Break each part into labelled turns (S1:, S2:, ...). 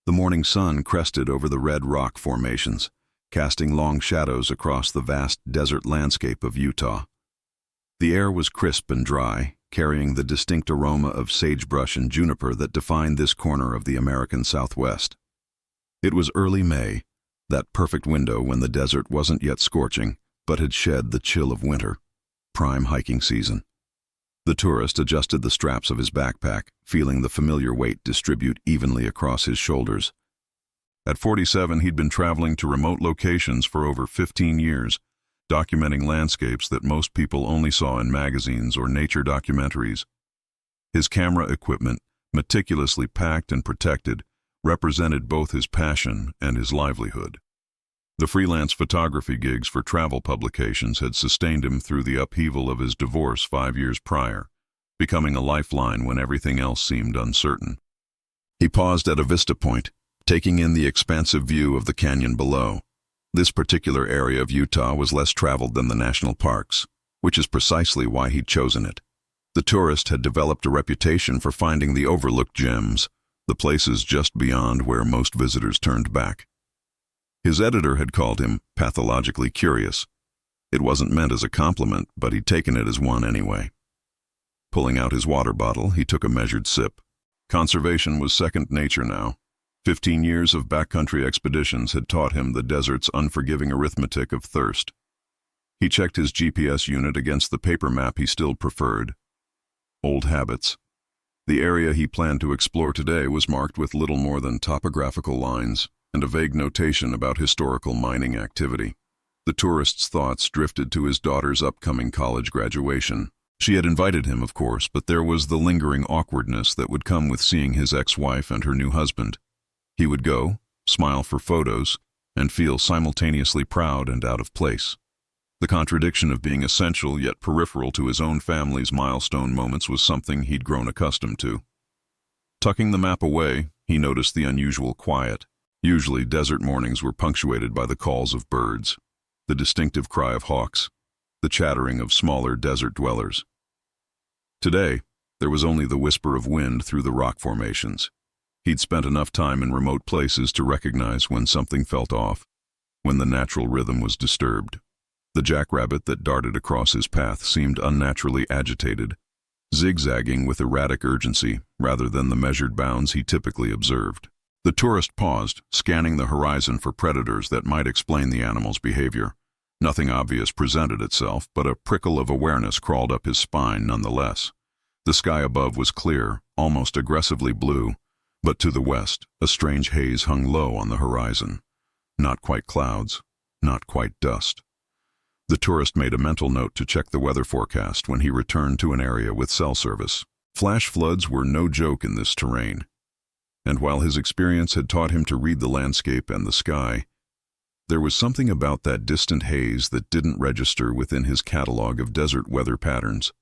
S1: The morning sun crested over the red rock formations, casting long shadows across the vast desert landscape of Utah. The air was crisp and dry, carrying the distinct aroma of sagebrush and juniper that defined this corner of the American Southwest. It was early May, that perfect window when the desert wasn't yet scorching, but had shed the chill of winter, prime hiking season. The tourist adjusted the straps of his backpack, feeling the familiar weight distribute evenly across his shoulders. At 47, he'd been traveling to remote locations for over 15 years, documenting landscapes that most people only saw in magazines or nature documentaries. His camera equipment, meticulously packed and protected, represented both his passion and his livelihood. The freelance photography gigs for travel publications had sustained him through the upheaval of his divorce 5 years prior, becoming a lifeline when everything else seemed uncertain. He paused at a vista point, taking in the expansive view of the canyon below. This particular area of Utah was less traveled than the national parks, which is precisely why he'd chosen it. The tourist had developed a reputation for finding the overlooked gems, the places just beyond where most visitors turned back. His editor had called him pathologically curious. It wasn't meant as a compliment, but he'd taken it as one anyway. Pulling out his water bottle, he took a measured sip. Conservation was second nature now. 15 years of backcountry expeditions had taught him the desert's unforgiving arithmetic of thirst. He checked his GPS unit against the paper map he still preferred. Old habits. The area he planned to explore today was marked with little more than topographical lines and a vague notation about historical mining activity. The tourist's thoughts drifted to his daughter's upcoming college graduation. She had invited him, of course, but there was the lingering awkwardness that would come with seeing his ex-wife and her new husband. He would go, smile for photos, and feel simultaneously proud and out of place. The contradiction of being essential yet peripheral to his own family's milestone moments was something he'd grown accustomed to. Tucking the map away, he noticed the unusual quiet. Usually, desert mornings were punctuated by the calls of birds, the distinctive cry of hawks, the chattering of smaller desert dwellers. Today, there was only the whisper of wind through the rock formations. He'd spent enough time in remote places to recognize when something felt off, when the natural rhythm was disturbed. The jackrabbit that darted across his path seemed unnaturally agitated, zigzagging with erratic urgency rather than the measured bounds he typically observed. The tourist paused, scanning the horizon for predators that might explain the animal's behavior. Nothing obvious presented itself, but a prickle of awareness crawled up his spine nonetheless. The sky above was clear, almost aggressively blue, but to the west, a strange haze hung low on the horizon. Not quite clouds, not quite dust. The tourist made a mental note to check the weather forecast when he returned to an area with cell service. Flash floods were no joke in this terrain. And while his experience had taught him to read the landscape and the sky, there was something about that distant haze that didn't register within his catalog of desert weather patterns.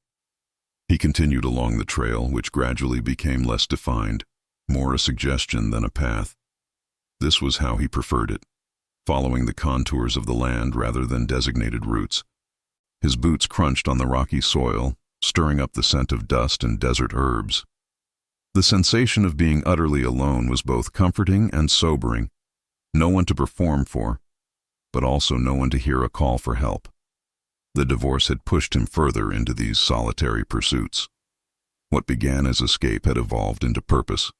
S1: He continued along the trail, which gradually became less defined, more a suggestion than a path. This was how he preferred it, following the contours of the land rather than designated routes. His boots crunched on the rocky soil, stirring up the scent of dust and desert herbs. The sensation of being utterly alone was both comforting and sobering. No one to perform for, but also no one to hear a call for help. The divorce had pushed him further into these solitary pursuits. What began as escape had evolved into purpose.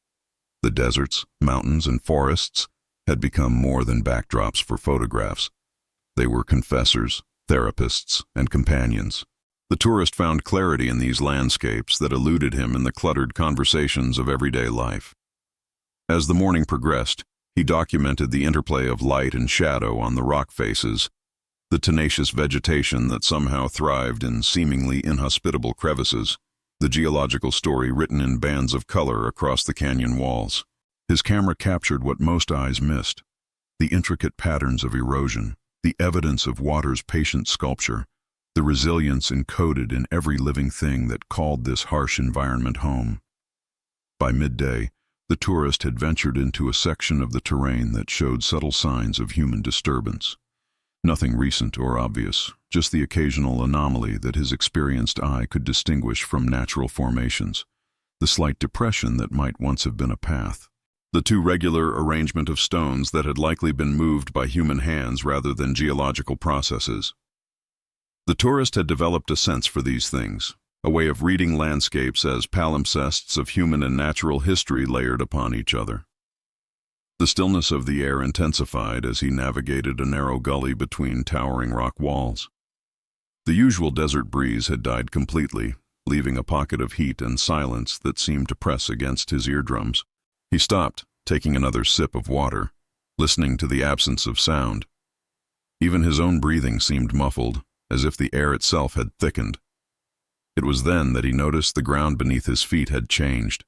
S1: The deserts, mountains, and forests had become more than backdrops for photographs. They were confessors, therapists, and companions. The tourist found clarity in these landscapes that eluded him in the cluttered conversations of everyday life. As the morning progressed, he documented the interplay of light and shadow on the rock faces, the tenacious vegetation that somehow thrived in seemingly inhospitable crevices, the geological story written in bands of color across the canyon walls. His camera captured what most eyes missed: the intricate patterns of erosion, the evidence of water's patient sculpture, the resilience encoded in every living thing that called this harsh environment home. By midday, the tourist had ventured into a section of the terrain that showed subtle signs of human disturbance. Nothing recent or obvious, just the occasional anomaly that his experienced eye could distinguish from natural formations, the slight depression that might once have been a path. the too regular arrangement of stones that had likely been moved by human hands rather than geological processes. The tourist had developed a sense for these things, a way of reading landscapes as palimpsests of human and natural history layered upon each other. The stillness of the air intensified as he navigated a narrow gully between towering rock walls. The usual desert breeze had died completely, leaving a pocket of heat and silence that seemed to press against his eardrums. He stopped, taking another sip of water, listening to the absence of sound. Even his own breathing seemed muffled, as if the air itself had thickened. It was then that he noticed the ground beneath his feet had changed.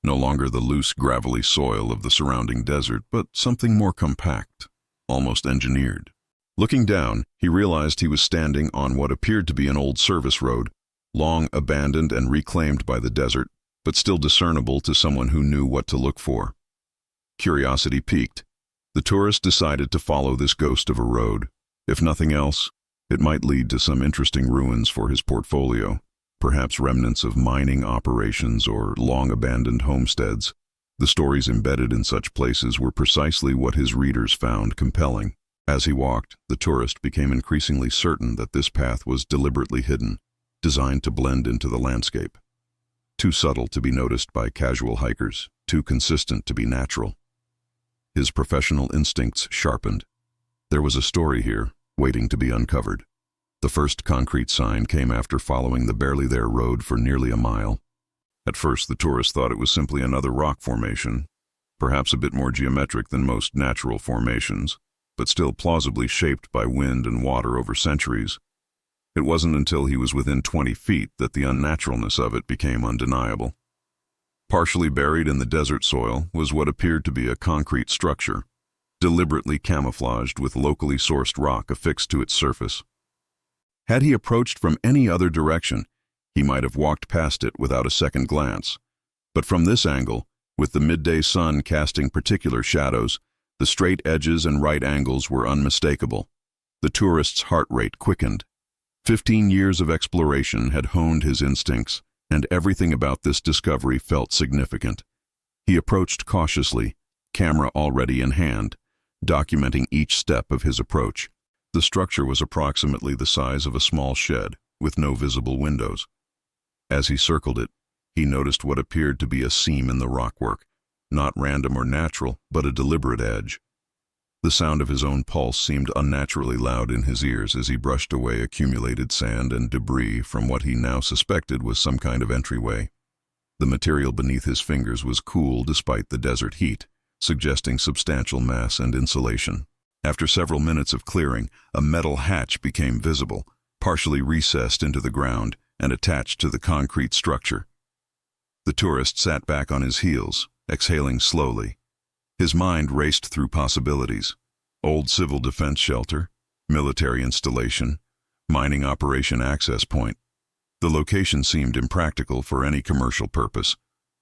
S1: No longer the loose, gravelly soil of the surrounding desert, but something more compact, almost engineered. Looking down, he realized he was standing on what appeared to be an old service road, long abandoned and reclaimed by the desert, but still discernible to someone who knew what to look for. Curiosity piqued. The tourist decided to follow this ghost of a road. If nothing else, it might lead to some interesting ruins for his portfolio. Perhaps remnants of mining operations or long-abandoned homesteads. The stories embedded in such places were precisely what his readers found compelling. As he walked, the tourist became increasingly certain that this path was deliberately hidden, designed to blend into the landscape. Too subtle to be noticed by casual hikers, too consistent to be natural. His professional instincts sharpened. There was a story here, waiting to be uncovered. The first concrete sign came after following the barely there road for nearly a mile. At first, the tourist thought it was simply another rock formation, perhaps a bit more geometric than most natural formations, but still plausibly shaped by wind and water over centuries. It wasn't until he was within 20 feet that the unnaturalness of it became undeniable. Partially buried in the desert soil was what appeared to be a concrete structure, deliberately camouflaged with locally sourced rock affixed to its surface. Had he approached from any other direction, he might have walked past it without a second glance. But from this angle, with the midday sun casting particular shadows, the straight edges and right angles were unmistakable. The tourist's heart rate quickened. 15 years of exploration had honed his instincts, and everything about this discovery felt significant. He approached cautiously, camera already in hand, documenting each step of his approach. The structure was approximately the size of a small shed, with no visible windows. As he circled it, he noticed what appeared to be a seam in the rockwork, not random or natural, but a deliberate edge. The sound of his own pulse seemed unnaturally loud in his ears as he brushed away accumulated sand and debris from what he now suspected was some kind of entryway. The material beneath his fingers was cool despite the desert heat, suggesting substantial mass and insulation. After several minutes of clearing, a metal hatch became visible, partially recessed into the ground and attached to the concrete structure. The tourist sat back on his heels, exhaling slowly. His mind raced through possibilities: old civil defense shelter, military installation, mining operation access point. The location seemed impractical for any commercial purpose,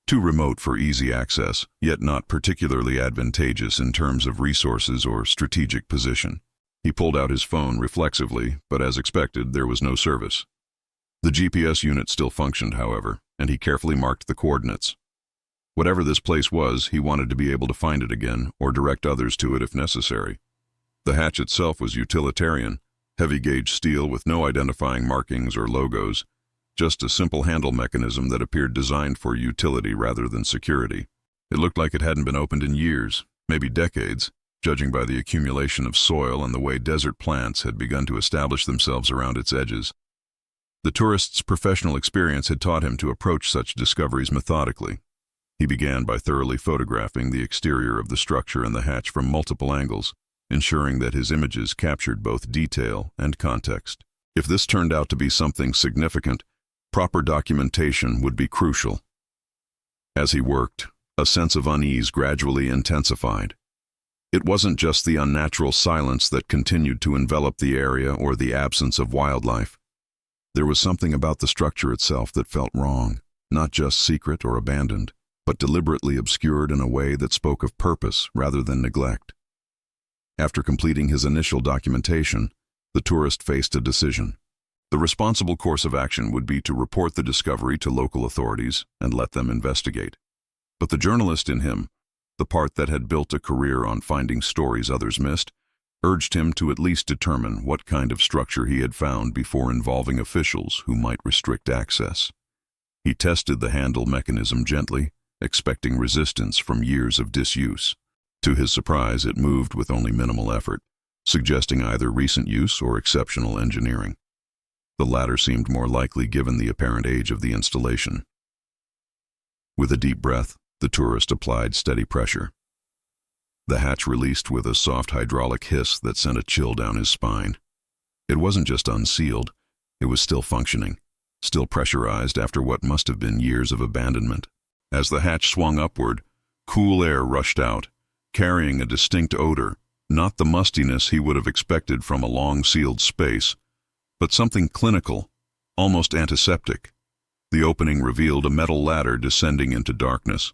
S1: too remote for easy access, yet not particularly advantageous in terms of resources or strategic position. He pulled out his phone reflexively, but as expected, there was no service. The GPS unit still functioned, however, and he carefully marked the coordinates. Whatever this place was, he wanted to be able to find it again, or direct others to it if necessary. The hatch itself was utilitarian, heavy-gauge steel with no identifying markings or logos, just a simple handle mechanism that appeared designed for utility rather than security. It looked like it hadn't been opened in years, maybe decades, judging by the accumulation of soil and the way desert plants had begun to establish themselves around its edges. The tourist's professional experience had taught him to approach such discoveries methodically. He began by thoroughly photographing the exterior of the structure and the hatch from multiple angles, ensuring that his images captured both detail and context. If this turned out to be something significant, proper documentation would be crucial. As he worked, a sense of unease gradually intensified. It wasn't just the unnatural silence that continued to envelop the area or the absence of wildlife. There was something about the structure itself that felt wrong, not just secret or abandoned, but deliberately obscured in a way that spoke of purpose rather than neglect. After completing his initial documentation, the tourist faced a decision. The responsible course of action would be to report the discovery to local authorities and let them investigate. But the journalist in him the part that had built a career on finding stories others missed, urged him to at least determine what kind of structure he had found before involving officials who might restrict access. He tested the handle mechanism gently, expecting resistance from years of disuse. To his surprise, it moved with only minimal effort, suggesting either recent use or exceptional engineering. The latter seemed more likely given the apparent age of the installation. With a deep breath, the tourist applied steady pressure. The hatch released with a soft hydraulic hiss that sent a chill down his spine. It wasn't just unsealed, it was still functioning, still pressurized after what must have been years of abandonment. As the hatch swung upward, cool air rushed out, carrying a distinct odor, not the mustiness he would have expected from a long-sealed space, but something clinical, almost antiseptic. The opening revealed a metal ladder descending into darkness.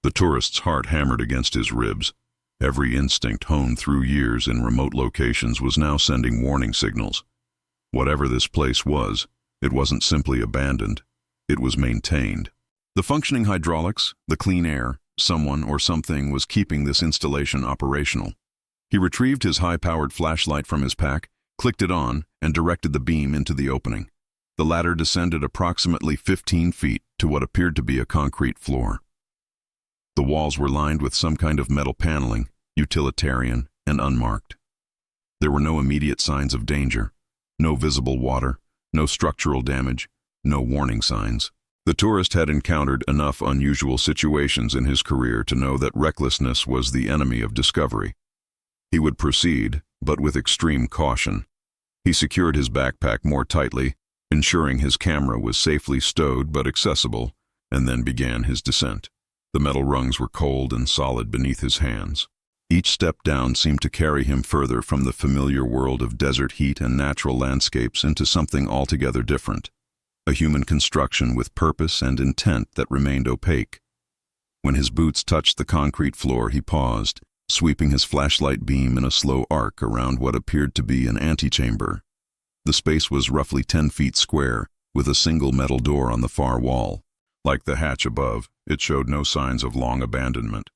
S1: The tourist's heart hammered against his ribs. Every instinct honed through years in remote locations was now sending warning signals. Whatever this place was, it wasn't simply abandoned, it was maintained. The functioning hydraulics, the clean air, someone or something was keeping this installation operational. He retrieved his high-powered flashlight from his pack, clicked it on, and directed the beam into the opening. The ladder descended approximately 15 feet to what appeared to be a concrete floor. The walls were lined with some kind of metal paneling, utilitarian and unmarked. There were no immediate signs of danger, no visible water, no structural damage, no warning signs. The tourist had encountered enough unusual situations in his career to know that recklessness was the enemy of discovery. He would proceed, but with extreme caution. He secured his backpack more tightly, ensuring his camera was safely stowed but accessible, and then began his descent. The metal rungs were cold and solid beneath his hands. Each step down seemed to carry him further from the familiar world of desert heat and natural landscapes into something altogether different, a human construction with purpose and intent that remained opaque. When his boots touched the concrete floor, he paused, sweeping his flashlight beam in a slow arc around what appeared to be an antechamber. The space was roughly 10 feet square, with a single metal door on the far wall. Like the hatch above, it showed no signs of long abandonment,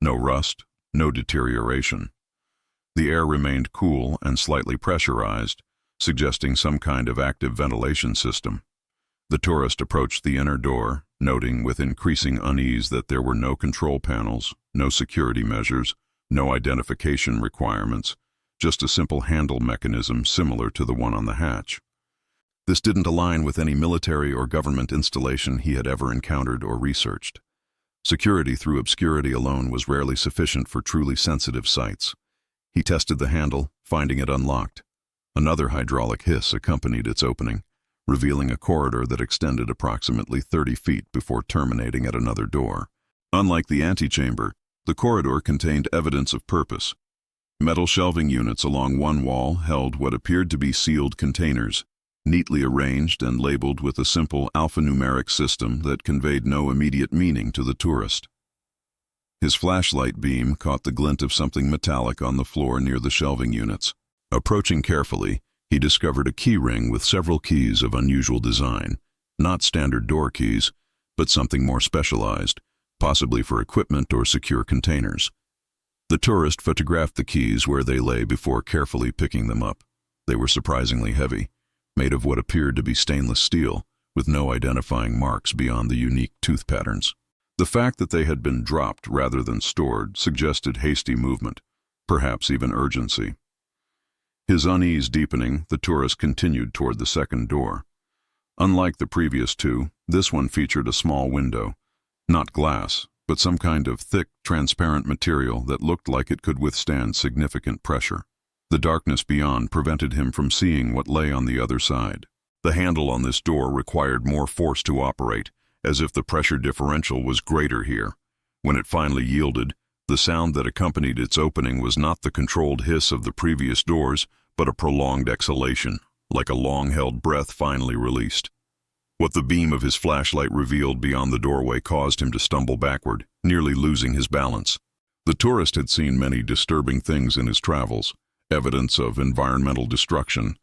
S1: no rust, no deterioration. The air remained cool and slightly pressurized, suggesting some kind of active ventilation system. The tourist approached the inner door, noting with increasing unease that there were no control panels, no security measures, no identification requirements, just a simple handle mechanism similar to the one on the hatch. This didn't align with any military or government installation he had ever encountered or researched. Security through obscurity alone was rarely sufficient for truly sensitive sites. He tested the handle, finding it unlocked. Another hydraulic hiss accompanied its opening, revealing a corridor that extended approximately 30 feet before terminating at another door. Unlike the antechamber, the corridor contained evidence of purpose. Metal shelving units along one wall held what appeared to be sealed containers, neatly arranged and labeled with a simple alphanumeric system that conveyed no immediate meaning to the tourist. His flashlight beam caught the glint of something metallic on the floor near the shelving units. Approaching carefully, he discovered a key ring with several keys of unusual design, not standard door keys, but something more specialized, possibly for equipment or secure containers. The tourist photographed the keys where they lay before carefully picking them up. They were surprisingly heavy, made of what appeared to be stainless steel, with no identifying marks beyond the unique tooth patterns. The fact that they had been dropped rather than stored suggested hasty movement, perhaps even urgency. His unease deepening, the tourist continued toward the second door. Unlike the previous two, this one featured a small window, not glass, but some kind of thick, transparent material that looked like it could withstand significant pressure. The darkness beyond prevented him from seeing what lay on the other side. The handle on this door required more force to operate, as if the pressure differential was greater here. When it finally yielded, the sound that accompanied its opening was not the controlled hiss of the previous doors, but a prolonged exhalation, like a long-held breath finally released. What the beam of his flashlight revealed beyond the doorway caused him to stumble backward, nearly losing his balance. The tourist had seen many disturbing things in his travels, evidence of environmental destruction,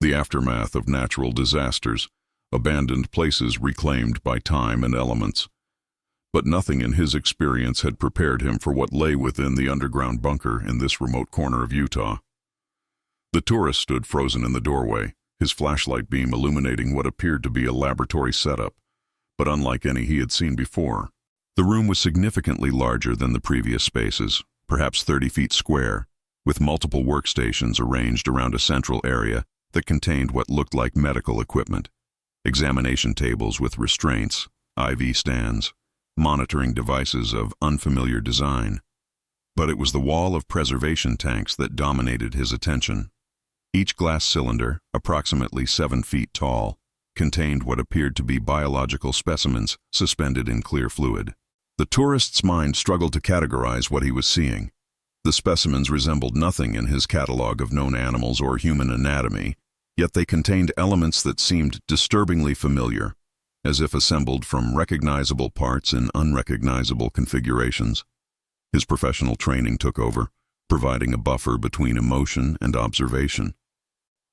S1: the aftermath of natural disasters, abandoned places reclaimed by time and elements. But nothing in his experience had prepared him for what lay within the underground bunker in this remote corner of Utah. The tourist stood frozen in the doorway, his flashlight beam illuminating what appeared to be a laboratory setup, but unlike any he had seen before. The room was significantly larger than the previous spaces, perhaps 30 feet square, with multiple workstations arranged around a central area that contained what looked like medical equipment, examination tables with restraints, IV stands, monitoring devices of unfamiliar design. But it was the wall of preservation tanks that dominated his attention. Each glass cylinder, approximately 7 feet tall, contained what appeared to be biological specimens suspended in clear fluid. The tourist's mind struggled to categorize what he was seeing. The specimens resembled nothing in his catalog of known animals or human anatomy, yet they contained elements that seemed disturbingly familiar, as if assembled from recognizable parts in unrecognizable configurations. His professional training took over, providing a buffer between emotion and observation.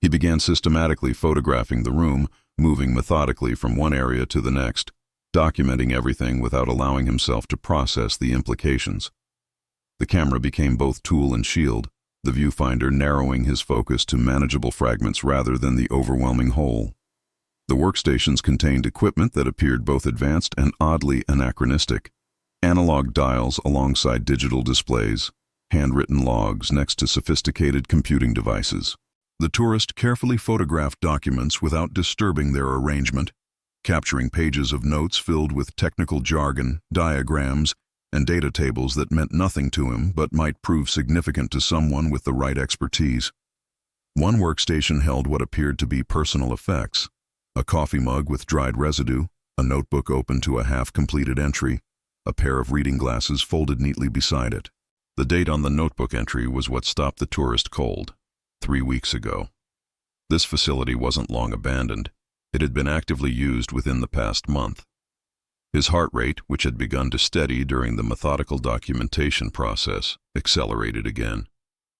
S1: He began systematically photographing the room, moving methodically from one area to the next, documenting everything without allowing himself to process the implications. The camera became both tool and shield, the viewfinder narrowing his focus to manageable fragments rather than the overwhelming whole. The workstations contained equipment that appeared both advanced and oddly anachronistic. Analog dials alongside digital displays, handwritten logs next to sophisticated computing devices. The tourist carefully photographed documents without disturbing their arrangement, capturing pages of notes filled with technical jargon, diagrams, and data tables that meant nothing to him but might prove significant to someone with the right expertise. One workstation held what appeared to be personal effects: a coffee mug with dried residue, a notebook open to a half-completed entry, a pair of reading glasses folded neatly beside it. The date on the notebook entry was what stopped the tourist cold: 3 weeks ago. This facility wasn't long abandoned. It had been actively used within the past month. His heart rate, which had begun to steady during the methodical documentation process, accelerated again.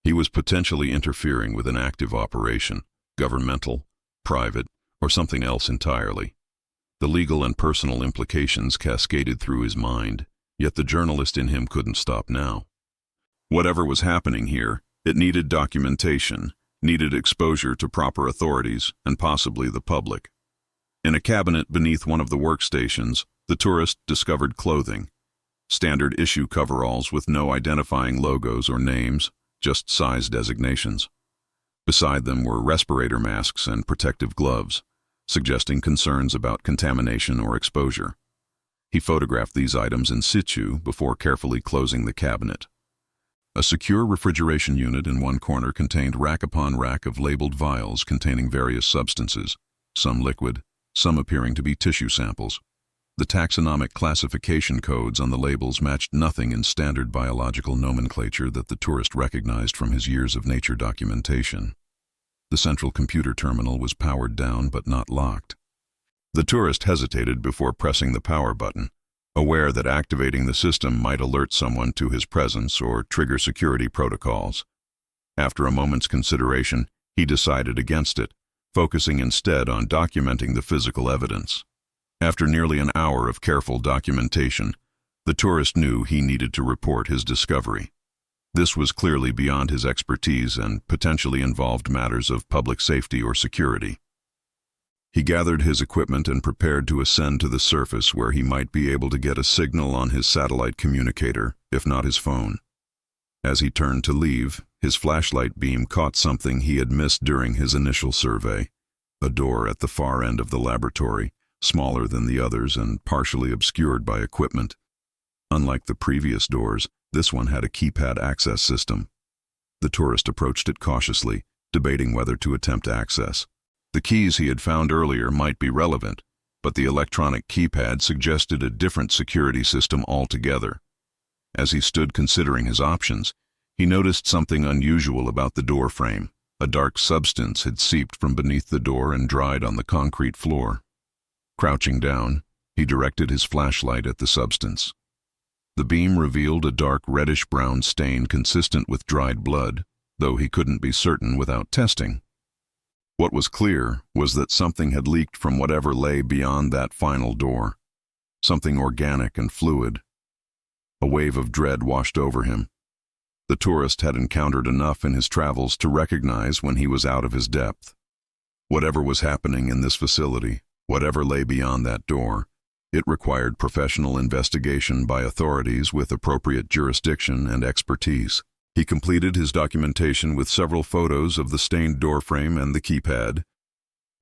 S1: He was potentially interfering with an active operation, governmental, private, or something else entirely. The legal and personal implications cascaded through his mind, yet the journalist in him couldn't stop now. Whatever was happening here, it needed documentation, needed exposure to proper authorities, and possibly the public. In a cabinet beneath one of the workstations, the tourist discovered clothing. Standard issue coveralls with no identifying logos or names, just size designations. Beside them were respirator masks and protective gloves, suggesting concerns about contamination or exposure. He photographed these items in situ before carefully closing the cabinet. A secure refrigeration unit in one corner contained rack upon rack of labeled vials containing various substances, some liquid, some appearing to be tissue samples. The taxonomic classification codes on the labels matched nothing in standard biological nomenclature that the tourist recognized from his years of nature documentation. The central computer terminal was powered down but not locked. The tourist hesitated before pressing the power button, aware that activating the system might alert someone to his presence or trigger security protocols. After a moment's consideration, he decided against it, focusing instead on documenting the physical evidence. After nearly an hour of careful documentation, the tourist knew he needed to report his discovery. This was clearly beyond his expertise and potentially involved matters of public safety or security. He gathered his equipment and prepared to ascend to the surface where he might be able to get a signal on his satellite communicator, if not his phone. As he turned to leave, his flashlight beam caught something he had missed during his initial survey: a door at the far end of the laboratory, smaller than the others and partially obscured by equipment. Unlike the previous doors, this one had a keypad access system. The tourist approached it cautiously, debating whether to attempt access. The keys he had found earlier might be relevant, but the electronic keypad suggested a different security system altogether. As he stood considering his options, he noticed something unusual about the door frame. A dark substance had seeped from beneath the door and dried on the concrete floor. Crouching down, he directed his flashlight at the substance. The beam revealed a dark reddish-brown stain consistent with dried blood, though he couldn't be certain without testing. What was clear was that something had leaked from whatever lay beyond that final door. something organic and fluid. A wave of dread washed over him. The tourist had encountered enough in his travels to recognize when he was out of his depth. Whatever was happening in this facility, whatever lay beyond that door, it required professional investigation by authorities with appropriate jurisdiction and expertise. He completed his documentation with several photos of the stained doorframe and the keypad,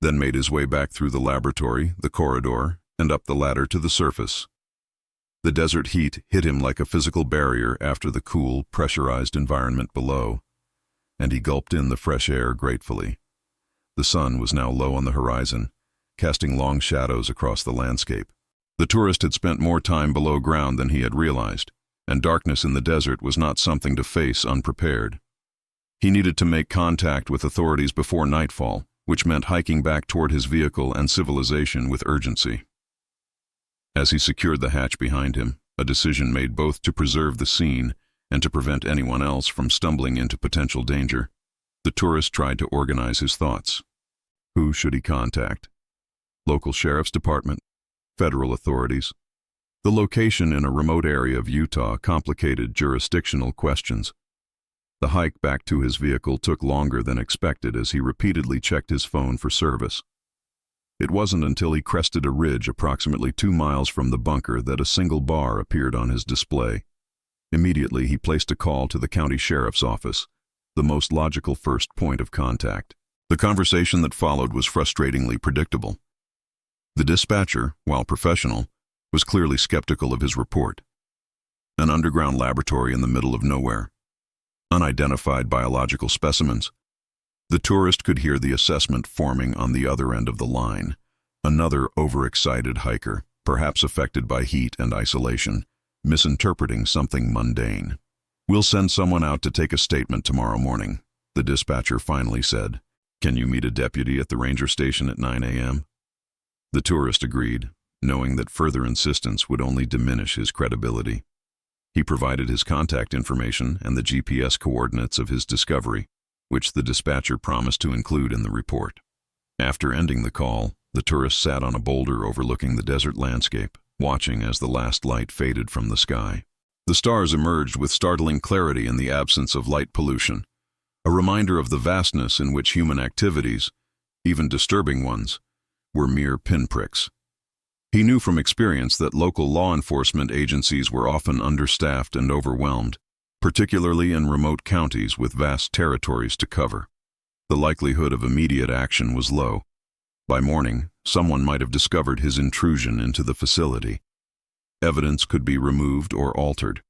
S1: then made his way back through the laboratory, the corridor, and up the ladder to the surface. The desert heat hit him like a physical barrier after the cool, pressurized environment below, and he gulped in the fresh air gratefully. The sun was now low on the horizon, casting long shadows across the landscape. The tourist had spent more time below ground than he had realized, and darkness in the desert was not something to face unprepared. He needed to make contact with authorities before nightfall, which meant hiking back toward his vehicle and civilization with urgency. As he secured the hatch behind him, a decision made both to preserve the scene and to prevent anyone else from stumbling into potential danger, the tourist tried to organize his thoughts. Who should he contact? Local sheriff's department? Federal authorities? The location in a remote area of Utah complicated jurisdictional questions. The hike back to his vehicle took longer than expected as he repeatedly checked his phone for service. It wasn't until he crested a ridge approximately 2 miles from the bunker that a single bar appeared on his display. Immediately, he placed a call to the county sheriff's office, the most logical first point of contact. The conversation that followed was frustratingly predictable. The dispatcher, while professional, was clearly skeptical of his report. An underground laboratory in the middle of nowhere. Unidentified biological specimens. The tourist could hear the assessment forming on the other end of the line. Another overexcited hiker, perhaps affected by heat and isolation, misinterpreting something mundane. "We'll send someone out to take a statement tomorrow morning," the dispatcher finally said. "Can you meet a deputy at the ranger station at 9 a.m.? The tourist agreed, knowing that further insistence would only diminish his credibility. He provided his contact information and the GPS coordinates of his discovery, which the dispatcher promised to include in the report. After ending the call, the tourist sat on a boulder overlooking the desert landscape, watching as the last light faded from the sky. The stars emerged with startling clarity in the absence of light pollution, a reminder of the vastness in which human activities, even disturbing ones, were mere pinpricks. He knew from experience that local law enforcement agencies were often understaffed and overwhelmed, particularly in remote counties with vast territories to cover. The likelihood of immediate action was low. By morning, someone might have discovered his intrusion into the facility. Evidence could be removed or altered.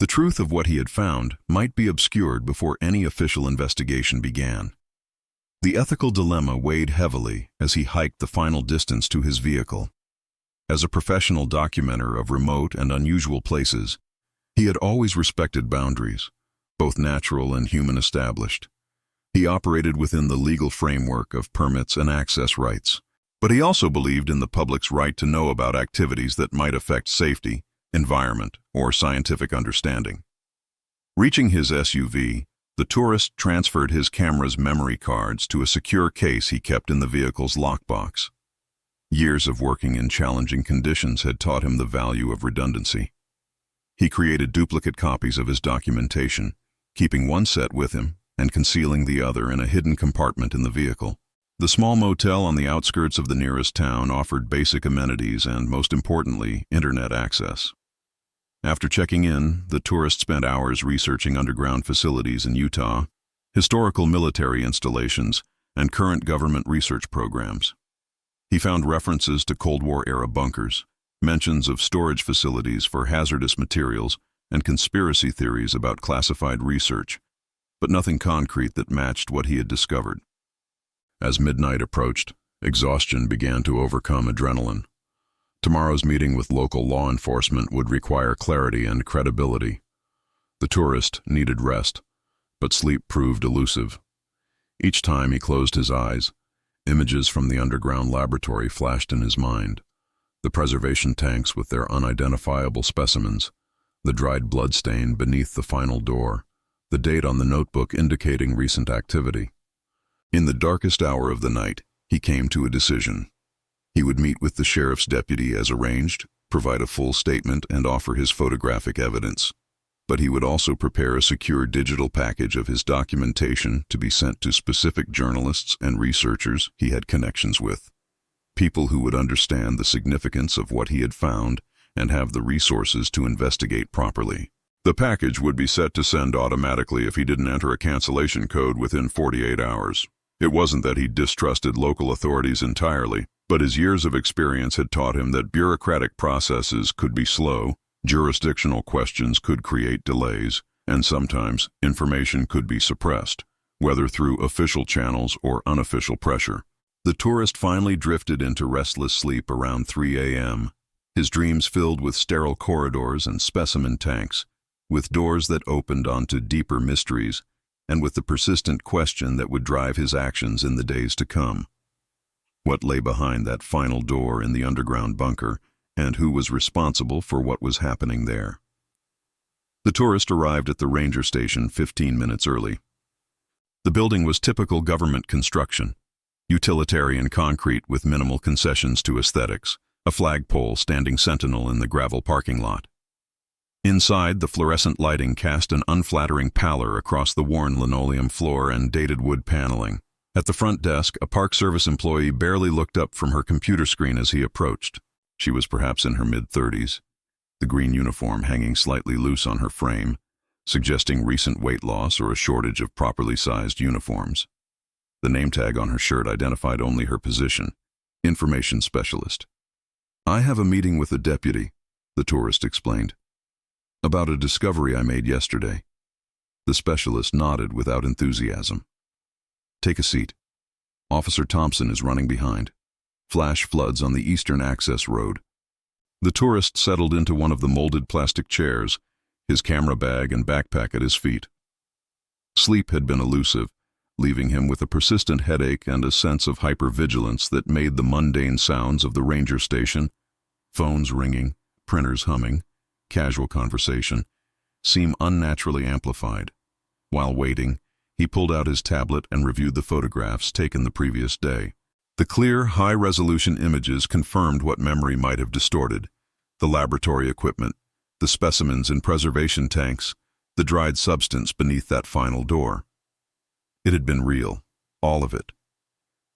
S1: The truth of what he had found might be obscured before any official investigation began. The ethical dilemma weighed heavily as he hiked the final distance to his vehicle. As a professional documenter of remote and unusual places, he had always respected boundaries, both natural and human established. He operated within the legal framework of permits and access rights, but he also believed in the public's right to know about activities that might affect safety, environment, or scientific understanding. Reaching his SUV, the tourist transferred his camera's memory cards to a secure case he kept in the vehicle's lockbox. Years of working in challenging conditions had taught him the value of redundancy. He created duplicate copies of his documentation, keeping one set with him and concealing the other in a hidden compartment in the vehicle. The small motel on the outskirts of the nearest town offered basic amenities and, most importantly, internet access. After checking in, the tourist spent hours researching underground facilities in Utah, historical military installations, and current government research programs. He found references to Cold War-era bunkers, mentions of storage facilities for hazardous materials, and conspiracy theories about classified research, but nothing concrete that matched what he had discovered. As midnight approached, exhaustion began to overcome adrenaline. Tomorrow's meeting with local law enforcement would require clarity and credibility. The tourist needed rest, but sleep proved elusive. Each time he closed his eyes, images from the underground laboratory flashed in his mind. The preservation tanks with their unidentifiable specimens, the dried bloodstain beneath the final door, the date on the notebook indicating recent activity. In the darkest hour of the night, he came to a decision. He would meet with the sheriff's deputy as arranged provide a full statement, and offer his photographic evidence. But he would also prepare a secure digital package of his documentation to be sent to specific journalists and researchers he had connections with. People who would understand the significance of what he had found and have the resources to investigate properly. The package would be set to send automatically if he didn't enter a cancellation code within 48 hours. It wasn't that he distrusted local authorities entirely, but his years of experience had taught him that bureaucratic processes could be slow, jurisdictional questions could create delays, and sometimes information could be suppressed, whether through official channels or unofficial pressure. The tourist finally drifted into restless sleep around 3 a.m., his dreams filled with sterile corridors and specimen tanks, with doors that opened onto deeper mysteries, and with the persistent question that would drive his actions in the days to come. What lay behind that final door in the underground bunker, and who was responsible for what was happening there? The tourist arrived at the ranger station 15 minutes early. The building was typical government construction, utilitarian concrete with minimal concessions to aesthetics, a flagpole standing sentinel in the gravel parking lot. Inside, the fluorescent lighting cast an unflattering pallor across the worn linoleum floor and dated wood paneling. At the front desk, a Park Service employee barely looked up from her computer screen as he approached. She was perhaps in her mid-30s, the green uniform hanging slightly loose on her frame, suggesting recent weight loss or a shortage of properly sized uniforms. The name tag on her shirt identified only her position, information specialist. "I have a meeting with a deputy," the tourist explained, "about a discovery I made yesterday." The specialist nodded without enthusiasm. "Take a seat. Officer Thompson is running behind. Flash floods on the eastern access road." The tourist settled into one of the molded plastic chairs, his camera bag and backpack at his feet. Sleep had been elusive, leaving him with a persistent headache and a sense of hypervigilance that made the mundane sounds of the ranger station, phones ringing, printers humming, casual conversation, seem unnaturally amplified. While waiting, he pulled out his tablet and reviewed the photographs taken the previous day. The clear, high-resolution images confirmed what memory might have distorted: the laboratory equipment, the specimens in preservation tanks, the dried substance beneath that final door. It had been real, all of it.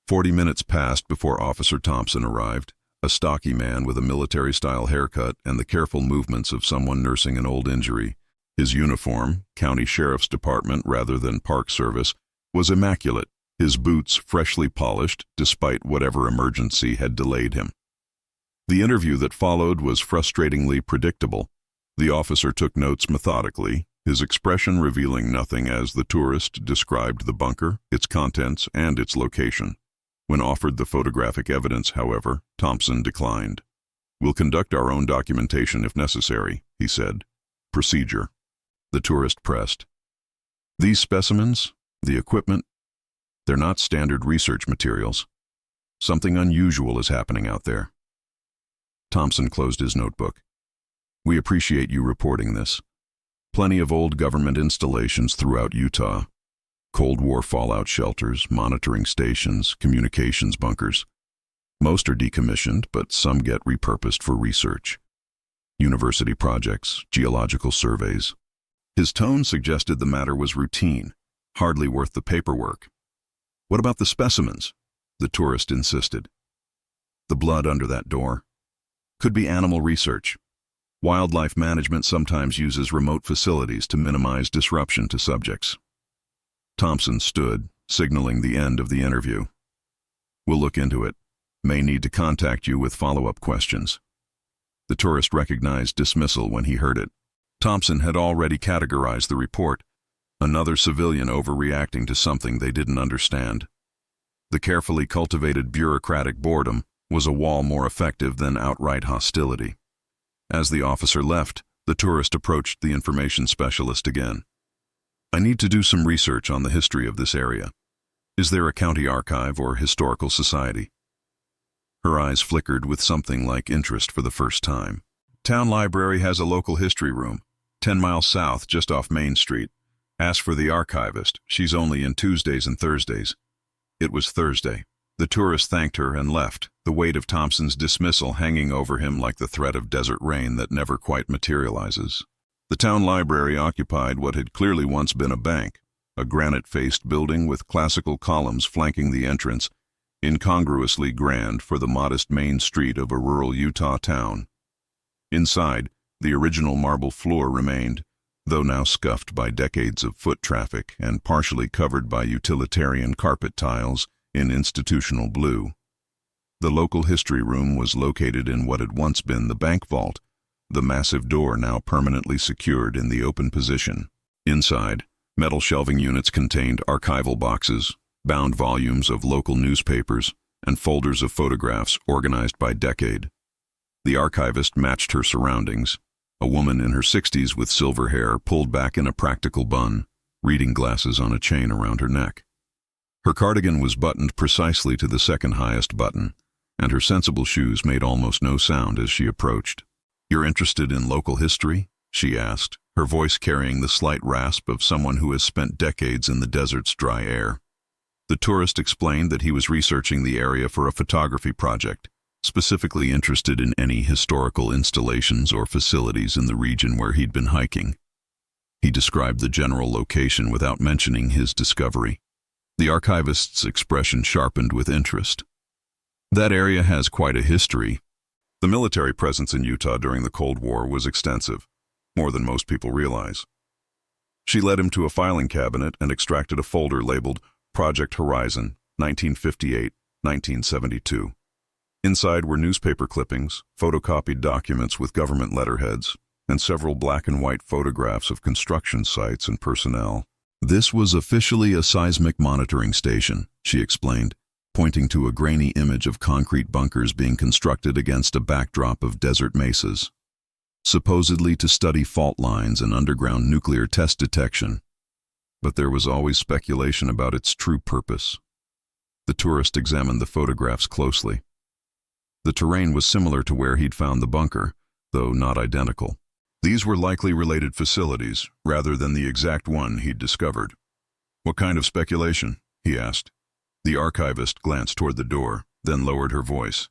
S1: 40 minutes passed before Officer Thompson arrived, a stocky man with a military-style haircut and the careful movements of someone nursing an old injury. His uniform, County Sheriff's Department rather than Park Service, was immaculate, his boots freshly polished despite whatever emergency had delayed him. The interview that followed was frustratingly predictable. The officer took notes methodically, his expression revealing nothing as the tourist described the bunker, its contents, and its location. When offered the photographic evidence, however, Thompson declined. "We'll conduct our own documentation if necessary," he said. "Procedure." The tourist pressed. "These specimens, the equipment, they're not standard research materials. Something unusual is happening out there." Thompson closed his notebook. "We appreciate you reporting this. Plenty of old government installations throughout Utah. Cold War fallout shelters, monitoring stations, communications bunkers. Most are decommissioned, but some get repurposed for research. University projects, geological surveys." His tone suggested the matter was routine, hardly worth the paperwork. "What about the specimens?" the tourist insisted. "The blood under that door. Could be animal research. Wildlife management sometimes uses remote facilities to minimize disruption to subjects." Thompson stood, signaling the end of the interview. "We'll look into it. May need to contact you with follow-up questions." The tourist recognized dismissal when he heard it. Thompson had already categorized the report: another civilian overreacting to something they didn't understand. The carefully cultivated bureaucratic boredom was a wall more effective than outright hostility. As the officer left, the tourist approached the information specialist again. "I need to do some research on the history of this area. Is there a county archive or historical society?" Her eyes flickered with something like interest for the first time. "Town library has a local history room, 10 miles south, just off Main Street. Ask for the archivist. She's only in Tuesdays and Thursdays." It was Thursday. The tourist thanked her and left, the weight of Thompson's dismissal hanging over him like the threat of desert rain that never quite materializes. The town library occupied what had clearly once been a bank, a granite-faced building with classical columns flanking the entrance, incongruously grand for the modest main street of a rural Utah town. Inside, the original marble floor remained, though now scuffed by decades of foot traffic and partially covered by utilitarian carpet tiles in institutional blue. The local history room was located in what had once been the bank vault, the massive door now permanently secured in the open position. Inside, metal shelving units contained archival boxes, bound volumes of local newspapers, and folders of photographs organized by decade. The archivist matched her surroundings, a woman in her 60s with silver hair pulled back in a practical bun, reading glasses on a chain around her neck. Her cardigan was buttoned precisely to the second highest button, and her sensible shoes made almost no sound as she approached. "You're interested in local history?" she asked, her voice carrying the slight rasp of someone who has spent decades in the desert's dry air. The tourist explained that he was researching the area for a photography project, specifically interested in any historical installations or facilities in the region where he'd been hiking. He described the general location without mentioning his discovery. The archivist's expression sharpened with interest. "That area has quite a history. The military presence in Utah during the Cold War was extensive, more than most people realize." She led him to a filing cabinet and extracted a folder labeled Project Horizon, 1958-1972. Inside were newspaper clippings, photocopied documents with government letterheads, and several black and white photographs of construction sites and personnel. "This was officially a seismic monitoring station," she explained, pointing to a grainy image of concrete bunkers being constructed against a backdrop of desert mesas. "Supposedly to study fault lines and underground nuclear test detection. But there was always speculation about its true purpose." The tourist examined the photographs closely. The terrain was similar to where he'd found the bunker, though not identical. These were likely related facilities, rather than the exact one he'd discovered. "What kind of speculation?" he asked. The archivist glanced toward the door, then lowered her voice.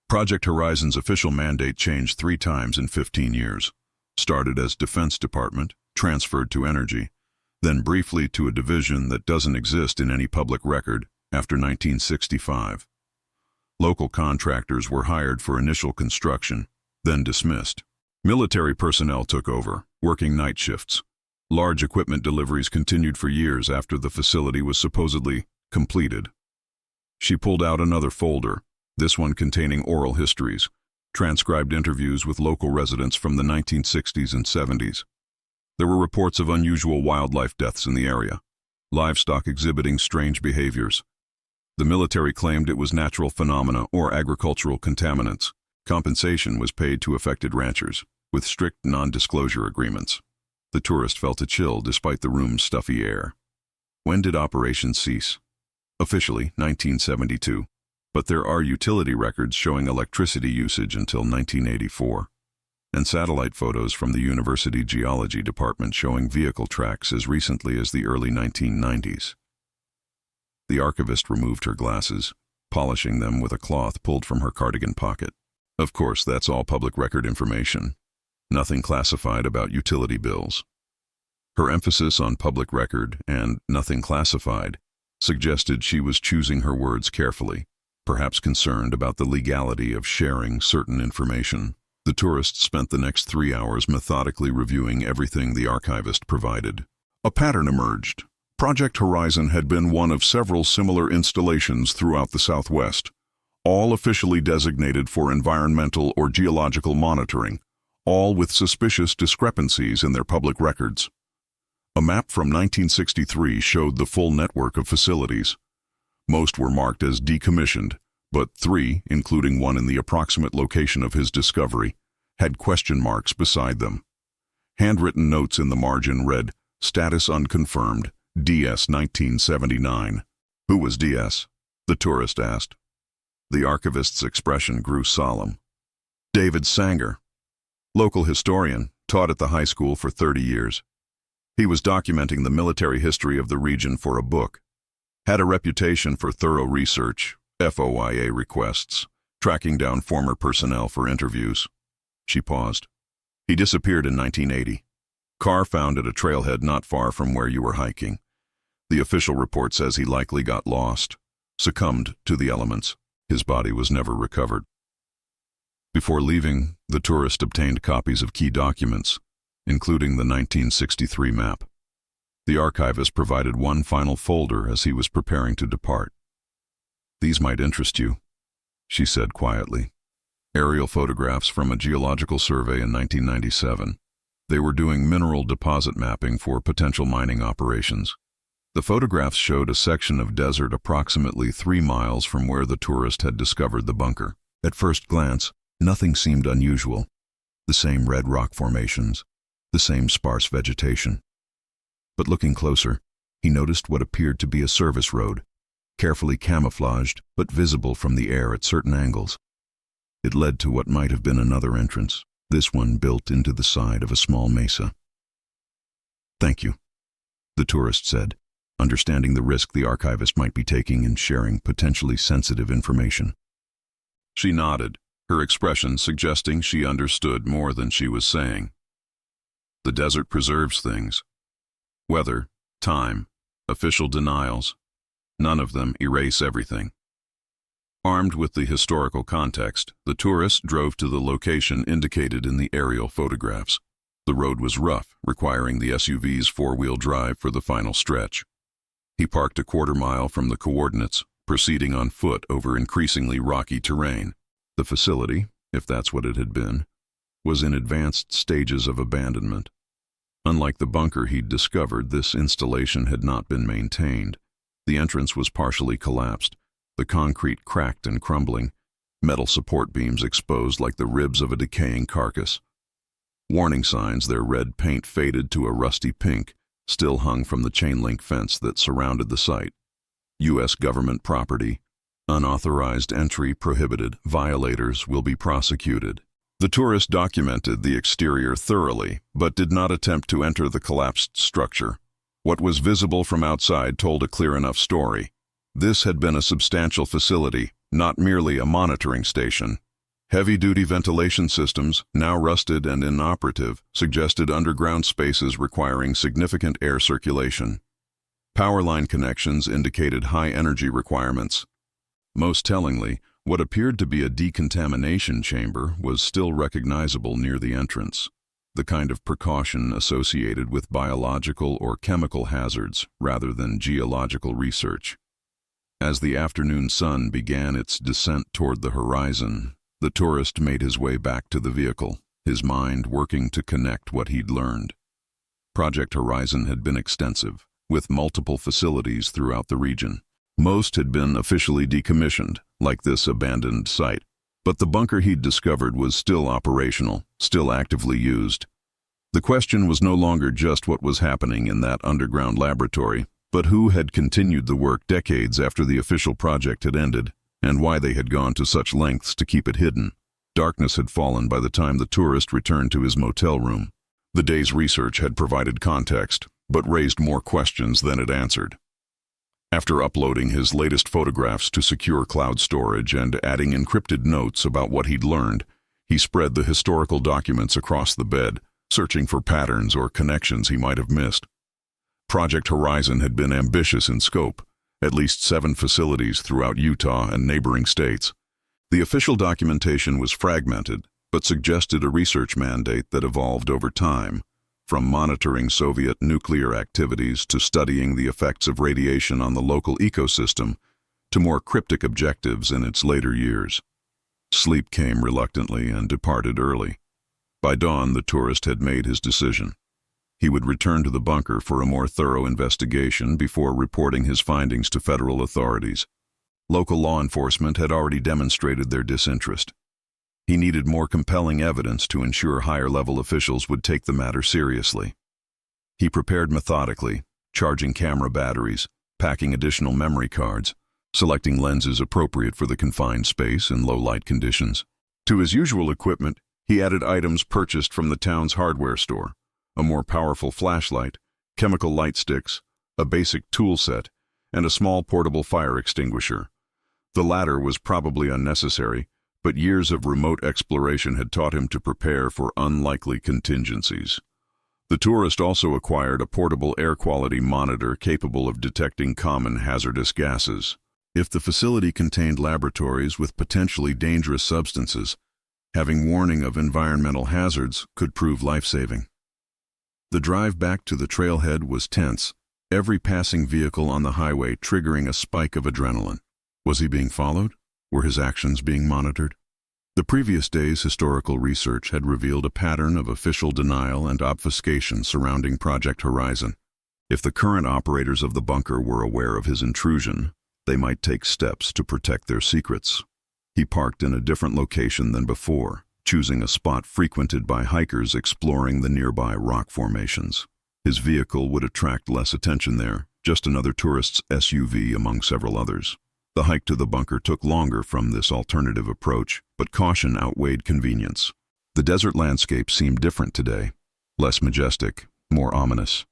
S1: "Project Horizon's official mandate changed 3 times in 15 years. Started as Defense Department, transferred to Energy, then briefly to a division that doesn't exist in any public record after 1965. Local contractors were hired for initial construction, then dismissed. Military personnel took over, working night shifts. Large equipment deliveries continued for years after the facility was supposedly completed." She pulled out another folder, this one containing oral histories, transcribed interviews with local residents from the 1960s and 70s. There were reports of unusual wildlife deaths in the area, livestock exhibiting strange behaviors. The military claimed it was natural phenomena or agricultural contaminants. Compensation was paid to affected ranchers, with strict non-disclosure agreements. The tourist felt a chill despite the room's stuffy air. When did operations cease? Officially, 1972, but there are utility records showing electricity usage until 1984, and satellite photos from the University Geology Department showing vehicle tracks as recently as the early 1990s. The archivist removed her glasses, polishing them with a cloth pulled from her cardigan pocket. "Of course, that's all public record information. Nothing classified about utility bills." Her emphasis on public record and nothing classified suggested she was choosing her words carefully, perhaps concerned about the legality of sharing certain information. The tourist spent the next 3 hours methodically reviewing everything the archivist provided. A pattern emerged. Project Horizon had been one of several similar installations throughout the Southwest, all officially designated for environmental or geological monitoring, all with suspicious discrepancies in their public records. A map from 1963 showed the full network of facilities. Most were marked as decommissioned, but 3, including one in the approximate location of his discovery, had question marks beside them. Handwritten notes in the margin read, "Status unconfirmed, DS 1979. "Who was DS?" the tourist asked. The archivist's expression grew solemn. "David Sanger. Local historian, taught at the high school for 30 years. He was documenting the military history of the region for a book. Had a reputation for thorough research, FOIA requests, tracking down former personnel for interviews. She paused. He disappeared in 1980. Car found at a trailhead not far from where you were hiking. The official report says he likely got lost, succumbed to the elements. His body was never recovered. Before leaving, the tourist obtained copies of key documents, including the 1963 map. The archivist provided one final folder as he was preparing to depart. "These might interest you," she said quietly. Aerial photographs from a geological survey in 1997. They were doing mineral deposit mapping for potential mining operations. The photographs showed a section of desert approximately 3 miles from where the tourist had discovered the bunker. At first glance, nothing seemed unusual. The same red rock formations, the same sparse vegetation. But looking closer, he noticed what appeared to be a service road, carefully camouflaged but visible from the air at certain angles. It led to what might have been another entrance, this one built into the side of a small mesa. "Thank you," the tourist said, understanding the risk the archivist might be taking in sharing potentially sensitive information. She nodded, her expression suggesting she understood more than she was saying. The desert preserves things. Weather, time, official denials. None of them erase everything. Armed with the historical context, the tourist drove to the location indicated in the aerial photographs. The road was rough, requiring the SUV's 4-wheel drive for the final stretch. He parked a quarter-mile from the coordinates, proceeding on foot over increasingly rocky terrain. The facility, if that's what it had been, was in advanced stages of abandonment. Unlike the bunker he'd discovered, this installation had not been maintained. The entrance was partially collapsed, the concrete cracked and crumbling, metal support beams exposed like the ribs of a decaying carcass. Warning signs, their red paint faded to a rusty pink, still hung from the chain-link fence that surrounded the site. U.S. government property. Unauthorized entry prohibited. Violators will be prosecuted. The tourist documented the exterior thoroughly, but did not attempt to enter the collapsed structure. What was visible from outside told a clear enough story. This had been a substantial facility, not merely a monitoring station. Heavy-duty ventilation systems, now rusted and inoperative, suggested underground spaces requiring significant air circulation. Power line connections indicated high energy requirements. Most tellingly, what appeared to be a decontamination chamber was still recognizable near the entrance, the kind of precaution associated with biological or chemical hazards rather than geological research. As the afternoon sun began its descent toward the horizon, the tourist made his way back to the vehicle, his mind working to connect what he'd learned. Project Horizon had been extensive, with multiple facilities throughout the region. Most had been officially decommissioned, like this abandoned site. But the bunker he'd discovered was still operational, still actively used. The question was no longer just what was happening in that underground laboratory, but who had continued the work decades after the official project had ended, and why they had gone to such lengths to keep it hidden. Darkness had fallen by the time the tourist returned to his motel room. The day's research had provided context, but raised more questions than it answered. After uploading his latest photographs to secure cloud storage and adding encrypted notes about what he'd learned, he spread the historical documents across the bed, searching for patterns or connections he might have missed. Project Horizon had been ambitious in scope, at least 7 facilities throughout Utah and neighboring states. The official documentation was fragmented, but suggested a research mandate that evolved over time, from monitoring Soviet nuclear activities to studying the effects of radiation on the local ecosystem, to more cryptic objectives in its later years. Sleep came reluctantly and departed early. By dawn, the tourist had made his decision. He would return to the bunker for a more thorough investigation before reporting his findings to federal authorities. Local law enforcement had already demonstrated their disinterest. He needed more compelling evidence to ensure higher-level officials would take the matter seriously. He prepared methodically, charging camera batteries, packing additional memory cards, selecting lenses appropriate for the confined space in low-light conditions. To his usual equipment, he added items purchased from the town's hardware store: a more powerful flashlight, chemical light sticks, a basic tool set, and a small portable fire extinguisher. The latter was probably unnecessary, but years of remote exploration had taught him to prepare for unlikely contingencies. The tourist also acquired a portable air quality monitor capable of detecting common hazardous gases. If the facility contained laboratories with potentially dangerous substances, having warning of environmental hazards could prove life-saving. The drive back to the trailhead was tense, every passing vehicle on the highway triggering a spike of adrenaline. Was he being followed? Were his actions being monitored? The previous day's historical research had revealed a pattern of official denial and obfuscation surrounding Project Horizon. If the current operators of the bunker were aware of his intrusion, they might take steps to protect their secrets. He parked in a different location than before, choosing a spot frequented by hikers exploring the nearby rock formations. His vehicle would attract less attention there, just another tourist's SUV among several others. The hike to the bunker took longer from this alternative approach, but caution outweighed convenience. The desert landscape seemed different today, less majestic, more ominous.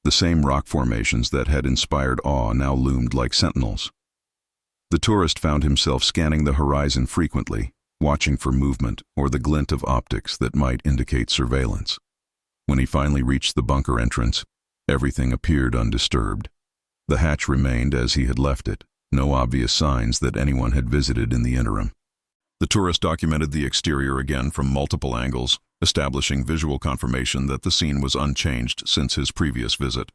S1: The same rock formations that had inspired awe now loomed like sentinels. The tourist found himself scanning the horizon frequently, watching for movement or the glint of optics that might indicate surveillance. When he finally reached the bunker entrance, everything appeared undisturbed. The hatch remained as he had left it, no obvious signs that anyone had visited in the interim. The tourist documented the exterior again from multiple angles, establishing visual confirmation that the scene was unchanged since his previous visit.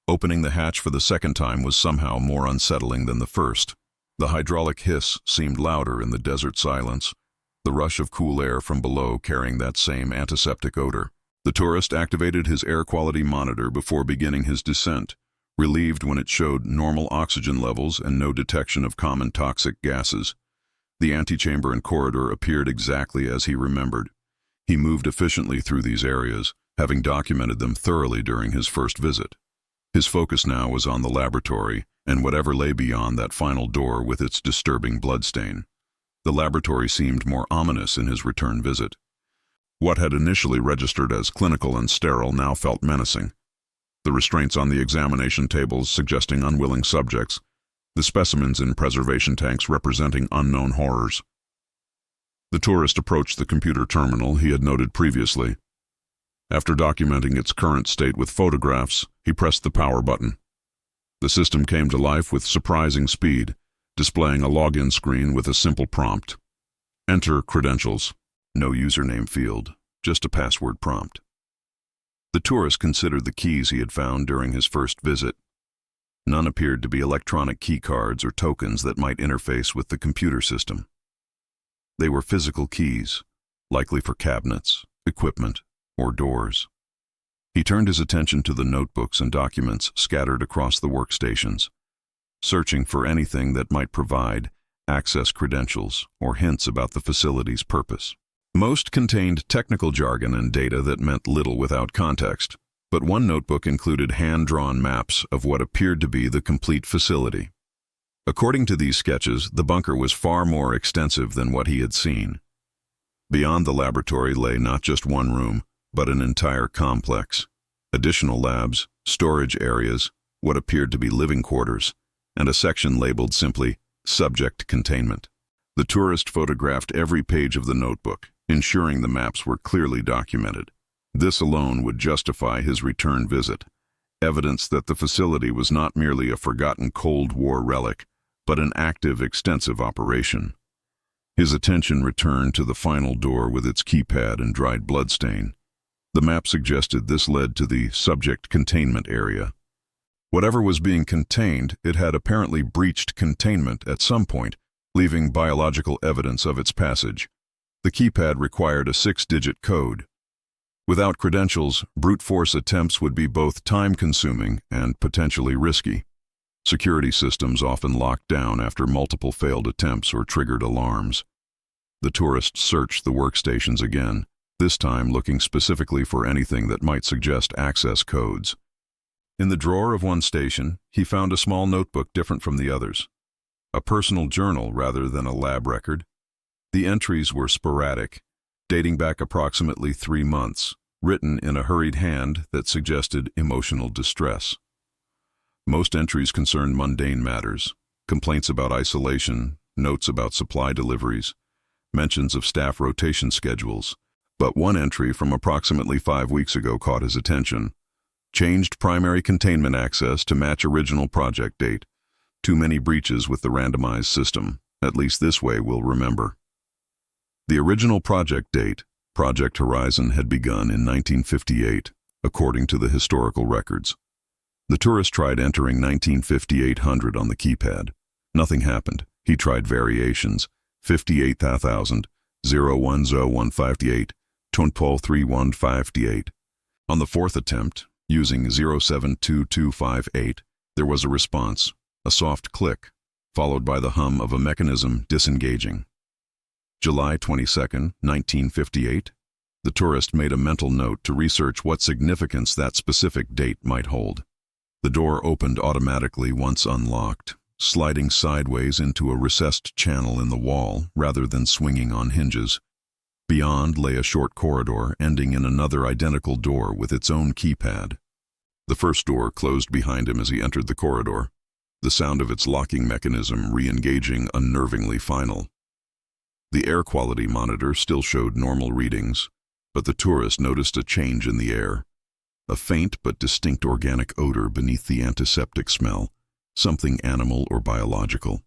S1: Opening the hatch for the second time was somehow more unsettling than the first. The hydraulic hiss seemed louder in the desert silence, the rush of cool air from below carrying that same antiseptic odor. The tourist activated his air quality monitor before beginning his descent, relieved when it showed normal oxygen levels and no detection of common toxic gases. The antechamber and corridor appeared exactly as he remembered. He moved efficiently through these areas, having documented them thoroughly during his first visit. His focus now was on the laboratory and whatever lay beyond that final door with its disturbing bloodstain. The laboratory seemed more ominous in his return visit. What had initially registered as clinical and sterile now felt menacing. The restraints on the examination tables suggesting unwilling subjects, the specimens in preservation tanks representing unknown horrors. The tourist approached the computer terminal he had noted previously. After documenting its current state with photographs, he pressed the power button. The system came to life with surprising speed, displaying a login screen with a simple prompt. Enter credentials. No username field, just a password prompt. The tourist considered the keys he had found during his first visit. None appeared to be electronic key cards or tokens that might interface with the computer system. They were physical keys, likely for cabinets, equipment, or doors. He turned his attention to the notebooks and documents scattered across the workstations, searching for anything that might provide access credentials or hints about the facility's purpose. Most contained technical jargon and data that meant little without context, but one notebook included hand-drawn maps of what appeared to be the complete facility. According to these sketches, the bunker was far more extensive than what he had seen. Beyond the laboratory lay not just one room, but an entire complex. Additional labs, storage areas, what appeared to be living quarters, and a section labeled simply, Subject Containment. The tourist photographed every page of the notebook, ensuring the maps were clearly documented. This alone would justify his return visit, evidence that the facility was not merely a forgotten Cold War relic, but an active, extensive operation. His attention returned to the final door with its keypad and dried bloodstain. The map suggested this led to the subject containment area. Whatever was being contained, it had apparently breached containment at some point, leaving biological evidence of its passage. The keypad required a 6-digit code. Without credentials, brute force attempts would be both time-consuming and potentially risky. Security systems often locked down after multiple failed attempts or triggered alarms. The tourist searched the workstations again, this time looking specifically for anything that might suggest access codes. In the drawer of one station, he found a small notebook different from the others. A personal journal rather than a lab record. The entries were sporadic, dating back approximately 3 months, written in a hurried hand that suggested emotional distress. Most entries concerned mundane matters, complaints about isolation, notes about supply deliveries, mentions of staff rotation schedules. But one entry from approximately 5 weeks ago caught his attention. Changed primary containment access to match original project date. Too many breaches with the randomized system. At least this way we'll remember. The original project date, Project Horizon, had begun in 1958, according to the historical records. The tourist tried entering 195800 on the keypad. Nothing happened. He tried variations, 58,000, 010158, 23158. On the fourth attempt, using 072258, there was a response, a soft click, followed by the hum of a mechanism disengaging. July 22, 1958, the tourist made a mental note to research what significance that specific date might hold. The door opened automatically once unlocked, sliding sideways into a recessed channel in the wall rather than swinging on hinges. Beyond lay a short corridor ending in another identical door with its own keypad. The first door closed behind him as he entered the corridor, the sound of its locking mechanism re-engaging unnervingly final. The air quality monitor still showed normal readings, but the tourist noticed a change in the air. A faint but distinct organic odor beneath the antiseptic smell, something animal or biological.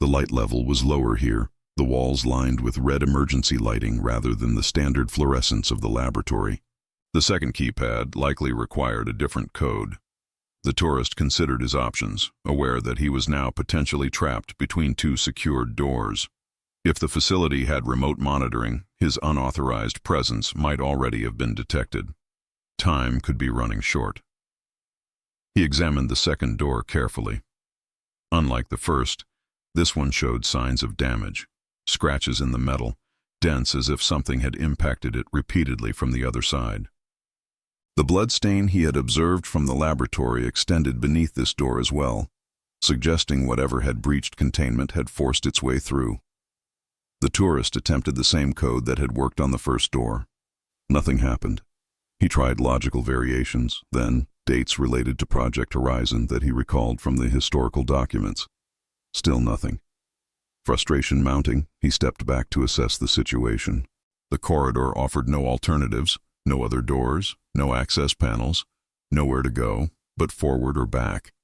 S1: The light level was lower here, the walls lined with red emergency lighting rather than the standard fluorescence of the laboratory. The second keypad likely required a different code. The tourist considered his options, aware that he was now potentially trapped between two secured doors. If the facility had remote monitoring, his unauthorized presence might already have been detected. Time could be running short. He examined the second door carefully. Unlike the first, this one showed signs of damage, scratches in the metal, dense as if something had impacted it repeatedly from the other side. The blood stain he had observed from the laboratory extended beneath this door as well, suggesting whatever had breached containment had forced its way through. The tourist attempted the same code that had worked on the first door. Nothing happened. He tried logical variations, then dates related to Project Horizon that he recalled from the historical documents. Still nothing. Frustration mounting, he stepped back to assess the situation. The corridor offered no alternatives, no other doors, no access panels, nowhere to go, but forward or back.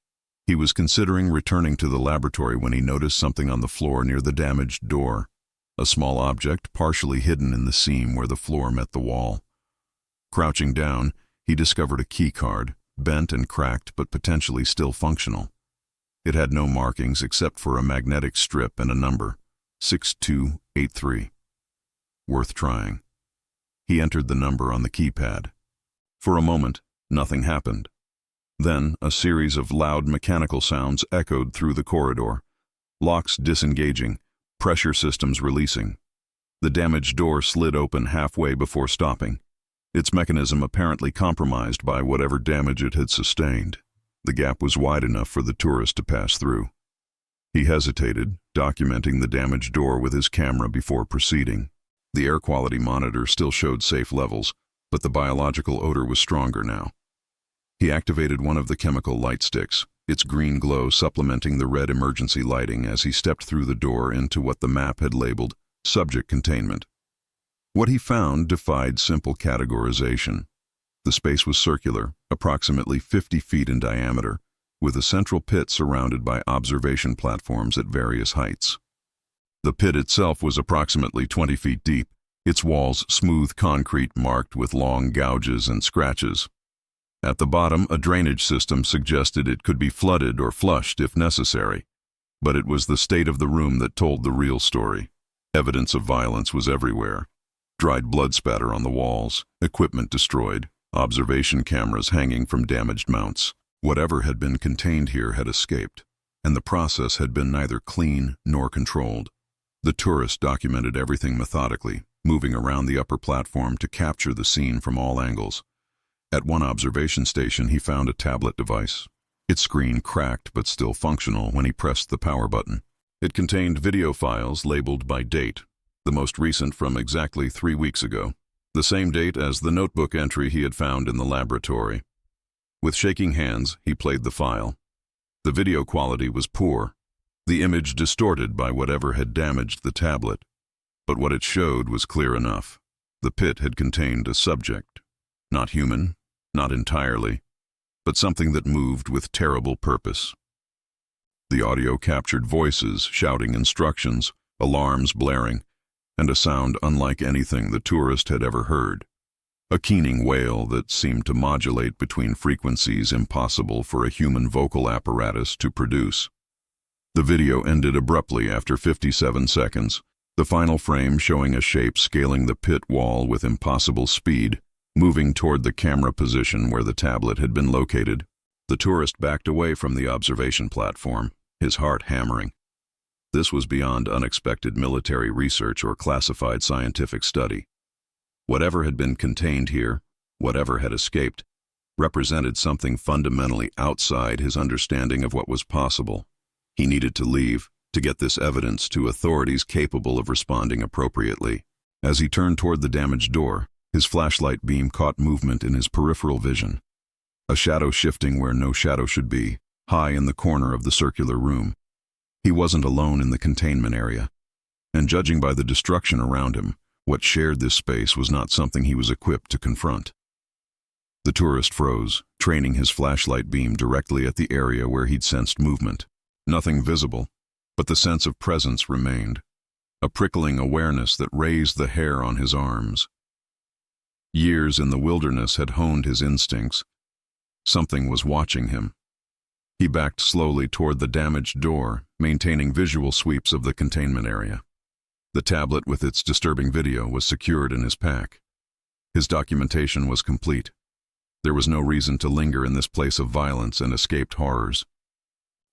S1: He was considering returning to the laboratory when he noticed something on the floor near the damaged door, a small object partially hidden in the seam where the floor met the wall. Crouching down, he discovered a key card, bent and cracked but potentially still functional. It had no markings except for a magnetic strip and a number, 6283. Worth trying. He entered the number on the keypad. For a moment, nothing happened. Then, a series of loud mechanical sounds echoed through the corridor, locks disengaging, pressure systems releasing. The damaged door slid open halfway before stopping, its mechanism apparently compromised by whatever damage it had sustained. The gap was wide enough for the tourist to pass through. He hesitated, documenting the damaged door with his camera before proceeding. The air quality monitor still showed safe levels, but the biological odor was stronger now. He activated one of the chemical light sticks, its green glow supplementing the red emergency lighting as he stepped through the door into what the map had labeled subject containment. What he found defied simple categorization. The space was circular, approximately 50 feet in diameter, with a central pit surrounded by observation platforms at various heights. The pit itself was approximately 20 feet deep, its walls smooth concrete marked with long gouges and scratches. At the bottom, a drainage system suggested it could be flooded or flushed if necessary, but it was the state of the room that told the real story. Evidence of violence was everywhere. Dried blood spatter on the walls, equipment destroyed, observation cameras hanging from damaged mounts. Whatever had been contained here had escaped, and the process had been neither clean nor controlled. The tourist documented everything methodically, moving around the upper platform to capture the scene from all angles. At one observation station, he found a tablet device. Its screen cracked but still functional when he pressed the power button. It contained video files labeled by date, the most recent from exactly 3 weeks ago, the same date as the notebook entry he had found in the laboratory. With shaking hands, he played the file. The video quality was poor, the image distorted by whatever had damaged the tablet. But what it showed was clear enough. The pit had contained a subject. Not human, not entirely, but something that moved with terrible purpose. The audio captured voices shouting instructions, alarms blaring, and a sound unlike anything the tourist had ever heard. A keening wail that seemed to modulate between frequencies impossible for a human vocal apparatus to produce. The video ended abruptly after 57 seconds, the final frame showing a shape scaling the pit wall with impossible speed, moving toward the camera position where the tablet had been located. The tourist backed away from the observation platform, his heart hammering. This was beyond unexpected military research or classified scientific study. Whatever had been contained here, whatever had escaped, represented something fundamentally outside his understanding of what was possible. He needed to leave, to get this evidence to authorities capable of responding appropriately. As he turned toward the damaged door, his flashlight beam caught movement in his peripheral vision. A shadow shifting where no shadow should be, high in the corner of the circular room. He wasn't alone in the containment area, and judging by the destruction around him, what shared this space was not something he was equipped to confront. The tourist froze, training his flashlight beam directly at the area where he'd sensed movement. Nothing visible, but the sense of presence remained, a prickling awareness that raised the hair on his arms. Years in the wilderness had honed his instincts. Something was watching him. He backed slowly toward the damaged door, maintaining visual sweeps of the containment area. The tablet with its disturbing video was secured in his pack. His documentation was complete. There was no reason to linger in this place of violence and escaped horrors.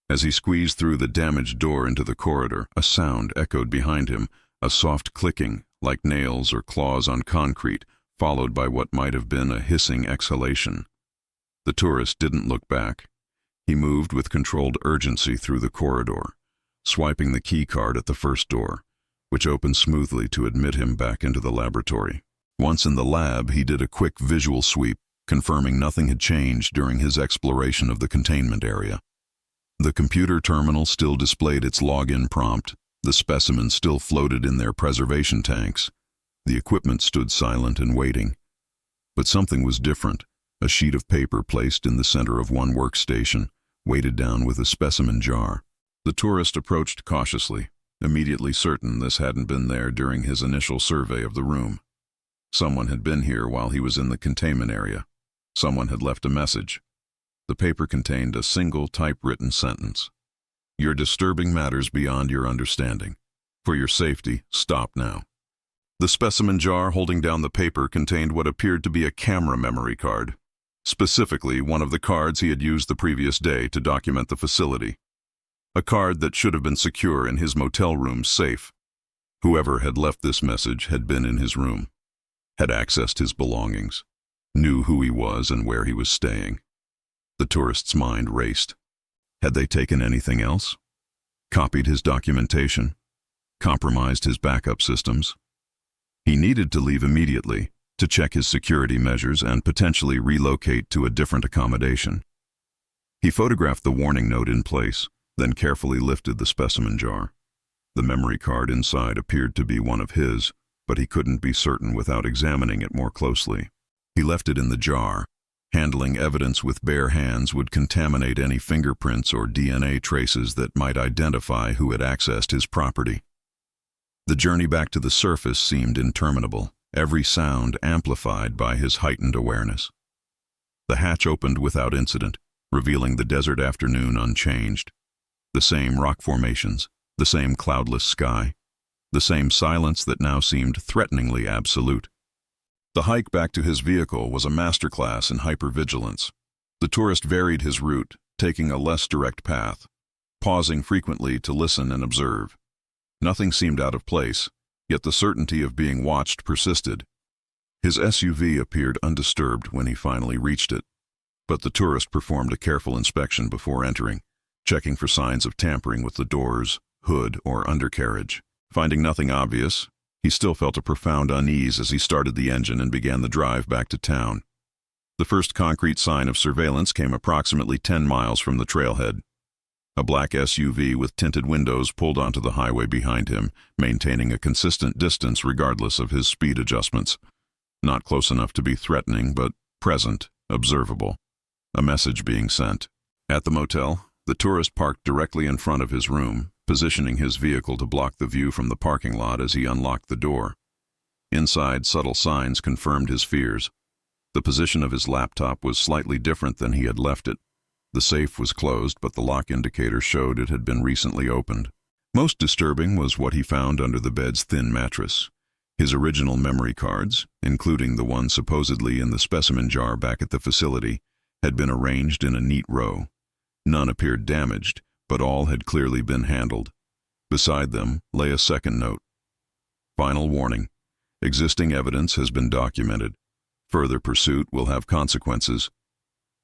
S1: As he squeezed through the damaged door into the corridor, a sound echoed behind him, a soft clicking, like nails or claws on concrete, followed by what might have been a hissing exhalation. The tourist didn't look back. He moved with controlled urgency through the corridor, swiping the key card at the first door, which opened smoothly to admit him back into the laboratory. Once in the lab, he did a quick visual sweep, confirming nothing had changed during his exploration of the containment area. The computer terminal still displayed its login prompt, the specimens still floated in their preservation tanks. The equipment stood silent and waiting. But something was different. A sheet of paper placed in the center of one workstation, weighted down with a specimen jar. The tourist approached cautiously, immediately certain this hadn't been there during his initial survey of the room. Someone had been here while he was in the containment area. Someone had left a message. The paper contained a single typewritten sentence. "You're disturbing matters beyond your understanding. For your safety, stop now." The specimen jar holding down the paper contained what appeared to be a camera memory card. Specifically, one of the cards he had used the previous day to document the facility. A card that should have been secure in his motel room's safe. Whoever had left this message had been in his room, had accessed his belongings, knew who he was and where he was staying. The tourist's mind raced. Had they taken anything else? Copied his documentation? Compromised his backup systems? He needed to leave immediately, to check his security measures and potentially relocate to a different accommodation. He photographed the warning note in place, then carefully lifted the specimen jar. The memory card inside appeared to be one of his, but he couldn't be certain without examining it more closely. He left it in the jar. Handling evidence with bare hands would contaminate any fingerprints or DNA traces that might identify who had accessed his property. The journey back to the surface seemed interminable, every sound amplified by his heightened awareness. The hatch opened without incident, revealing the desert afternoon unchanged. The same rock formations, the same cloudless sky, the same silence that now seemed threateningly absolute. The hike back to his vehicle was a masterclass in hypervigilance. The tourist varied his route, taking a less direct path, pausing frequently to listen and observe. Nothing seemed out of place, yet the certainty of being watched persisted. His SUV appeared undisturbed when he finally reached it, but the tourist performed a careful inspection before entering, checking for signs of tampering with the doors, hood, or undercarriage. Finding nothing obvious, he still felt a profound unease as he started the engine and began the drive back to town. The first concrete sign of surveillance came approximately 10 miles from the trailhead. A black SUV with tinted windows pulled onto the highway behind him, maintaining a consistent distance regardless of his speed adjustments. Not close enough to be threatening, but present, observable. A message being sent. At the motel, the tourist parked directly in front of his room, positioning his vehicle to block the view from the parking lot as he unlocked the door. Inside, subtle signs confirmed his fears. The position of his laptop was slightly different than he had left it. The safe was closed, but the lock indicator showed it had been recently opened. Most disturbing was what he found under the bed's thin mattress. His original memory cards, including the one supposedly in the specimen jar back at the facility, had been arranged in a neat row. None appeared damaged, but all had clearly been handled. Beside them lay a second note. Final warning. Existing evidence has been documented. Further pursuit will have consequences.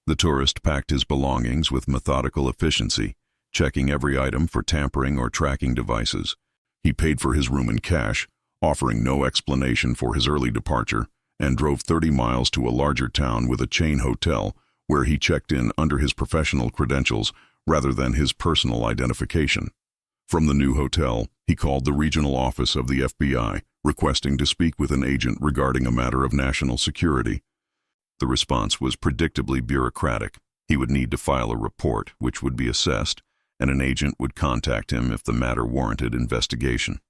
S1: The tourist packed his belongings with methodical efficiency, checking every item for tampering or tracking devices. He paid for his room in cash, offering no explanation for his early departure, and drove 30 miles to a larger town with a chain hotel where he checked in under his professional credentials rather than his personal identification. From the new hotel, he called the regional office of the FBI, requesting to speak with an agent regarding a matter of national security. The response was predictably bureaucratic. He would need to file a report, which would be assessed, and an agent would contact him if the matter warranted investigation.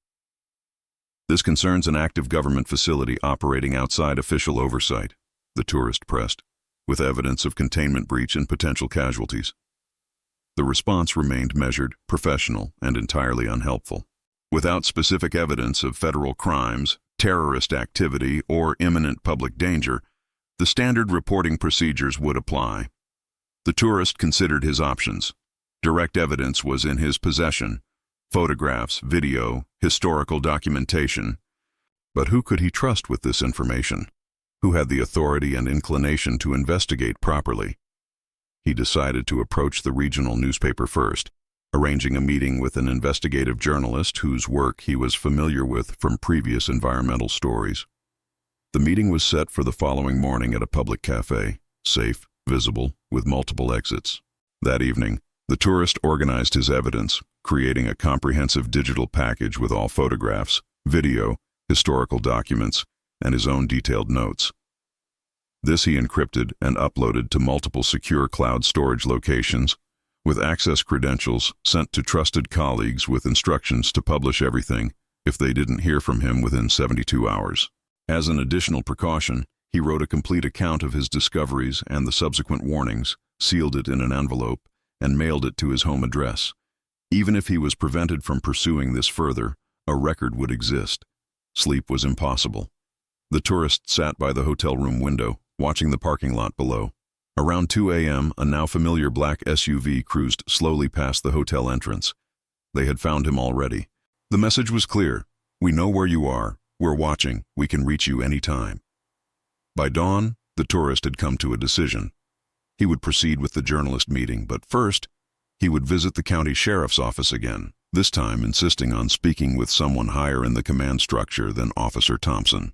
S1: This concerns an active government facility operating outside official oversight, the tourist pressed, with evidence of containment breach and potential casualties. The response remained measured, professional, and entirely unhelpful. Without specific evidence of federal crimes, terrorist activity, or imminent public danger, the standard reporting procedures would apply. The tourist considered his options. Direct evidence was in his possession: photographs, video, historical documentation. But who could he trust with this information? Who had the authority and inclination to investigate properly? He decided to approach the regional newspaper first, arranging a meeting with an investigative journalist whose work he was familiar with from previous environmental stories. The meeting was set for the following morning at a public cafe, safe, visible, with multiple exits. That evening, the tourist organized his evidence, creating a comprehensive digital package with all photographs, video, historical documents, and his own detailed notes. This he encrypted and uploaded to multiple secure cloud storage locations, with access credentials sent to trusted colleagues with instructions to publish everything if they didn't hear from him within 72 hours. As an additional precaution, he wrote a complete account of his discoveries and the subsequent warnings, sealed it in an envelope, and mailed it to his home address. Even if he was prevented from pursuing this further, a record would exist. Sleep was impossible. The tourist sat by the hotel room window, watching the parking lot below. Around 2 a.m., a now familiar black SUV cruised slowly past the hotel entrance. They had found him already. The message was clear: "We know where you are. We're watching. We can reach you any time." By dawn, the tourist had come to a decision. He would proceed with the journalist meeting, but first, he would visit the county sheriff's office again, this time insisting on speaking with someone higher in the command structure than Officer Thompson.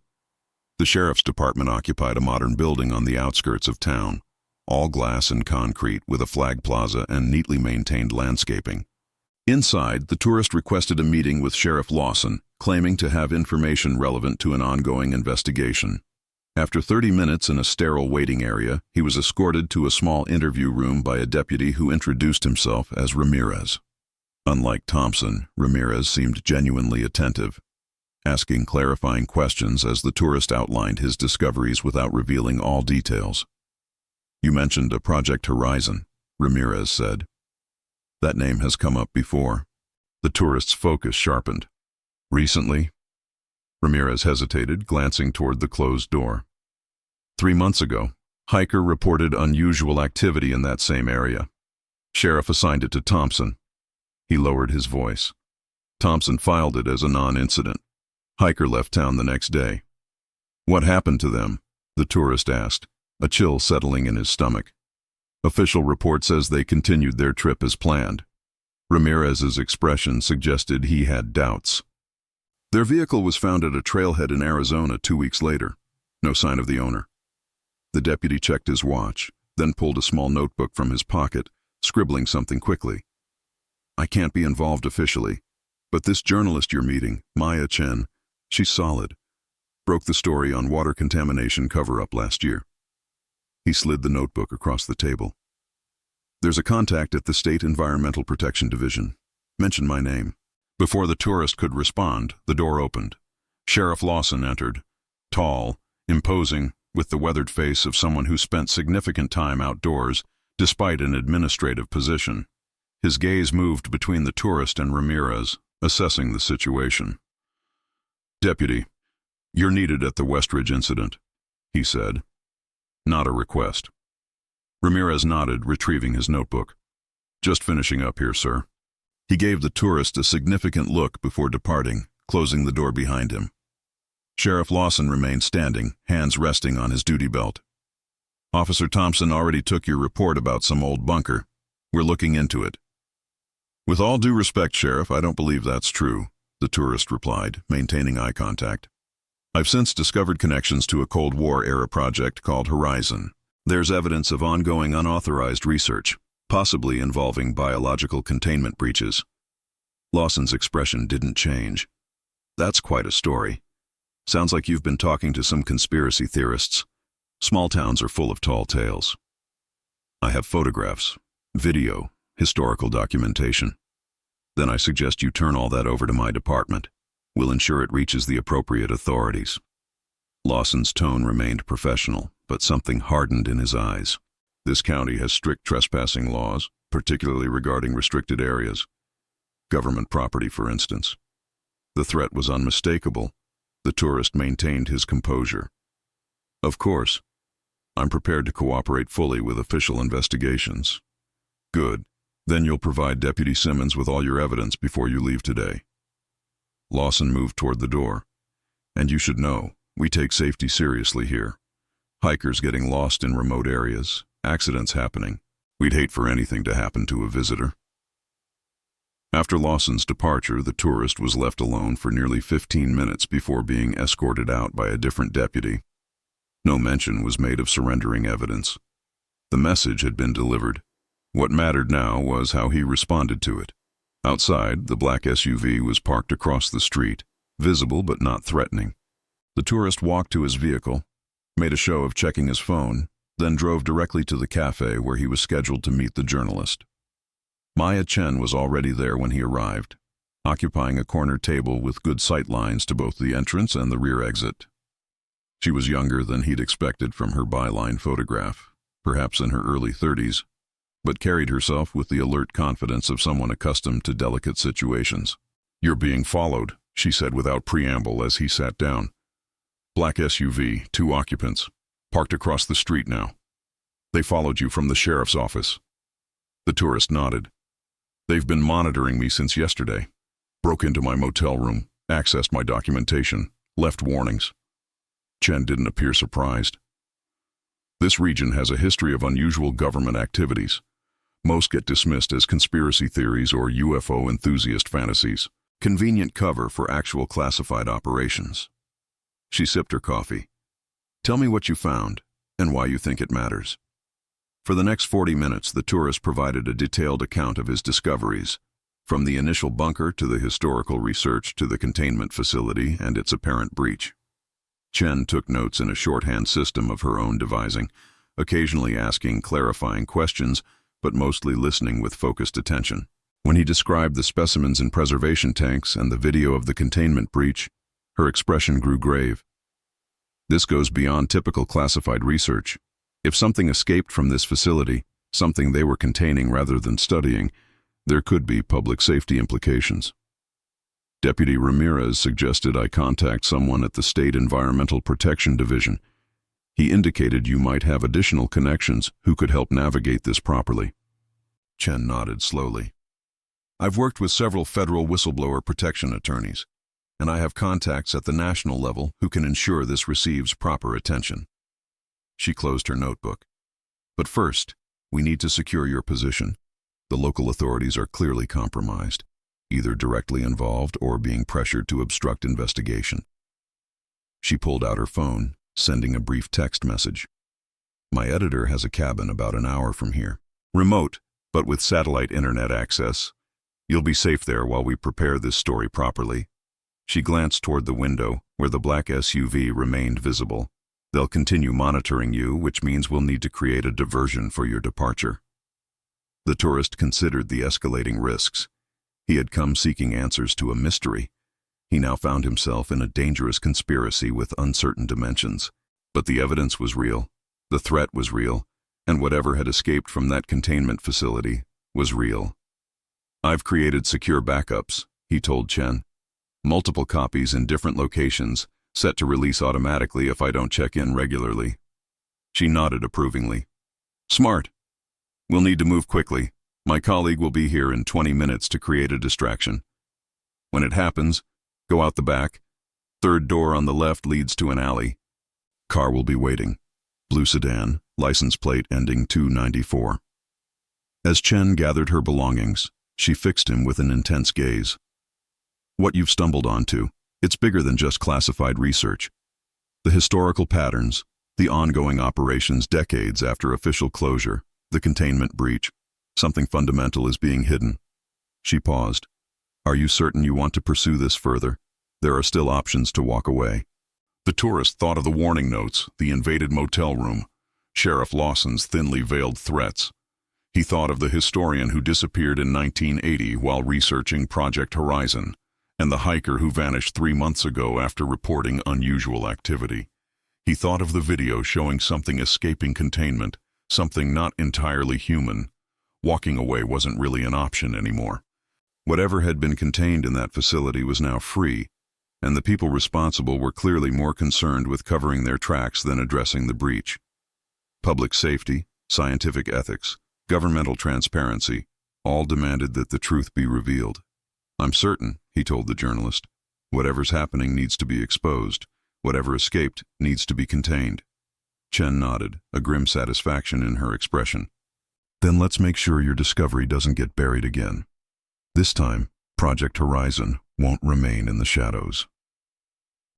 S1: The sheriff's department occupied a modern building on the outskirts of town, all glass and concrete with a flag plaza and neatly maintained landscaping. Inside, the tourist requested a meeting with Sheriff Lawson, claiming to have information relevant to an ongoing investigation. After 30 minutes in a sterile waiting area, he was escorted to a small interview room by a deputy who introduced himself as Ramirez. Unlike Thompson, Ramirez seemed genuinely attentive, asking clarifying questions as the tourist outlined his discoveries without revealing all details. "You mentioned a Project Horizon," Ramirez said. "That name has come up before." The tourist's focus sharpened. "Recently?" Ramirez hesitated, glancing toward the closed door. 3 months ago, hiker reported unusual activity in that same area. Sheriff assigned it to Thompson. He lowered his voice. Thompson filed it as a non-incident. Hiker left town the next day. "What happened to them?" the tourist asked, a chill settling in his stomach. "Official report says they continued their trip as planned." Ramirez's expression suggested he had doubts. "Their vehicle was found at a trailhead in Arizona 2 weeks later. No sign of the owner." The deputy checked his watch, then pulled a small notebook from his pocket, scribbling something quickly. I can't be involved officially, but this journalist you're meeting, Maya Chen, she's solid. Broke the story on water contamination cover-up last year. He slid the notebook across the table. There's a contact at the State Environmental Protection Division. Mention my name. Before the tourist could respond, the door opened. Sheriff Lawson entered, tall, imposing, with the weathered face of someone who spent significant time outdoors despite an administrative position. His gaze moved between the tourist and Ramirez, assessing the situation. "Deputy, you're needed at the Westridge incident," he said. Not a request. Ramirez nodded, retrieving his notebook. "Just finishing up here, sir." He gave the tourist a significant look before departing, closing the door behind him. Sheriff Lawson remained standing, hands resting on his duty belt. "Officer Thompson already took your report about some old bunker. We're looking into it." "With all due respect, Sheriff, I don't believe that's true," the tourist replied, maintaining eye contact. "I've since discovered connections to a Cold War-era project called Horizon. There's evidence of ongoing unauthorized research, possibly involving biological containment breaches." Lawson's expression didn't change. "That's quite a story. Sounds like you've been talking to some conspiracy theorists. Small towns are full of tall tales." "I have photographs, video, historical documentation. Then I suggest you turn all that over to my department. We'll ensure it reaches the appropriate authorities." Lawson's tone remained professional, but something hardened in his eyes. "This county has strict trespassing laws, particularly regarding restricted areas. Government property, for instance." The threat was unmistakable. The tourist maintained his composure. "Of course. I'm prepared to cooperate fully with official investigations." "Good. Then you'll provide Deputy Simmons with all your evidence before you leave today." Lawson moved toward the door. "And you should know, we take safety seriously here. Hikers getting lost in remote areas, accidents happening. We'd hate for anything to happen to a visitor." After Lawson's departure, the tourist was left alone for nearly 15 minutes before being escorted out by a different deputy. No mention was made of surrendering evidence. The message had been delivered. What mattered now was how he responded to it. Outside, the black SUV was parked across the street, visible but not threatening. The tourist walked to his vehicle, made a show of checking his phone, then drove directly to the cafe where he was scheduled to meet the journalist. Maya Chen was already there when he arrived, occupying a corner table with good sight lines to both the entrance and the rear exit. She was younger than he'd expected from her byline photograph, perhaps in her early 30s, but carried herself with the alert confidence of someone accustomed to delicate situations. "You're being followed," she said without preamble as he sat down. "Black SUV, 2 occupants, parked across the street now. They followed you from the sheriff's office." The tourist nodded. "They've been monitoring me since yesterday. Broke into my motel room, accessed my documentation, left warnings." Chen didn't appear surprised. "This region has a history of unusual government activities. Most get dismissed as conspiracy theories or UFO enthusiast fantasies. Convenient cover for actual classified operations." She sipped her coffee. "Tell me what you found, and why you think it matters." For the next 40 minutes, the tourist provided a detailed account of his discoveries, from the initial bunker to the historical research to the containment facility and its apparent breach. Chen took notes in a shorthand system of her own devising, occasionally asking clarifying questions, but mostly listening with focused attention. When he described the specimens in preservation tanks and the video of the containment breach, her expression grew grave. "This goes beyond typical classified research. If something escaped from this facility, something they were containing rather than studying, there could be public safety implications." Deputy Ramirez suggested I contact someone at the State Environmental Protection Division. He indicated you might have additional connections who could help navigate this properly. Chen nodded slowly. "I've worked with several federal whistleblower protection attorneys, and I have contacts at the national level who can ensure this receives proper attention." She closed her notebook. "But first, we need to secure your position. The local authorities are clearly compromised, either directly involved or being pressured to obstruct investigation." She pulled out her phone, sending a brief text message. "My editor has a cabin about an hour from here. Remote, but with satellite internet access. You'll be safe there while we prepare this story properly." She glanced toward the window, where the black SUV remained visible. "They'll continue monitoring you, which means we'll need to create a diversion for your departure." The tourist considered the escalating risks. He had come seeking answers to a mystery. He now found himself in a dangerous conspiracy with uncertain dimensions. But the evidence was real, the threat was real, and whatever had escaped from that containment facility was real. "I've created secure backups," he told Chen. "Multiple copies in different locations, set to release automatically if I don't check in regularly." She nodded approvingly. "Smart. We'll need to move quickly. My colleague will be here in 20 minutes to create a distraction. When it happens, go out the back. Third door on the left leads to an alley. Car will be waiting. Blue sedan, license plate ending 294. As Chen gathered her belongings, she fixed him with an intense gaze. "What you've stumbled onto, it's bigger than just classified research. The historical patterns, the ongoing operations decades after official closure, the containment breach, something fundamental is being hidden." She paused. "Are you certain you want to pursue this further? There are still options to walk away." The tourist thought of the warning notes, the invaded motel room, Sheriff Lawson's thinly veiled threats. He thought of the historian who disappeared in 1980 while researching Project Horizon, and the hiker who vanished 3 months ago after reporting unusual activity. He thought of the video showing something escaping containment, something not entirely human. Walking away wasn't really an option anymore. Whatever had been contained in that facility was now free, and the people responsible were clearly more concerned with covering their tracks than addressing the breach. Public safety, scientific ethics, governmental transparency, all demanded that the truth be revealed. "I'm certain," he told the journalist. "Whatever's happening needs to be exposed. Whatever escaped needs to be contained." Chen nodded, a grim satisfaction in her expression. "Then let's make sure your discovery doesn't get buried again. This time, Project Horizon won't remain in the shadows."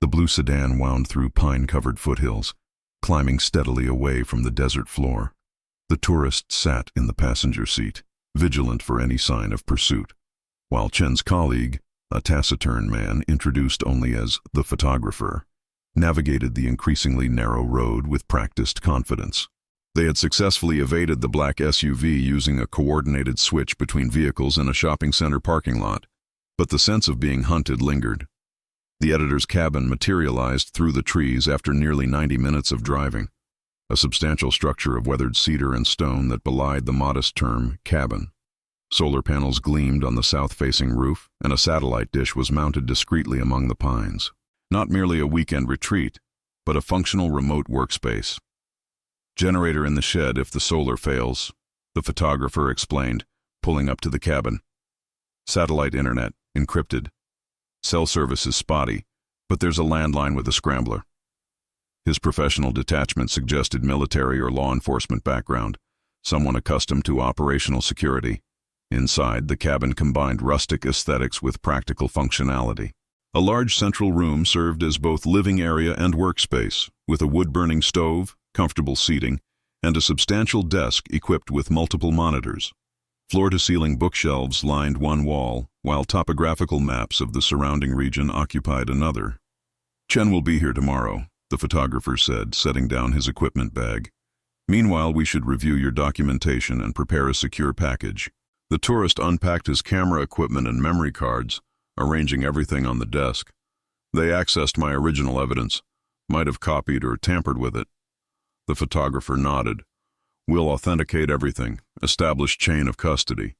S1: The blue sedan wound through pine-covered foothills, climbing steadily away from the desert floor. The tourist sat in the passenger seat, vigilant for any sign of pursuit, while Chen's colleague, a taciturn man introduced only as the photographer, navigated the increasingly narrow road with practiced confidence. They had successfully evaded the black SUV using a coordinated switch between vehicles in a shopping center parking lot, but the sense of being hunted lingered. The editor's cabin materialized through the trees after nearly 90 minutes of driving, a substantial structure of weathered cedar and stone that belied the modest term cabin. Solar panels gleamed on the south-facing roof, and a satellite dish was mounted discreetly among the pines. Not merely a weekend retreat, but a functional remote workspace. "Generator in the shed if the solar fails," the photographer explained, pulling up to the cabin. "Satellite internet, encrypted. Cell service is spotty, but there's a landline with a scrambler." His professional detachment suggested military or law enforcement background, someone accustomed to operational security. Inside, the cabin combined rustic aesthetics with practical functionality. A large central room served as both living area and workspace, with a wood-burning stove, comfortable seating, and a substantial desk equipped with multiple monitors. Floor-to-ceiling bookshelves lined one wall, while topographical maps of the surrounding region occupied another. "Chen will be here tomorrow," the photographer said, setting down his equipment bag. "Meanwhile, we should review your documentation and prepare a secure package." The tourist unpacked his camera equipment and memory cards, arranging everything on the desk. "They accessed my original evidence, might have copied or tampered with it." The photographer nodded. "We'll authenticate everything, establish chain of custody.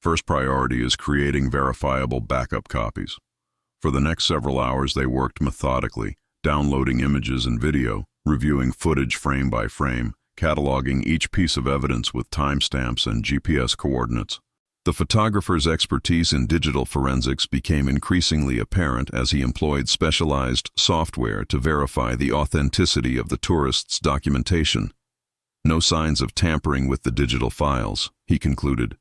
S1: First priority is creating verifiable backup copies." For the next several hours they worked methodically, downloading images and video, reviewing footage frame by frame, cataloging each piece of evidence with timestamps and GPS coordinates. The photographer's expertise in digital forensics became increasingly apparent as he employed specialized software to verify the authenticity of the tourist's documentation. No signs of tampering with the digital files, he concluded.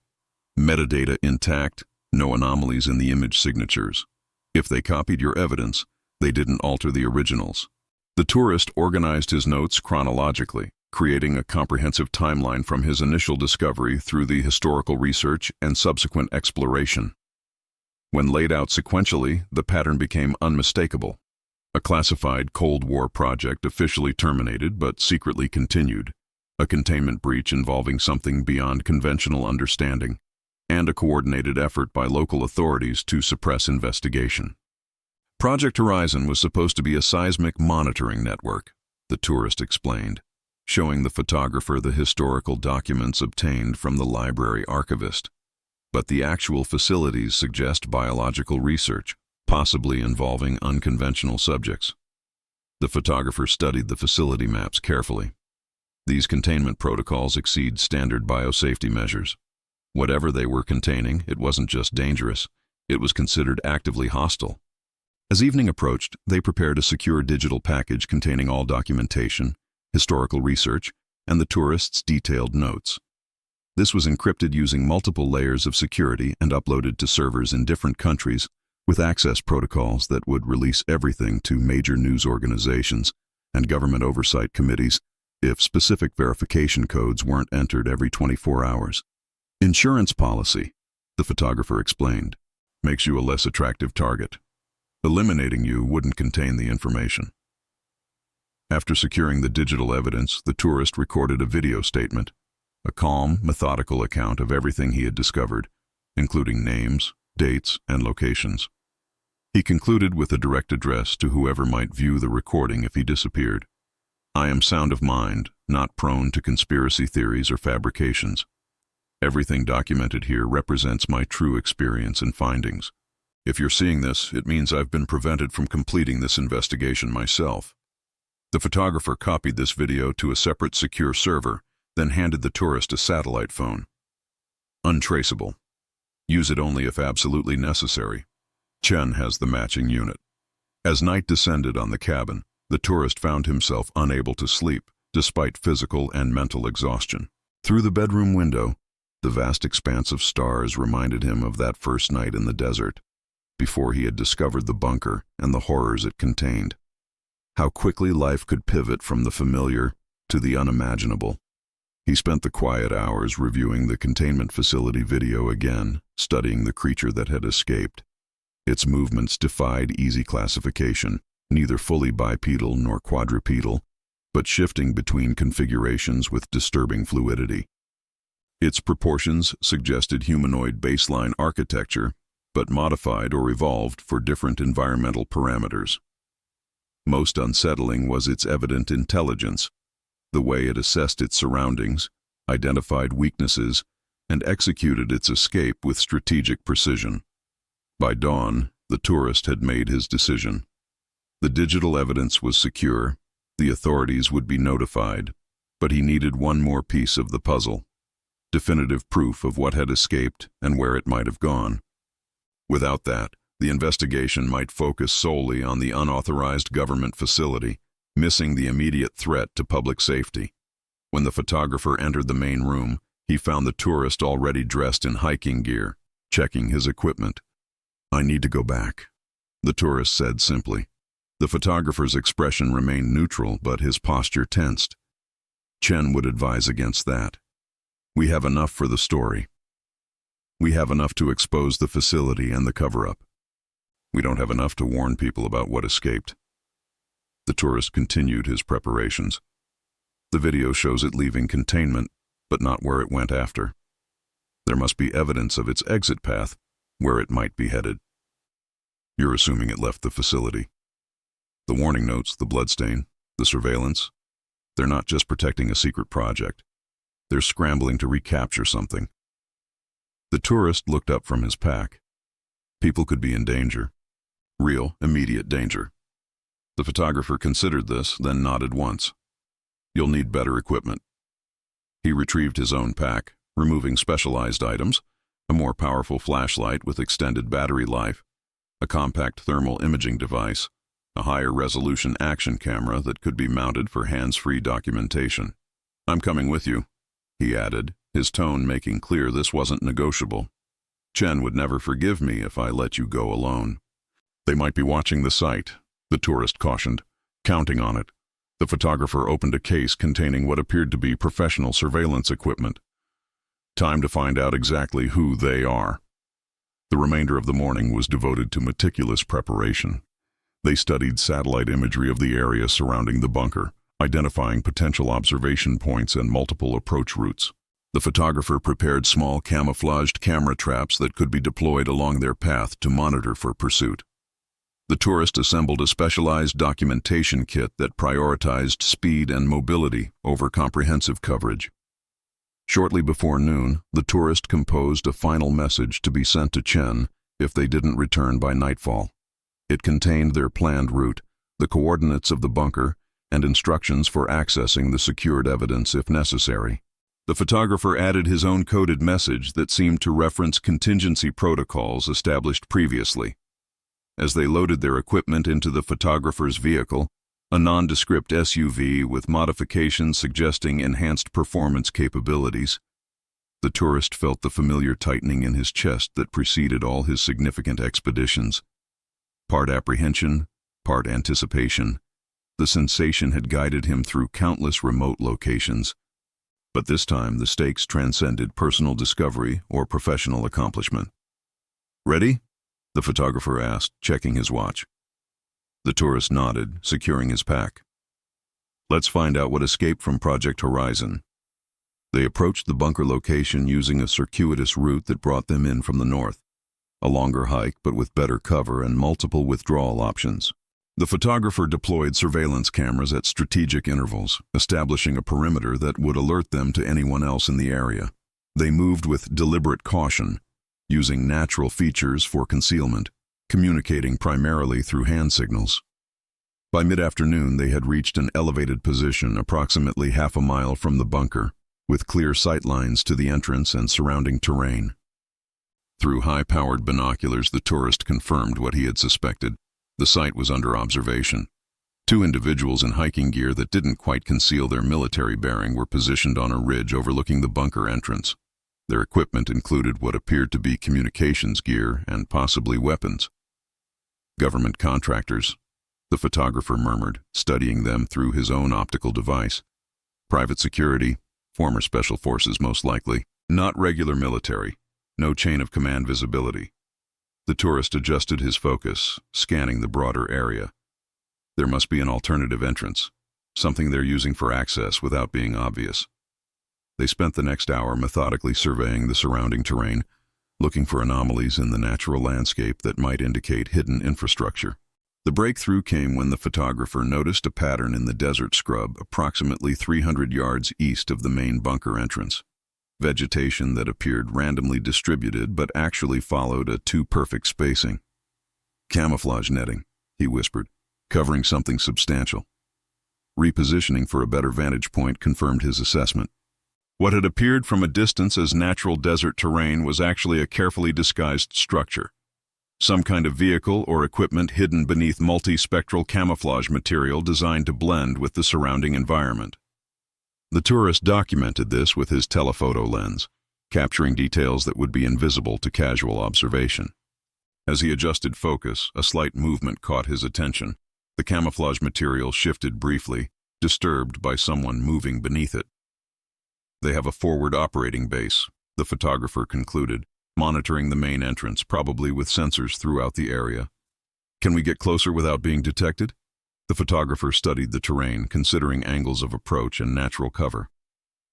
S1: Metadata intact, no anomalies in the image signatures. If they copied your evidence, they didn't alter the originals. The tourist organized his notes chronologically, creating a comprehensive timeline from his initial discovery through the historical research and subsequent exploration. When laid out sequentially, the pattern became unmistakable. A classified Cold War project officially terminated but secretly continued, a containment breach involving something beyond conventional understanding, and a coordinated effort by local authorities to suppress investigation. Project Horizon was supposed to be a seismic monitoring network, the tourist explained, showing the photographer the historical documents obtained from the library archivist. But the actual facilities suggest biological research, possibly involving unconventional subjects. The photographer studied the facility maps carefully. These containment protocols exceed standard biosafety measures. Whatever they were containing, it wasn't just dangerous, it was considered actively hostile. As evening approached, they prepared a secure digital package containing all documentation, historical research, and the tourists' detailed notes. This was encrypted using multiple layers of security and uploaded to servers in different countries with access protocols that would release everything to major news organizations and government oversight committees if specific verification codes weren't entered every 24 hours. Insurance policy, the photographer explained, makes you a less attractive target. Eliminating you wouldn't contain the information. After securing the digital evidence, the tourist recorded a video statement, a calm, methodical account of everything he had discovered, including names, dates, and locations. He concluded with a direct address to whoever might view the recording if he disappeared. I am sound of mind, not prone to conspiracy theories or fabrications. Everything documented here represents my true experience and findings. If you're seeing this, it means I've been prevented from completing this investigation myself. The photographer copied this video to a separate secure server, then handed the tourist a satellite phone. Untraceable. Use it only if absolutely necessary. Chen has the matching unit. As night descended on the cabin, the tourist found himself unable to sleep, despite physical and mental exhaustion. Through the bedroom window, the vast expanse of stars reminded him of that first night in the desert, before he had discovered the bunker and the horrors it contained. How quickly life could pivot from the familiar to the unimaginable. He spent the quiet hours reviewing the containment facility video again, studying the creature that had escaped. Its movements defied easy classification, neither fully bipedal nor quadrupedal, but shifting between configurations with disturbing fluidity. Its proportions suggested humanoid baseline architecture, but modified or evolved for different environmental parameters. Most unsettling was its evident intelligence, the way it assessed its surroundings, identified weaknesses, and executed its escape with strategic precision. By dawn, the tourist had made his decision. The digital evidence was secure, the authorities would be notified, but he needed one more piece of the puzzle, definitive proof of what had escaped and where it might have gone. Without that, the investigation might focus solely on the unauthorized government facility, missing the immediate threat to public safety. When the photographer entered the main room, he found the tourist already dressed in hiking gear, checking his equipment. I need to go back, the tourist said simply. The photographer's expression remained neutral, but his posture tensed. Chen would advise against that. We have enough for the story. We have enough to expose the facility and the cover-up. We don't have enough to warn people about what escaped. The tourist continued his preparations. The video shows it leaving containment, but not where it went after. There must be evidence of its exit path, where it might be headed. You're assuming it left the facility. The warning notes, the bloodstain, the surveillance, they're not just protecting a secret project. They're scrambling to recapture something. The tourist looked up from his pack. People could be in danger. Real, immediate danger. The photographer considered this, then nodded once. You'll need better equipment. He retrieved his own pack, removing specialized items, a more powerful flashlight with extended battery life, a compact thermal imaging device, a higher resolution action camera that could be mounted for hands-free documentation. I'm coming with you, he added, his tone making clear this wasn't negotiable. Chen would never forgive me if I let you go alone. They might be watching the site, the tourist cautioned, counting on it. The photographer opened a case containing what appeared to be professional surveillance equipment. Time to find out exactly who they are. The remainder of the morning was devoted to meticulous preparation. They studied satellite imagery of the area surrounding the bunker, identifying potential observation points and multiple approach routes. The photographer prepared small camouflaged camera traps that could be deployed along their path to monitor for pursuit. The tourist assembled a specialized documentation kit that prioritized speed and mobility over comprehensive coverage. Shortly before noon, the tourist composed a final message to be sent to Chen if they didn't return by nightfall. It contained their planned route, the coordinates of the bunker, and instructions for accessing the secured evidence if necessary. The photographer added his own coded message that seemed to reference contingency protocols established previously. As they loaded their equipment into the photographer's vehicle, a nondescript SUV with modifications suggesting enhanced performance capabilities, the tourist felt the familiar tightening in his chest that preceded all his significant expeditions. Part apprehension, part anticipation, the sensation had guided him through countless remote locations. But this time the stakes transcended personal discovery or professional accomplishment. "Ready?" the photographer asked, checking his watch. The tourist nodded, securing his pack. "Let's find out what escaped from Project Horizon." They approached the bunker location using a circuitous route that brought them in from the north. A longer hike, but with better cover and multiple withdrawal options. The photographer deployed surveillance cameras at strategic intervals, establishing a perimeter that would alert them to anyone else in the area. They moved with deliberate caution, using natural features for concealment, communicating primarily through hand signals. By mid-afternoon, they had reached an elevated position approximately half a mile from the bunker, with clear sightlines to the entrance and surrounding terrain. Through high-powered binoculars, the tourist confirmed what he had suspected. The site was under observation. Two individuals in hiking gear that didn't quite conceal their military bearing were positioned on a ridge overlooking the bunker entrance. Their equipment included what appeared to be communications gear and possibly weapons. "Government contractors," the photographer murmured, studying them through his own optical device. "Private security, former special forces most likely. Not regular military. No chain of command visibility." The tourist adjusted his focus, scanning the broader area. There must be an alternative entrance, something they're using for access without being obvious. They spent the next hour methodically surveying the surrounding terrain, looking for anomalies in the natural landscape that might indicate hidden infrastructure. The breakthrough came when the photographer noticed a pattern in the desert scrub approximately 300 yards east of the main bunker entrance. Vegetation that appeared randomly distributed but actually followed a too-perfect spacing. "Camouflage netting," he whispered, "covering something substantial." Repositioning for a better vantage point confirmed his assessment. What had appeared from a distance as natural desert terrain was actually a carefully disguised structure. Some kind of vehicle or equipment hidden beneath multi-spectral camouflage material designed to blend with the surrounding environment. The tourist documented this with his telephoto lens, capturing details that would be invisible to casual observation. As he adjusted focus, a slight movement caught his attention. The camouflage material shifted briefly, disturbed by someone moving beneath it. "They have a forward operating base," the photographer concluded, monitoring the main entrance, probably with sensors throughout the area. "Can we get closer without being detected?" The photographer studied the terrain, considering angles of approach and natural cover.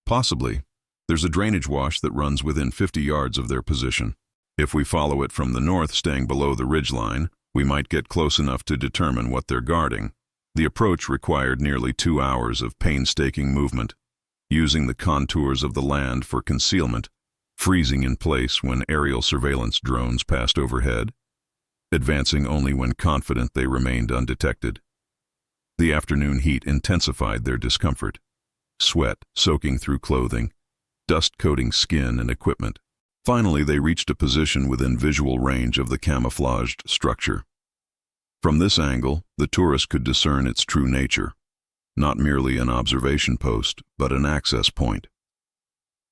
S1: "Possibly. There's a drainage wash that runs within 50 yards of their position. If we follow it from the north, staying below the ridgeline, we might get close enough to determine what they're guarding." The approach required nearly 2 hours of painstaking movement, using the contours of the land for concealment, freezing in place when aerial surveillance drones passed overhead, advancing only when confident they remained undetected. The afternoon heat intensified their discomfort. Sweat soaking through clothing, dust coating skin and equipment. Finally, they reached a position within visual range of the camouflaged structure. From this angle, the tourist could discern its true nature. Not merely an observation post, but an access point.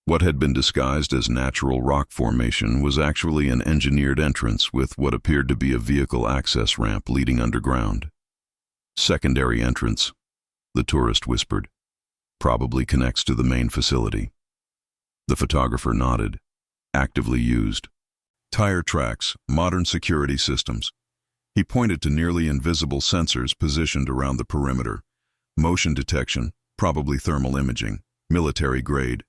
S1: What had been disguised as natural rock formation was actually an engineered entrance with what appeared to be a vehicle access ramp leading underground. "Secondary entrance," the tourist whispered. "Probably connects to the main facility." The photographer nodded. "Actively used." Tire tracks, modern security systems. He pointed to nearly invisible sensors positioned around the perimeter. Motion detection, probably thermal imaging, military grade.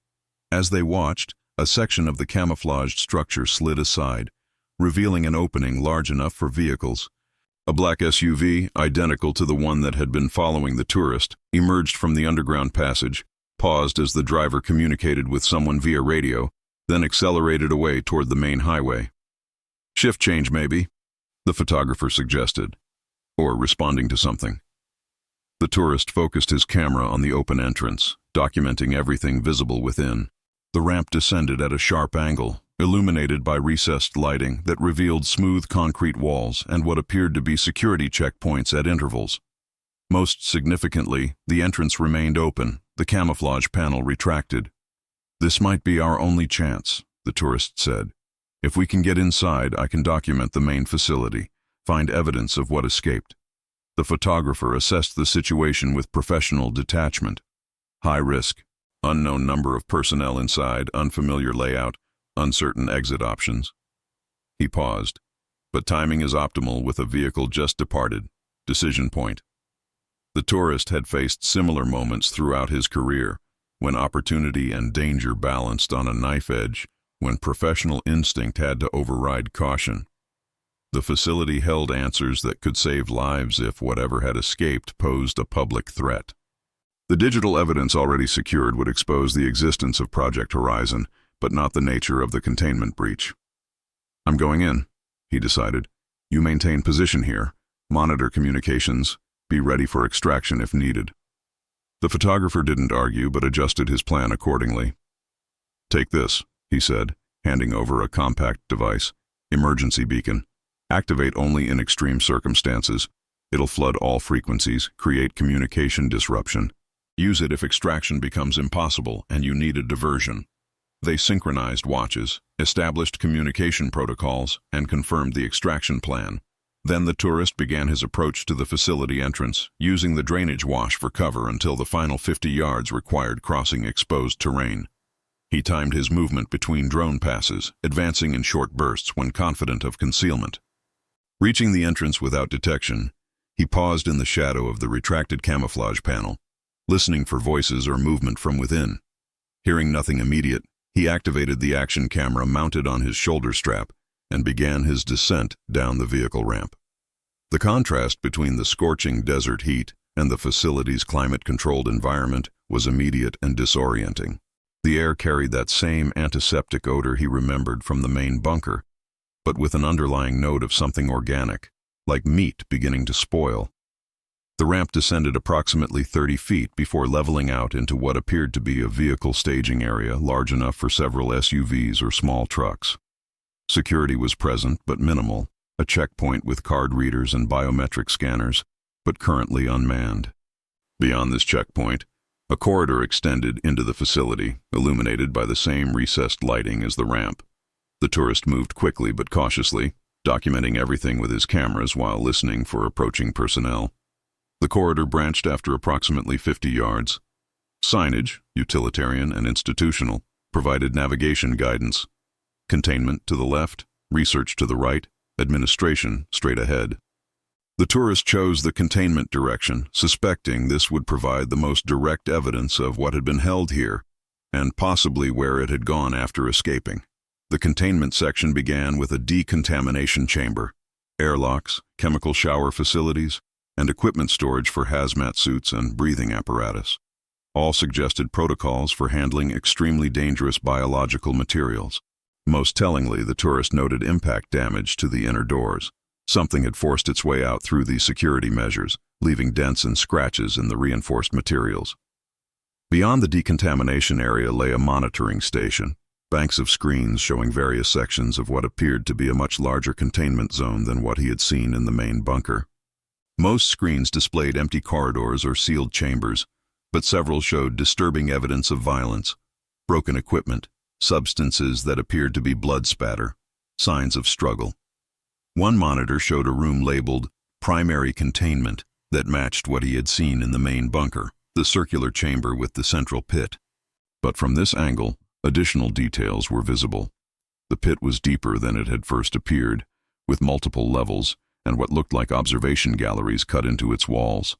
S1: As they watched, a section of the camouflaged structure slid aside, revealing an opening large enough for vehicles. A black SUV, identical to the one that had been following the tourist, emerged from the underground passage, paused as the driver communicated with someone via radio, then accelerated away toward the main highway. "Shift change, maybe," the photographer suggested, or responding to something. The tourist focused his camera on the open entrance, documenting everything visible within. The ramp descended at a sharp angle, illuminated by recessed lighting that revealed smooth concrete walls and what appeared to be security checkpoints at intervals. Most significantly, the entrance remained open, the camouflage panel retracted. "This might be our only chance," the tourist said. "If we can get inside, I can document the main facility, find evidence of what escaped." The photographer assessed the situation with professional detachment. High risk, unknown number of personnel inside, unfamiliar layout, uncertain exit options. He paused, but timing is optimal with a vehicle just departed. Decision point. The tourist had faced similar moments throughout his career, when opportunity and danger balanced on a knife edge, when professional instinct had to override caution. The facility held answers that could save lives if whatever had escaped posed a public threat. The digital evidence already secured would expose the existence of Project Horizon, but not the nature of the containment breach. "I'm going in," he decided. "You maintain position here, monitor communications, be ready for extraction if needed." The photographer didn't argue but adjusted his plan accordingly. "Take this," he said, handing over a compact device. "Emergency beacon. Activate only in extreme circumstances. It'll flood all frequencies, create communication disruption. Use it if extraction becomes impossible and you need a diversion." They synchronized watches, established communication protocols, and confirmed the extraction plan. Then the tourist began his approach to the facility entrance, using the drainage wash for cover until the final 50 yards required crossing exposed terrain. He timed his movement between drone passes, advancing in short bursts when confident of concealment. Reaching the entrance without detection, he paused in the shadow of the retracted camouflage panel, listening for voices or movement from within. Hearing nothing immediate, he activated the action camera mounted on his shoulder strap and began his descent down the vehicle ramp. The contrast between the scorching desert heat and the facility's climate-controlled environment was immediate and disorienting. The air carried that same antiseptic odor he remembered from the main bunker, but with an underlying note of something organic, like meat beginning to spoil. The ramp descended approximately 30 feet before leveling out into what appeared to be a vehicle staging area large enough for several SUVs or small trucks. Security was present but minimal, a checkpoint with card readers and biometric scanners, but currently unmanned. Beyond this checkpoint, a corridor extended into the facility, illuminated by the same recessed lighting as the ramp. The tourist moved quickly but cautiously, documenting everything with his cameras while listening for approaching personnel. The corridor branched after approximately 50 yards. Signage, utilitarian and institutional, provided navigation guidance. Containment to the left, research to the right, administration straight ahead. The tourist chose the containment direction, suspecting this would provide the most direct evidence of what had been held here, and possibly where it had gone after escaping. The containment section began with a decontamination chamber, airlocks, chemical shower facilities, and equipment storage for hazmat suits and breathing apparatus. All suggested protocols for handling extremely dangerous biological materials. Most tellingly, the tourist noted impact damage to the inner doors. Something had forced its way out through these security measures, leaving dents and scratches in the reinforced materials. Beyond the decontamination area lay a monitoring station, banks of screens showing various sections of what appeared to be a much larger containment zone than what he had seen in the main bunker. Most screens displayed empty corridors or sealed chambers, but several showed disturbing evidence of violence, broken equipment, substances that appeared to be blood spatter, signs of struggle. One monitor showed a room labeled primary containment that matched what he had seen in the main bunker, the circular chamber with the central pit. But from this angle, additional details were visible. The pit was deeper than it had first appeared, with multiple levels and what looked like observation galleries cut into its walls.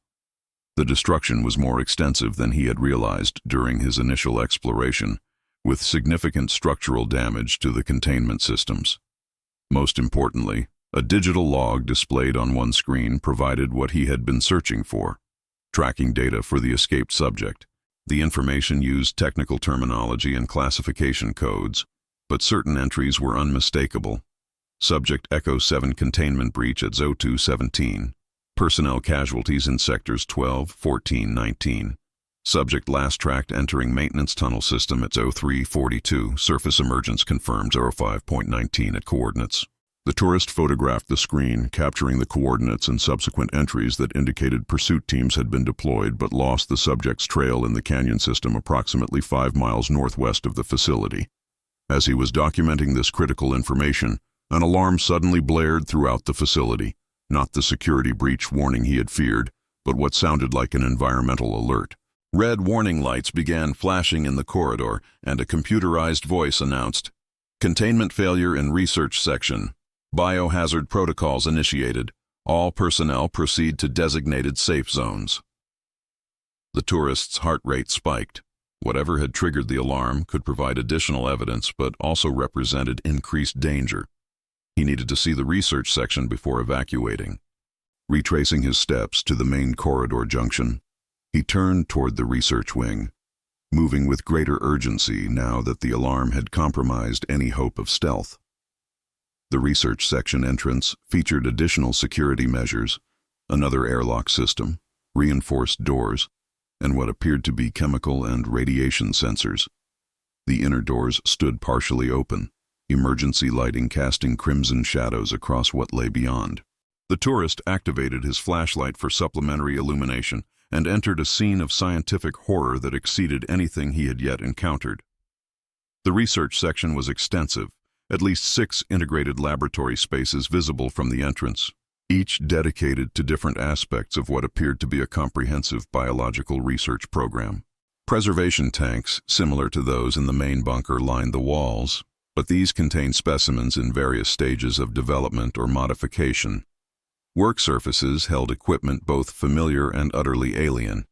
S1: The destruction was more extensive than he had realized during his initial exploration, with significant structural damage to the containment systems. Most importantly, a digital log displayed on one screen provided what he had been searching for: tracking data for the escaped subject. The information used technical terminology and classification codes, but certain entries were unmistakable. Subject Echo 7 containment breach at ZO2 17. Personnel casualties in sectors 12, 14, 19. Subject last tracked entering maintenance tunnel system at ZO3 42. Surface emergence confirmed 05.19 at coordinates. The tourist photographed the screen, capturing the coordinates and subsequent entries that indicated pursuit teams had been deployed but lost the subject's trail in the canyon system approximately 5 miles northwest of the facility. As he was documenting this critical information, an alarm suddenly blared throughout the facility, not the security breach warning he had feared, but what sounded like an environmental alert. Red warning lights began flashing in the corridor, and a computerized voice announced, "Containment failure in research section. Biohazard protocols initiated. All personnel proceed to designated safe zones." The tourist's heart rate spiked. Whatever had triggered the alarm could provide additional evidence, but also represented increased danger. He needed to see the research section before evacuating. Retracing his steps to the main corridor junction, he turned toward the research wing, moving with greater urgency now that the alarm had compromised any hope of stealth. The research section entrance featured additional security measures, another airlock system, reinforced doors, and what appeared to be chemical and radiation sensors. The inner doors stood partially open, emergency lighting casting crimson shadows across what lay beyond. The tourist activated his flashlight for supplementary illumination and entered a scene of scientific horror that exceeded anything he had yet encountered. The research section was extensive, at least 6 integrated laboratory spaces visible from the entrance, each dedicated to different aspects of what appeared to be a comprehensive biological research program. Preservation tanks, similar to those in the main bunker, lined the walls, but these contained specimens in various stages of development or modification. Work surfaces held equipment both familiar and utterly alien,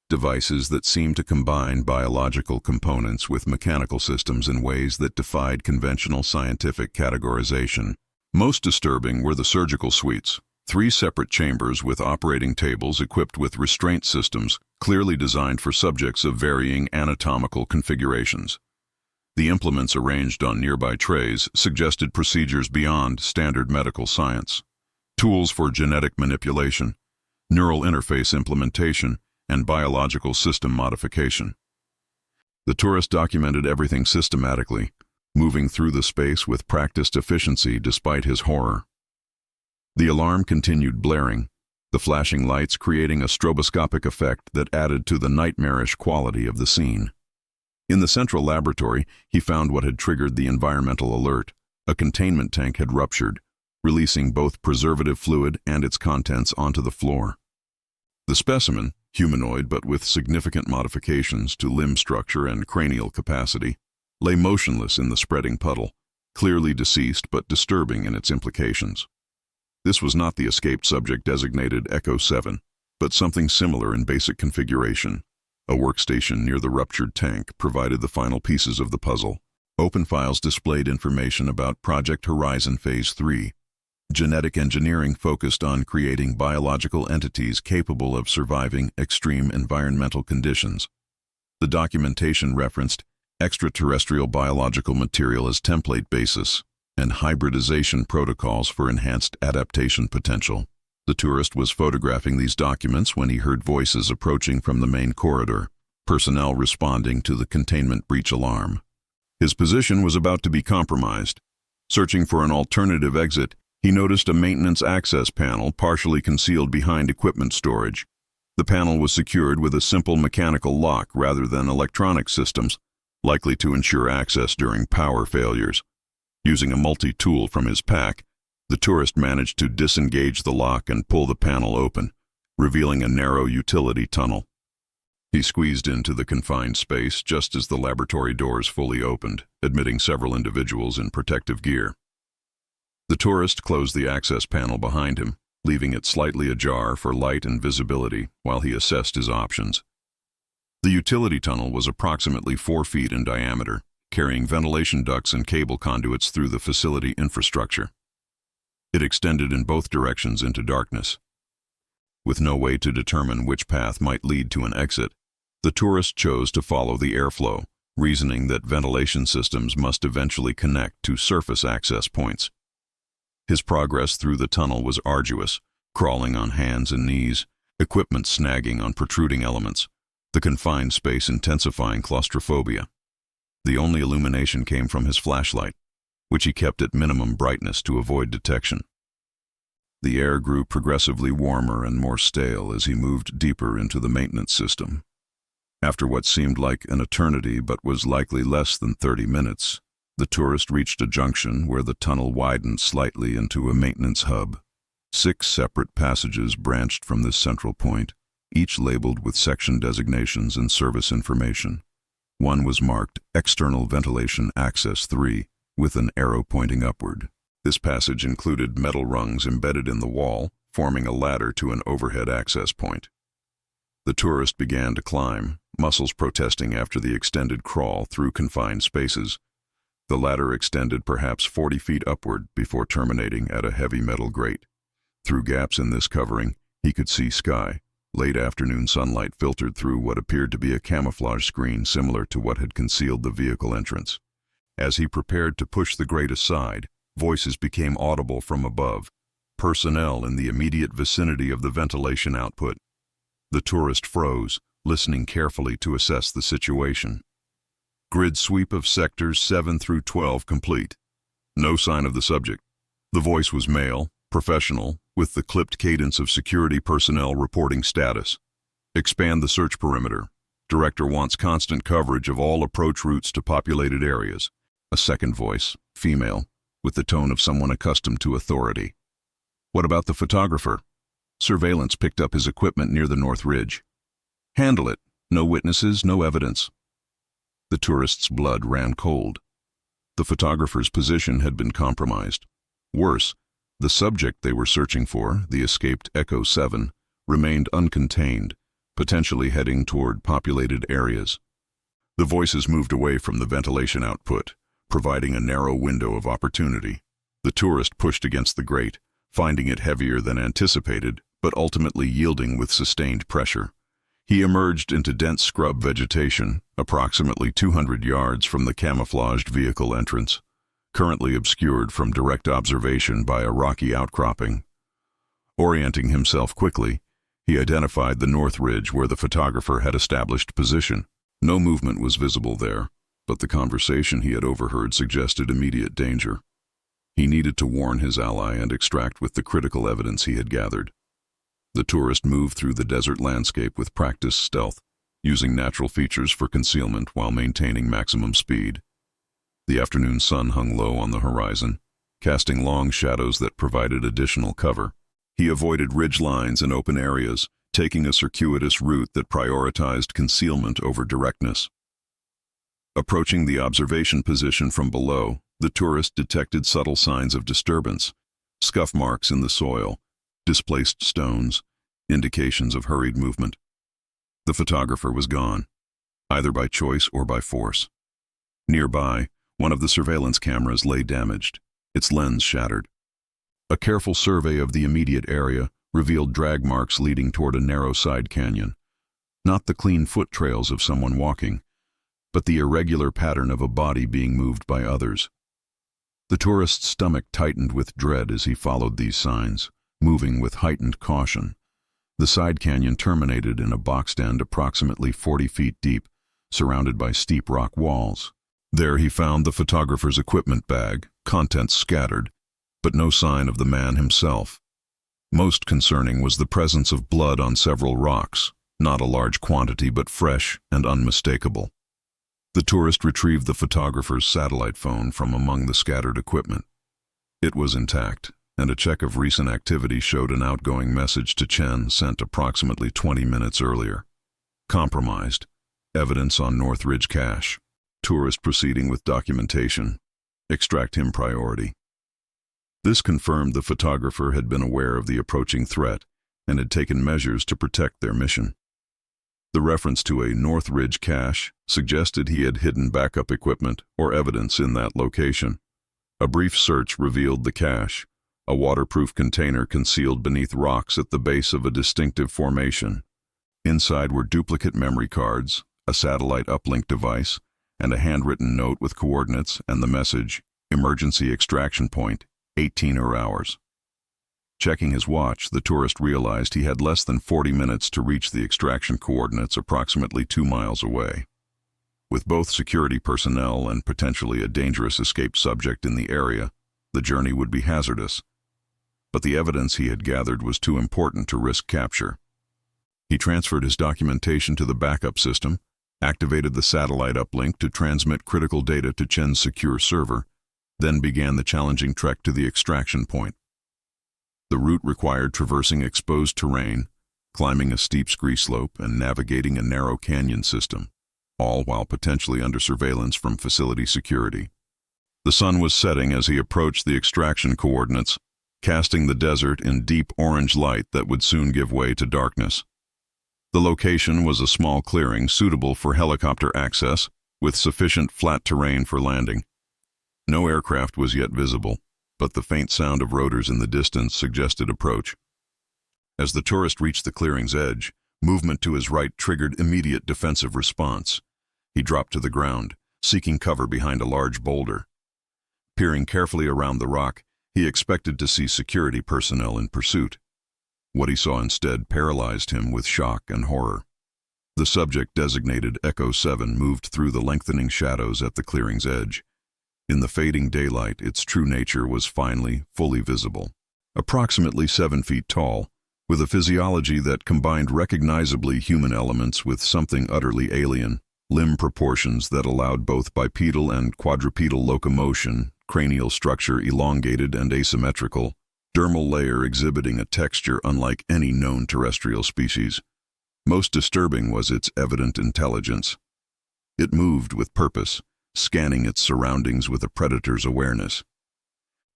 S1: devices that seemed to combine biological components with mechanical systems in ways that defied conventional scientific categorization. Most disturbing were the surgical suites, 3 separate chambers with operating tables equipped with restraint systems clearly designed for subjects of varying anatomical configurations. The implements arranged on nearby trays suggested procedures beyond standard medical science. Tools for genetic manipulation, neural interface implementation, and biological system modification. The tourist documented everything systematically, moving through the space with practiced efficiency despite his horror. The alarm continued blaring, the flashing lights creating a stroboscopic effect that added to the nightmarish quality of the scene. In the central laboratory, he found what had triggered the environmental alert. A containment tank had ruptured, releasing both preservative fluid and its contents onto the floor. The specimen, humanoid but with significant modifications to limb structure and cranial capacity, lay motionless in the spreading puddle, clearly deceased but disturbing in its implications. This was not the escaped subject designated Echo 7, but something similar in basic configuration. A workstation near the ruptured tank provided the final pieces of the puzzle. Open files displayed information about Project Horizon Phase 3. Genetic engineering focused on creating biological entities capable of surviving extreme environmental conditions. The documentation referenced extraterrestrial biological material as template basis and hybridization protocols for enhanced adaptation potential. The tourist was photographing these documents when he heard voices approaching from the main corridor, personnel responding to the containment breach alarm. His position was about to be compromised. Searching for an alternative exit, he noticed a maintenance access panel partially concealed behind equipment storage. The panel was secured with a simple mechanical lock rather than electronic systems, likely to ensure access during power failures. Using a multi-tool from his pack, the tourist managed to disengage the lock and pull the panel open, revealing a narrow utility tunnel. He squeezed into the confined space just as the laboratory doors fully opened, admitting several individuals in protective gear. The tourist closed the access panel behind him, leaving it slightly ajar for light and visibility while he assessed his options. The utility tunnel was approximately 4 feet in diameter, carrying ventilation ducts and cable conduits through the facility infrastructure. It extended in both directions into darkness. With no way to determine which path might lead to an exit, the tourist chose to follow the airflow, reasoning that ventilation systems must eventually connect to surface access points. His progress through the tunnel was arduous, crawling on hands and knees, equipment snagging on protruding elements, the confined space intensifying claustrophobia. The only illumination came from his flashlight, which he kept at minimum brightness to avoid detection. The air grew progressively warmer and more stale as he moved deeper into the maintenance system. After what seemed like an eternity but was likely less than 30 minutes, the tourist reached a junction where the tunnel widened slightly into a maintenance hub. 6 separate passages branched from this central point, each labeled with section designations and service information. One was marked External Ventilation Access 3, with an arrow pointing upward. This passage included metal rungs embedded in the wall, forming a ladder to an overhead access point. The tourist began to climb, muscles protesting after the extended crawl through confined spaces. The ladder extended perhaps 40 feet upward before terminating at a heavy metal grate. Through gaps in this covering, he could see sky. Late afternoon sunlight filtered through what appeared to be a camouflage screen similar to what had concealed the vehicle entrance. As he prepared to push the grate aside, voices became audible from above, personnel in the immediate vicinity of the ventilation output. The tourist froze, listening carefully to assess the situation. Grid sweep of sectors 7 through 12 complete. No sign of the subject. The voice was male, professional, with the clipped cadence of security personnel reporting status. Expand the search perimeter. Director wants constant coverage of all approach routes to populated areas. A second voice, female, with the tone of someone accustomed to authority. What about the photographer? Surveillance picked up his equipment near the North Ridge. Handle it. No witnesses, no evidence. The tourist's blood ran cold. The photographer's position had been compromised. Worse, the subject they were searching for, the escaped Echo 7, remained uncontained, potentially heading toward populated areas. The voices moved away from the ventilation output, providing a narrow window of opportunity. The tourist pushed against the grate, finding it heavier than anticipated, but ultimately yielding with sustained pressure. He emerged into dense scrub vegetation, approximately 200 yards from the camouflaged vehicle entrance, currently obscured from direct observation by a rocky outcropping. Orienting himself quickly, he identified the North Ridge where the photographer had established position. No movement was visible there, but the conversation he had overheard suggested immediate danger. He needed to warn his ally and extract with the critical evidence he had gathered. The tourist moved through the desert landscape with practiced stealth, using natural features for concealment while maintaining maximum speed. The afternoon sun hung low on the horizon, casting long shadows that provided additional cover. He avoided ridge lines and open areas, taking a circuitous route that prioritized concealment over directness. Approaching the observation position from below, the tourist detected subtle signs of disturbance, scuff marks in the soil, displaced stones, indications of hurried movement. The photographer was gone, either by choice or by force. Nearby, one of the surveillance cameras lay damaged, its lens shattered. A careful survey of the immediate area revealed drag marks leading toward a narrow side canyon. Not the clean foot trails of someone walking, but the irregular pattern of a body being moved by others. The tourist's stomach tightened with dread as he followed these signs, moving with heightened caution. The side canyon terminated in a boxed end approximately 40 feet deep, surrounded by steep rock walls. There he found the photographer's equipment bag, contents scattered, but no sign of the man himself. Most concerning was the presence of blood on several rocks, not a large quantity but fresh and unmistakable. The tourist retrieved the photographer's satellite phone from among the scattered equipment. It was intact, and a check of recent activity showed an outgoing message to Chen sent approximately 20 minutes earlier. Compromised. Evidence on North Ridge cache. Tourist proceeding with documentation. Extract him priority. This confirmed the photographer had been aware of the approaching threat and had taken measures to protect their mission. The reference to a North Ridge cache suggested he had hidden backup equipment or evidence in that location. A brief search revealed the cache, a waterproof container concealed beneath rocks at the base of a distinctive formation. Inside were duplicate memory cards, a satellite uplink device, and a handwritten note with coordinates and the message, "Emergency extraction point, 18 hours." Checking his watch, the tourist realized he had less than 40 minutes to reach the extraction coordinates approximately 2 miles away. With both security personnel and potentially a dangerous escaped subject in the area, the journey would be hazardous. But the evidence he had gathered was too important to risk capture. He transferred his documentation to the backup system, activated the satellite uplink to transmit critical data to Chen's secure server, then began the challenging trek to the extraction point. The route required traversing exposed terrain, climbing a steep scree slope, and navigating a narrow canyon system, all while potentially under surveillance from facility security. The sun was setting as he approached the extraction coordinates, casting the desert in deep orange light that would soon give way to darkness. The location was a small clearing suitable for helicopter access, with sufficient flat terrain for landing. No aircraft was yet visible, but the faint sound of rotors in the distance suggested approach. As the tourist reached the clearing's edge, movement to his right triggered immediate defensive response. He dropped to the ground, seeking cover behind a large boulder. Peering carefully around the rock, he expected to see security personnel in pursuit. What he saw instead paralyzed him with shock and horror. The subject, designated Echo 7, moved through the lengthening shadows at the clearing's edge. In the fading daylight, its true nature was finally, fully visible. Approximately 7 feet tall, with a physiology that combined recognizably human elements with something utterly alien, limb proportions that allowed both bipedal and quadrupedal locomotion, cranial structure elongated and asymmetrical, dermal layer exhibiting a texture unlike any known terrestrial species. Most disturbing was its evident intelligence. It moved with purpose, scanning its surroundings with a predator's awareness.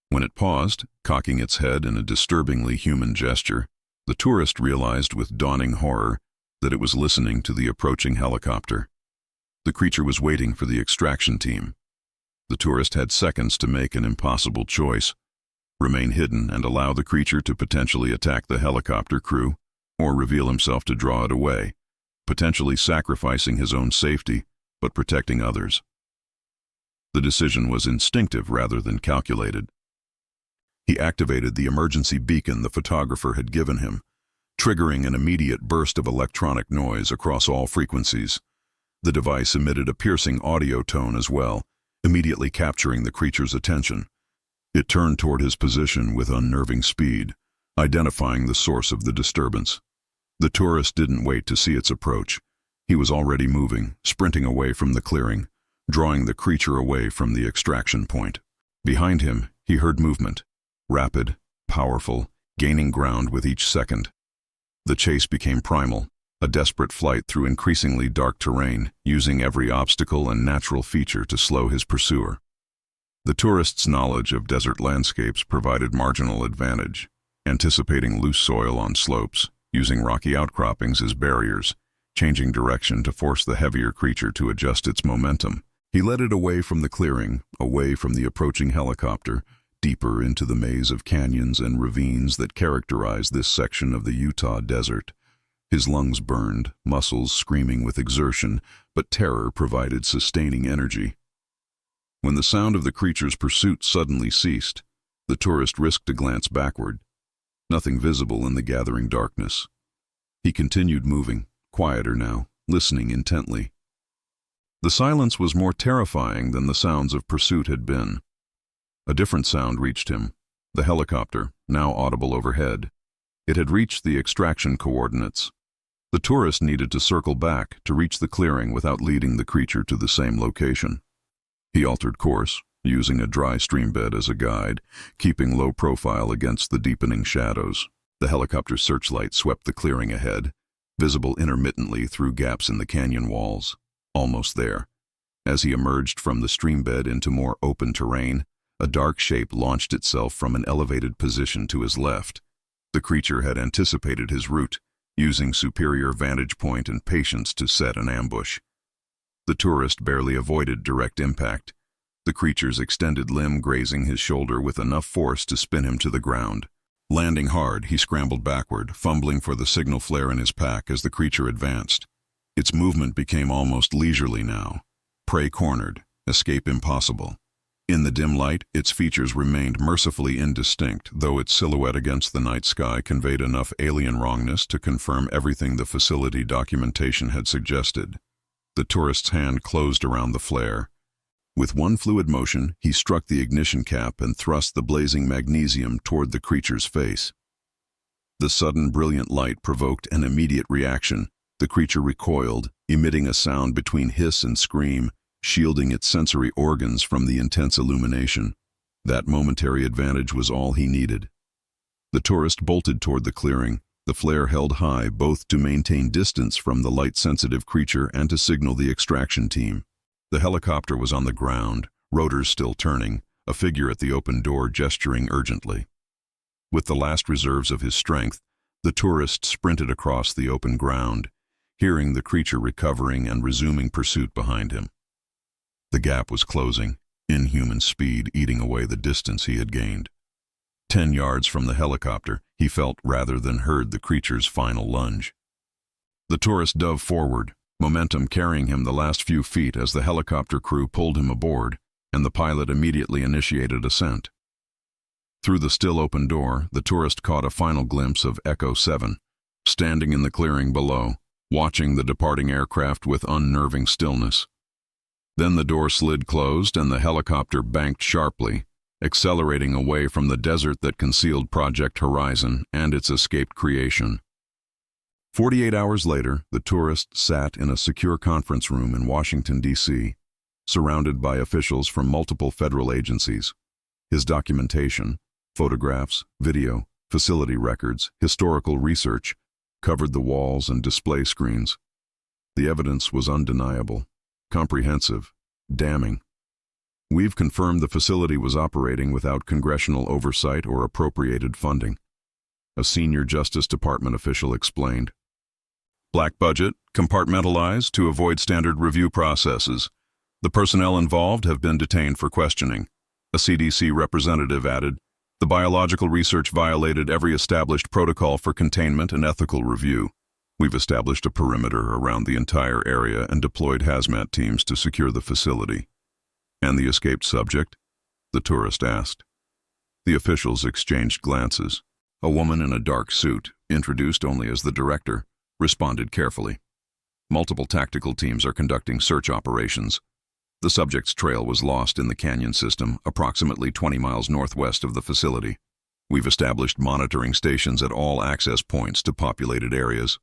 S1: When it paused, cocking its head in a disturbingly human gesture, the tourist realized with dawning horror that it was listening to the approaching helicopter. The creature was waiting for the extraction team. The tourist had seconds to make an impossible choice: remain hidden and allow the creature to potentially attack the helicopter crew, or reveal himself to draw it away, potentially sacrificing his own safety, but protecting others. The decision was instinctive rather than calculated. He activated the emergency beacon the photographer had given him, triggering an immediate burst of electronic noise across all frequencies. The device emitted a piercing audio tone as well, immediately capturing the creature's attention. It turned toward his position with unnerving speed, identifying the source of the disturbance. The tourist didn't wait to see its approach. He was already moving, sprinting away from the clearing, drawing the creature away from the extraction point. Behind him, he heard movement, rapid, powerful, gaining ground with each second. The chase became primal, a desperate flight through increasingly dark terrain, using every obstacle and natural feature to slow his pursuer. The tourist's knowledge of desert landscapes provided marginal advantage, anticipating loose soil on slopes, using rocky outcroppings as barriers, changing direction to force the heavier creature to adjust its momentum. He led it away from the clearing, away from the approaching helicopter, deeper into the maze of canyons and ravines that characterize this section of the Utah desert. His lungs burned, muscles screaming with exertion, but terror provided sustaining energy. When the sound of the creature's pursuit suddenly ceased, the tourist risked a glance backward. Nothing visible in the gathering darkness. He continued moving, quieter now, listening intently. The silence was more terrifying than the sounds of pursuit had been. A different sound reached him, the helicopter, now audible overhead. It had reached the extraction coordinates. The tourist needed to circle back to reach the clearing without leading the creature to the same location. He altered course, using a dry stream bed as a guide, keeping low profile against the deepening shadows. The helicopter's searchlight swept the clearing ahead, visible intermittently through gaps in the canyon walls. Almost there. As he emerged from the streambed into more open terrain, a dark shape launched itself from an elevated position to his left. The creature had anticipated his route, using superior vantage point and patience to set an ambush. The tourist barely avoided direct impact, the creature's extended limb grazing his shoulder with enough force to spin him to the ground. Landing hard, he scrambled backward, fumbling for the signal flare in his pack as the creature advanced. Its movement became almost leisurely now. Prey cornered, escape impossible. In the dim light, its features remained mercifully indistinct, though its silhouette against the night sky conveyed enough alien wrongness to confirm everything the facility documentation had suggested. The tourist's hand closed around the flare. With one fluid motion, he struck the ignition cap and thrust the blazing magnesium toward the creature's face. The sudden brilliant light provoked an immediate reaction. The creature recoiled, emitting a sound between hiss and scream, shielding its sensory organs from the intense illumination. That momentary advantage was all he needed. The tourist bolted toward the clearing, the flare held high both to maintain distance from the light-sensitive creature and to signal the extraction team. The helicopter was on the ground, rotors still turning, a figure at the open door gesturing urgently. With the last reserves of his strength, the tourist sprinted across the open ground, hearing the creature recovering and resuming pursuit behind him. The gap was closing, inhuman speed eating away the distance he had gained. 10 yards from the helicopter, he felt rather than heard the creature's final lunge. The tourist dove forward, momentum carrying him the last few feet as the helicopter crew pulled him aboard, and the pilot immediately initiated ascent. Through the still open door, the tourist caught a final glimpse of Echo 7, standing in the clearing below, watching the departing aircraft with unnerving stillness. Then the door slid closed and the helicopter banked sharply, accelerating away from the desert that concealed Project Horizon and its escaped creation. 48 hours later, the tourist sat in a secure conference room in Washington, D.C., surrounded by officials from multiple federal agencies. His documentation, photographs, video, facility records, historical research, covered the walls and display screens. The evidence was undeniable, comprehensive, damning. We've confirmed the facility was operating without congressional oversight or appropriated funding, a senior Justice Department official explained. Black budget, compartmentalized to avoid standard review processes. The personnel involved have been detained for questioning. A CDC representative added, the biological research violated every established protocol for containment and ethical review. We've established a perimeter around the entire area and deployed hazmat teams to secure the facility. And the escaped subject? The tourist asked. The officials exchanged glances. A woman in a dark suit, introduced only as the director, responded carefully. Multiple tactical teams are conducting search operations. The subject's trail was lost in the canyon system, approximately 20 miles northwest of the facility. We've established monitoring stations at all access points to populated areas.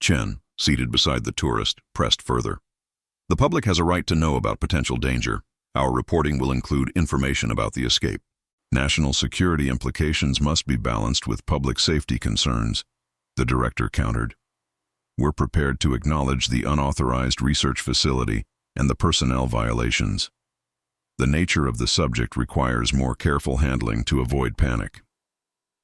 S1: Chen, seated beside the tourist, pressed further. The public has a right to know about potential danger. Our reporting will include information about the escape. National security implications must be balanced with public safety concerns, the director countered. We're prepared to acknowledge the unauthorized research facility and the personnel violations. The nature of the subject requires more careful handling to avoid panic.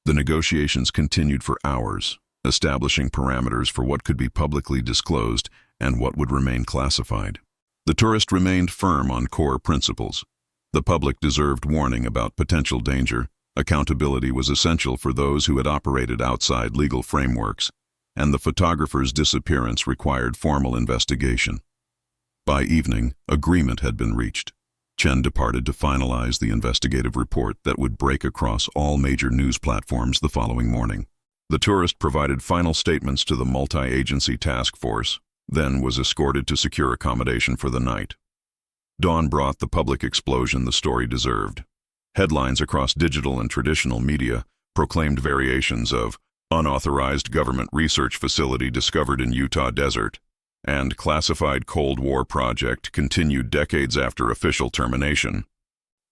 S1: The negotiations continued for hours, establishing parameters for what could be publicly disclosed and what would remain classified. The tourist remained firm on core principles. The public deserved warning about potential danger. Accountability was essential for those who had operated outside legal frameworks, and the photographer's disappearance required formal investigation. By evening, agreement had been reached. Chen departed to finalize the investigative report that would break across all major news platforms the following morning. The tourist provided final statements to the multi-agency task force, then was escorted to secure accommodation for the night. Dawn brought the public explosion the story deserved. Headlines across digital and traditional media proclaimed variations of unauthorized government research facility discovered in Utah desert, and classified Cold War project continued decades after official termination.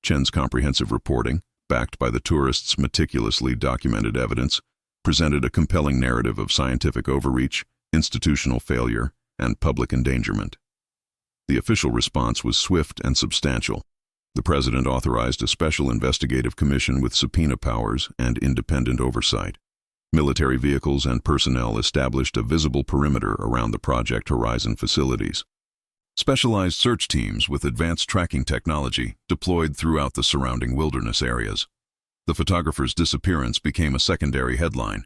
S1: Chen's comprehensive reporting, backed by the tourists' meticulously documented evidence, presented a compelling narrative of scientific overreach institutional failure, and public endangerment. The official response was swift and substantial. The president authorized a special investigative commission with subpoena powers and independent oversight. Military vehicles and personnel established a visible perimeter around the Project Horizon facilities. Specialized search teams with advanced tracking technology deployed throughout the surrounding wilderness areas. The photographer's disappearance became a secondary headline.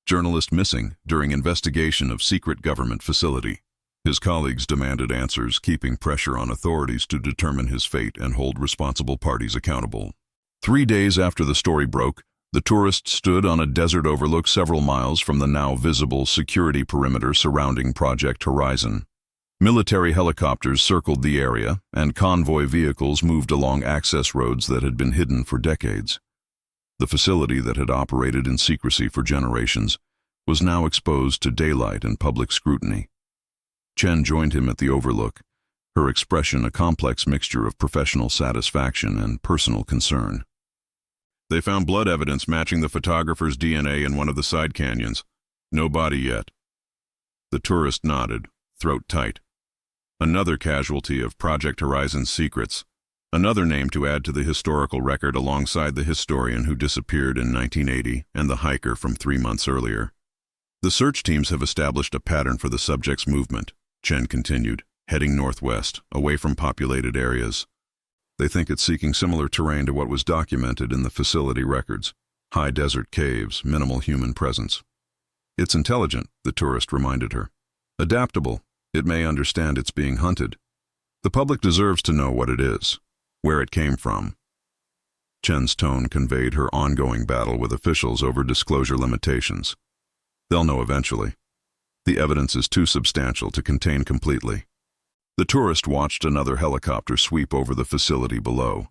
S1: Journalist missing during investigation of secret government facility. His colleagues demanded answers, keeping pressure on authorities to determine his fate and hold responsible parties accountable. 3 days after the story broke, the tourist stood on a desert overlook several miles from the now visible security perimeter surrounding Project Horizon. Military helicopters circled the area, and convoy vehicles moved along access roads that had been hidden for decades. The facility that had operated in secrecy for generations was now exposed to daylight and public scrutiny. Chen joined him at the overlook, her expression a complex mixture of professional satisfaction and personal concern. They found blood evidence matching the photographer's DNA in one of the side canyons. No body yet. The tourist nodded, throat tight. Another casualty of Project Horizon's secrets. Another name to add to the historical record alongside the historian who disappeared in 1980 and the hiker from 3 months earlier. The search teams have established a pattern for the subject's movement, Chen continued, heading northwest, away from populated areas. They think it's seeking similar terrain to what was documented in the facility records. High desert caves, minimal human presence. It's intelligent, the tourist reminded her. Adaptable, it may understand it's being hunted. The public deserves to know what it is, where it came from. Chen's tone conveyed her ongoing battle with officials over disclosure limitations. They'll know eventually. The evidence is too substantial to contain completely. The tourist watched another helicopter sweep over the facility below.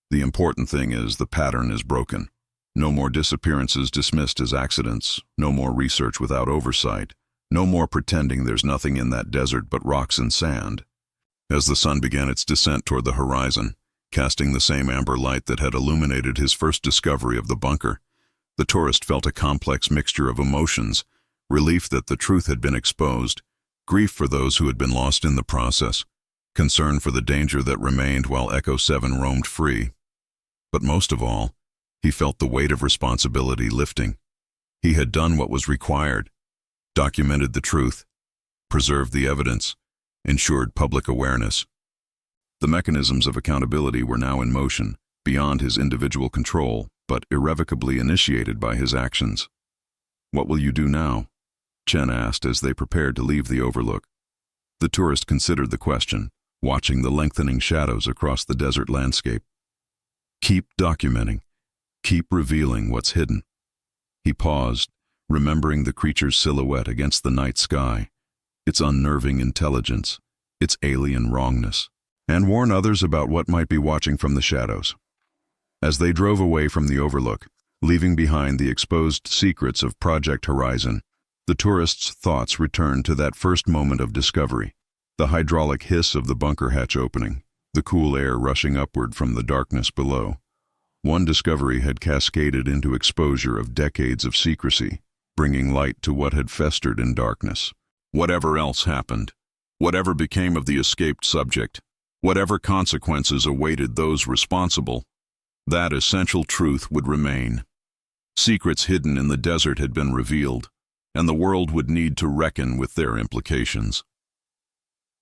S1: The important thing is the pattern is broken. No more disappearances dismissed as accidents, no more research without oversight, no more pretending there's nothing in that desert but rocks and sand. As the sun began its descent toward the horizon, casting the same amber light that had illuminated his first discovery of the bunker, the tourist felt a complex mixture of emotions, relief that the truth had been exposed, grief for those who had been lost in the process, concern for the danger that remained while Echo 7 roamed free. But most of all, he felt the weight of responsibility lifting. He had done what was required, documented the truth, preserved the evidence, ensured public awareness. The mechanisms of accountability were now in motion, beyond his individual control, but irrevocably initiated by his actions. "What will you do now?" Chen asked as they prepared to leave the overlook. The tourist considered the question, watching the lengthening shadows across the desert landscape. "Keep documenting. Keep revealing what's hidden." He paused, remembering the creature's silhouette against the night sky, its unnerving intelligence, its alien wrongness, and warn others about what might be watching from the shadows. As they drove away from the overlook, leaving behind the exposed secrets of Project Horizon, the tourist's thoughts returned to that first moment of discovery, the hydraulic hiss of the bunker hatch opening, the cool air rushing upward from the darkness below. One discovery had cascaded into exposure of decades of secrecy, bringing light to what had festered in darkness. Whatever else happened, whatever became of the escaped subject, whatever consequences awaited those responsible, that essential truth would remain. Secrets hidden in the desert had been revealed, and the world would need to reckon with their implications.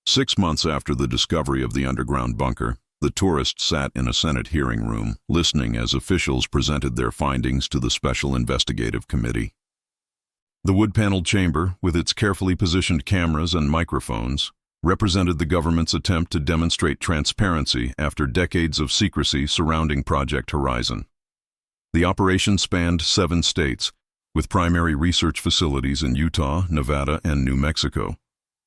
S1: 6 months after the discovery of the underground bunker, the tourist sat in a Senate hearing room, listening as officials presented their findings to the Special Investigative Committee. The wood-paneled chamber, with its carefully positioned cameras and microphones, represented the government's attempt to demonstrate transparency after decades of secrecy surrounding Project Horizon. The operation spanned 7 states, with primary research facilities in Utah, Nevada, and New Mexico,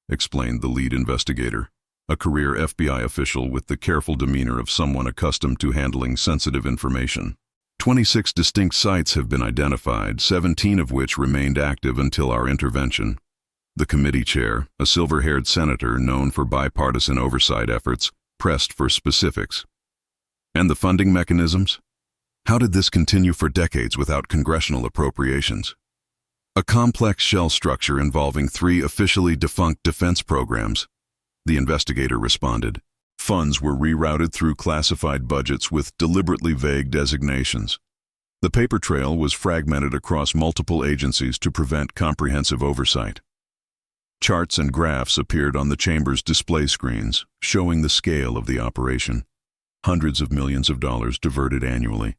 S1: explained the lead investigator, a career FBI official with the careful demeanor of someone accustomed to handling sensitive information. 26 distinct sites have been identified, 17 of which remained active until our intervention. The committee chair, a silver-haired senator known for bipartisan oversight efforts, pressed for specifics. And the funding mechanisms? How did this continue for decades without congressional appropriations? A complex shell structure involving 3 officially defunct defense programs, the investigator responded. Funds were rerouted through classified budgets with deliberately vague designations. The paper trail was fragmented across multiple agencies to prevent comprehensive oversight. Charts and graphs appeared on the chamber's display screens, showing the scale of the operation. Hundreds of millions of dollars diverted annually.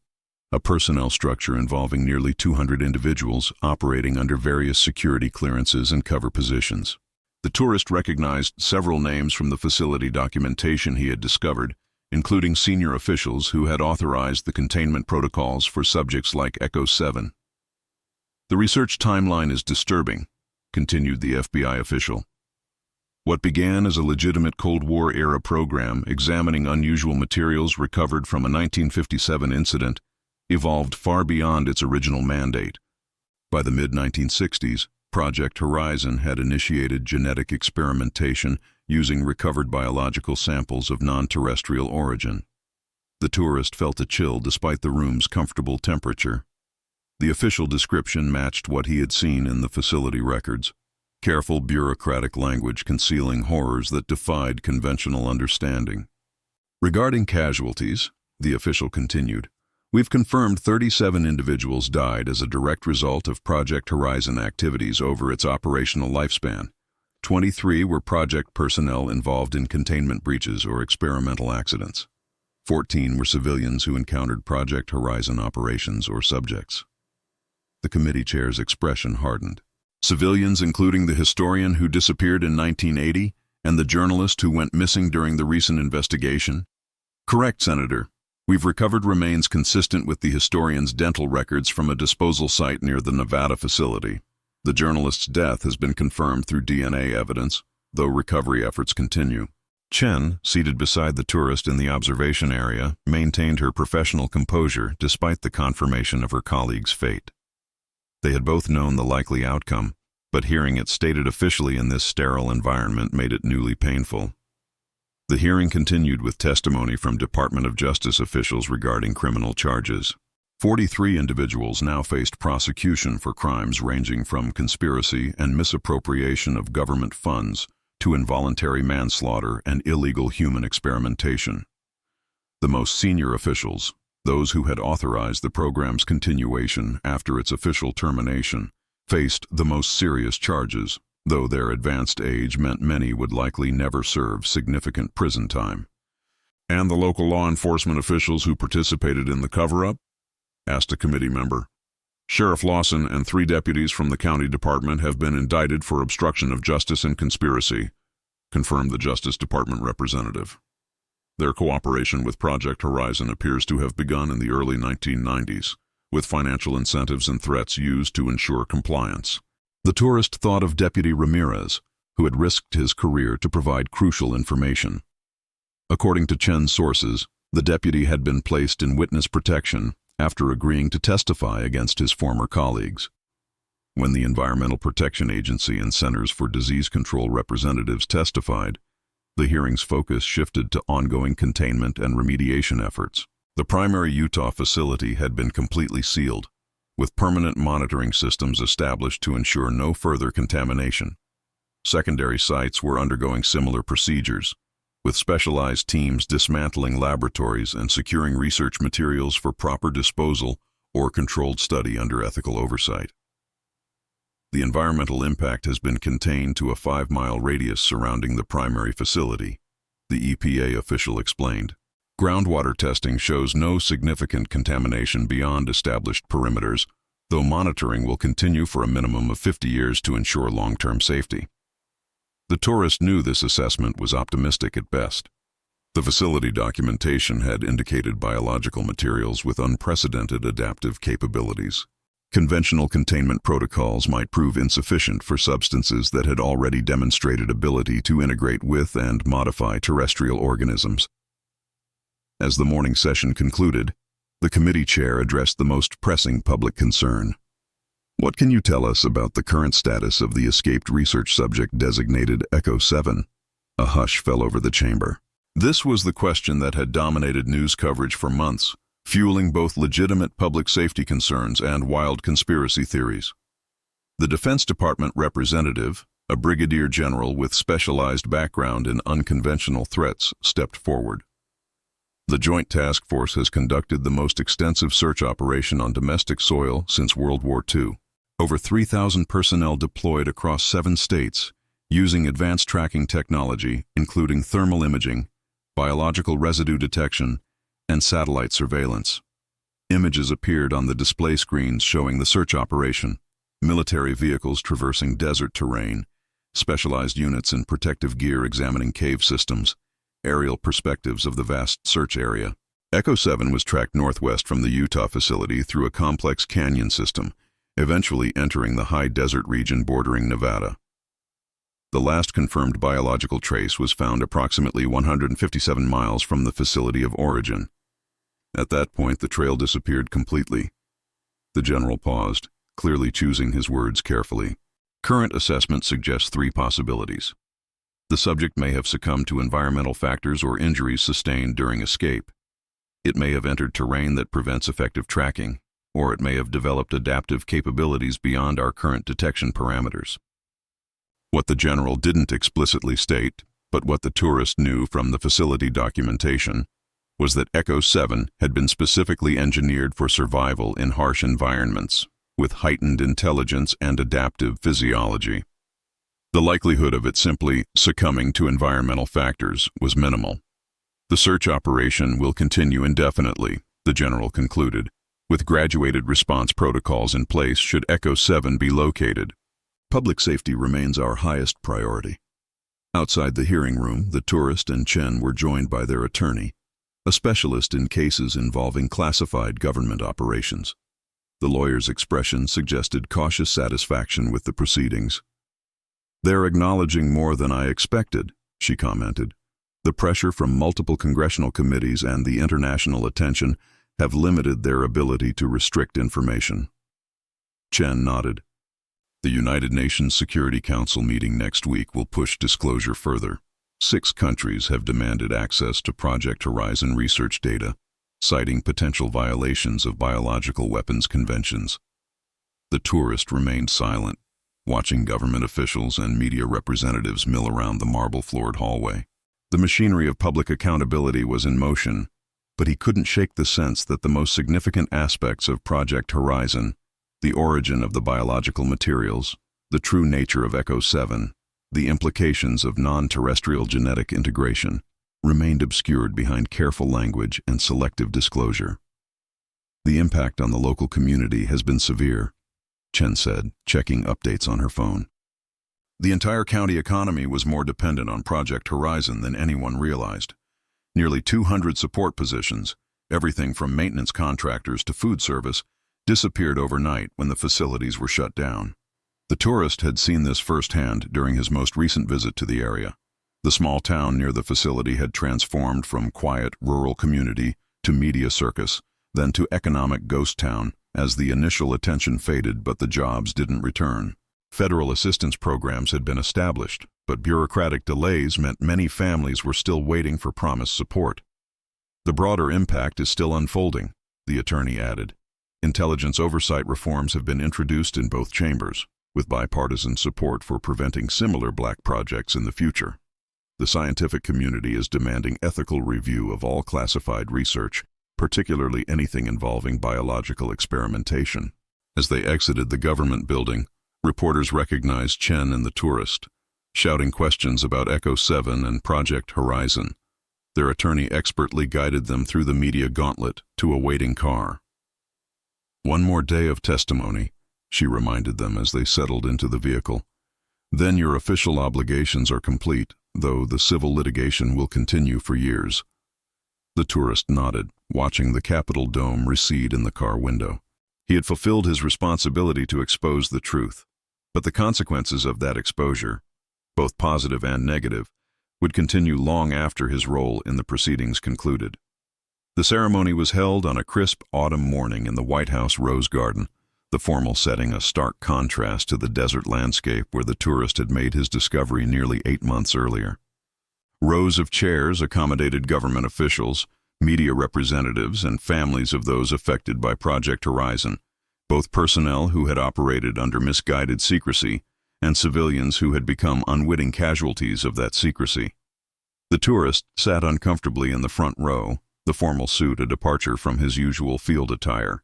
S1: A personnel structure involving nearly 200 individuals operating under various security clearances and cover positions. The tourist recognized several names from the facility documentation he had discovered, including senior officials who had authorized the containment protocols for subjects like Echo 7. The research timeline is disturbing, continued the FBI official. What began as a legitimate Cold War-era program examining unusual materials recovered from a 1957 incident evolved far beyond its original mandate. By the mid-1960s, Project Horizon had initiated genetic experimentation using recovered biological samples of non-terrestrial origin. The tourist felt a chill despite the room's comfortable temperature. The official description matched what he had seen in the facility records. Careful bureaucratic language concealing horrors that defied conventional understanding. Regarding casualties, the official continued, we've confirmed 37 individuals died as a direct result of Project Horizon activities over its operational lifespan. 23 were project personnel involved in containment breaches or experimental accidents. 14 were civilians who encountered Project Horizon operations or subjects. The committee chair's expression hardened. Civilians including the historian who disappeared in 1980 and the journalist who went missing during the recent investigation? Correct, Senator. We've recovered remains consistent with the historian's dental records from a disposal site near the Nevada facility. The journalist's death has been confirmed through DNA evidence, though recovery efforts continue. Chen, seated beside the tourist in the observation area, maintained her professional composure despite the confirmation of her colleague's fate. They had both known the likely outcome, but hearing it stated officially in this sterile environment made it newly painful. The hearing continued with testimony from Department of Justice officials regarding criminal charges. 43 individuals now faced prosecution for crimes ranging from conspiracy and misappropriation of government funds to involuntary manslaughter and illegal human experimentation. The most senior officials, those who had authorized the program's continuation after its official termination, faced the most serious charges, though their advanced age meant many would likely never serve significant prison time. And the local law enforcement officials who participated in the cover-up? Asked a committee member. Sheriff Lawson and 3 deputies from the county department have been indicted for obstruction of justice and conspiracy, confirmed the Justice Department representative. Their cooperation with Project Horizon appears to have begun in the early 1990s, with financial incentives and threats used to ensure compliance. The tourist thought of Deputy Ramirez, who had risked his career to provide crucial information. According to Chen's sources, the deputy had been placed in witness protection after agreeing to testify against his former colleagues. When the Environmental Protection Agency and Centers for Disease Control representatives testified, the hearing's focus shifted to ongoing containment and remediation efforts. The primary Utah facility had been completely sealed, with permanent monitoring systems established to ensure no further contamination. Secondary sites were undergoing similar procedures, with specialized teams dismantling laboratories and securing research materials for proper disposal or controlled study under ethical oversight. The environmental impact has been contained to a 5-mile radius surrounding the primary facility, the EPA official explained. Groundwater testing shows no significant contamination beyond established perimeters, though monitoring will continue for a minimum of 50 years to ensure long-term safety. The tourist knew this assessment was optimistic at best. The facility documentation had indicated biological materials with unprecedented adaptive capabilities. Conventional containment protocols might prove insufficient for substances that had already demonstrated ability to integrate with and modify terrestrial organisms. As the morning session concluded, the committee chair addressed the most pressing public concern. What can you tell us about the current status of the escaped research subject designated Echo 7? A hush fell over the chamber. This was the question that had dominated news coverage for months, fueling both legitimate public safety concerns and wild conspiracy theories. The Defense Department representative, a brigadier general with specialized background in unconventional threats, stepped forward. The Joint Task Force has conducted the most extensive search operation on domestic soil since World War II. Over 3,000 personnel deployed across 7 states, using advanced tracking technology, including thermal imaging, biological residue detection, and satellite surveillance. Images appeared on the display screens showing the search operation, military vehicles traversing desert terrain, specialized units in protective gear examining cave systems, aerial perspectives of the vast search area. Echo 7 was tracked northwest from the Utah facility through a complex canyon system, eventually entering the high desert region bordering Nevada. The last confirmed biological trace was found approximately 157 miles from the facility of origin. At that point, the trail disappeared completely. The general paused, clearly choosing his words carefully. Current assessment suggests 3 possibilities. The subject may have succumbed to environmental factors or injuries sustained during escape. It may have entered terrain that prevents effective tracking, or it may have developed adaptive capabilities beyond our current detection parameters. What the general didn't explicitly state, but what the tourist knew from the facility documentation, was that Echo 7 had been specifically engineered for survival in harsh environments, with heightened intelligence and adaptive physiology. The likelihood of it simply succumbing to environmental factors was minimal. The search operation will continue indefinitely, the general concluded, with graduated response protocols in place should Echo 7 be located. Public safety remains our highest priority. Outside the hearing room, the tourist and Chen were joined by their attorney, a specialist in cases involving classified government operations. The lawyer's expression suggested cautious satisfaction with the proceedings. "They're acknowledging more than I expected," she commented. "The pressure from multiple congressional committees and the international attention have limited their ability to restrict information." Chen nodded. "The United Nations Security Council meeting next week will push disclosure further. 6 countries have demanded access to Project Horizon research data, citing potential violations of biological weapons conventions." The tourist remained silent, watching government officials and media representatives mill around the marble-floored hallway. The machinery of public accountability was in motion, but he couldn't shake the sense that the most significant aspects of Project Horizon, the origin of the biological materials, the true nature of Echo 7, the implications of non-terrestrial genetic integration, remained obscured behind careful language and selective disclosure. "The impact on the local community has been severe," Chen said, checking updates on her phone. "The entire county economy was more dependent on Project Horizon than anyone realized. Nearly 200 support positions, everything from maintenance contractors to food service, disappeared overnight when the facilities were shut down." The tourist had seen this firsthand during his most recent visit to the area. The small town near the facility had transformed from quiet rural community to media circus, then to economic ghost town, as the initial attention faded but the jobs didn't return. Federal assistance programs had been established, but bureaucratic delays meant many families were still waiting for promised support. "The broader impact is still unfolding," the attorney added. "Intelligence oversight reforms have been introduced in both chambers, with bipartisan support for preventing similar black projects in the future. The scientific community is demanding ethical review of all classified research, particularly anything involving biological experimentation." As they exited the government building, reporters recognized Chen and the tourist, shouting questions about Echo 7 and Project Horizon. Their attorney expertly guided them through the media gauntlet to a waiting car. "One more day of testimony," she reminded them as they settled into the vehicle. "Then your official obligations are complete, though the civil litigation will continue for years." The tourist nodded, watching the Capitol dome recede in the car window. He had fulfilled his responsibility to expose the truth, but the consequences of that exposure, both positive and negative, would continue long after his role in the proceedings concluded. The ceremony was held on a crisp autumn morning in the White House Rose Garden, the formal setting a stark contrast to the desert landscape where the tourist had made his discovery nearly 8 months earlier. Rows of chairs accommodated government officials, media representatives, and families of those affected by Project Horizon, both personnel who had operated under misguided secrecy and civilians who had become unwitting casualties of that secrecy. The tourist sat uncomfortably in the front row, the formal suit a departure from his usual field attire.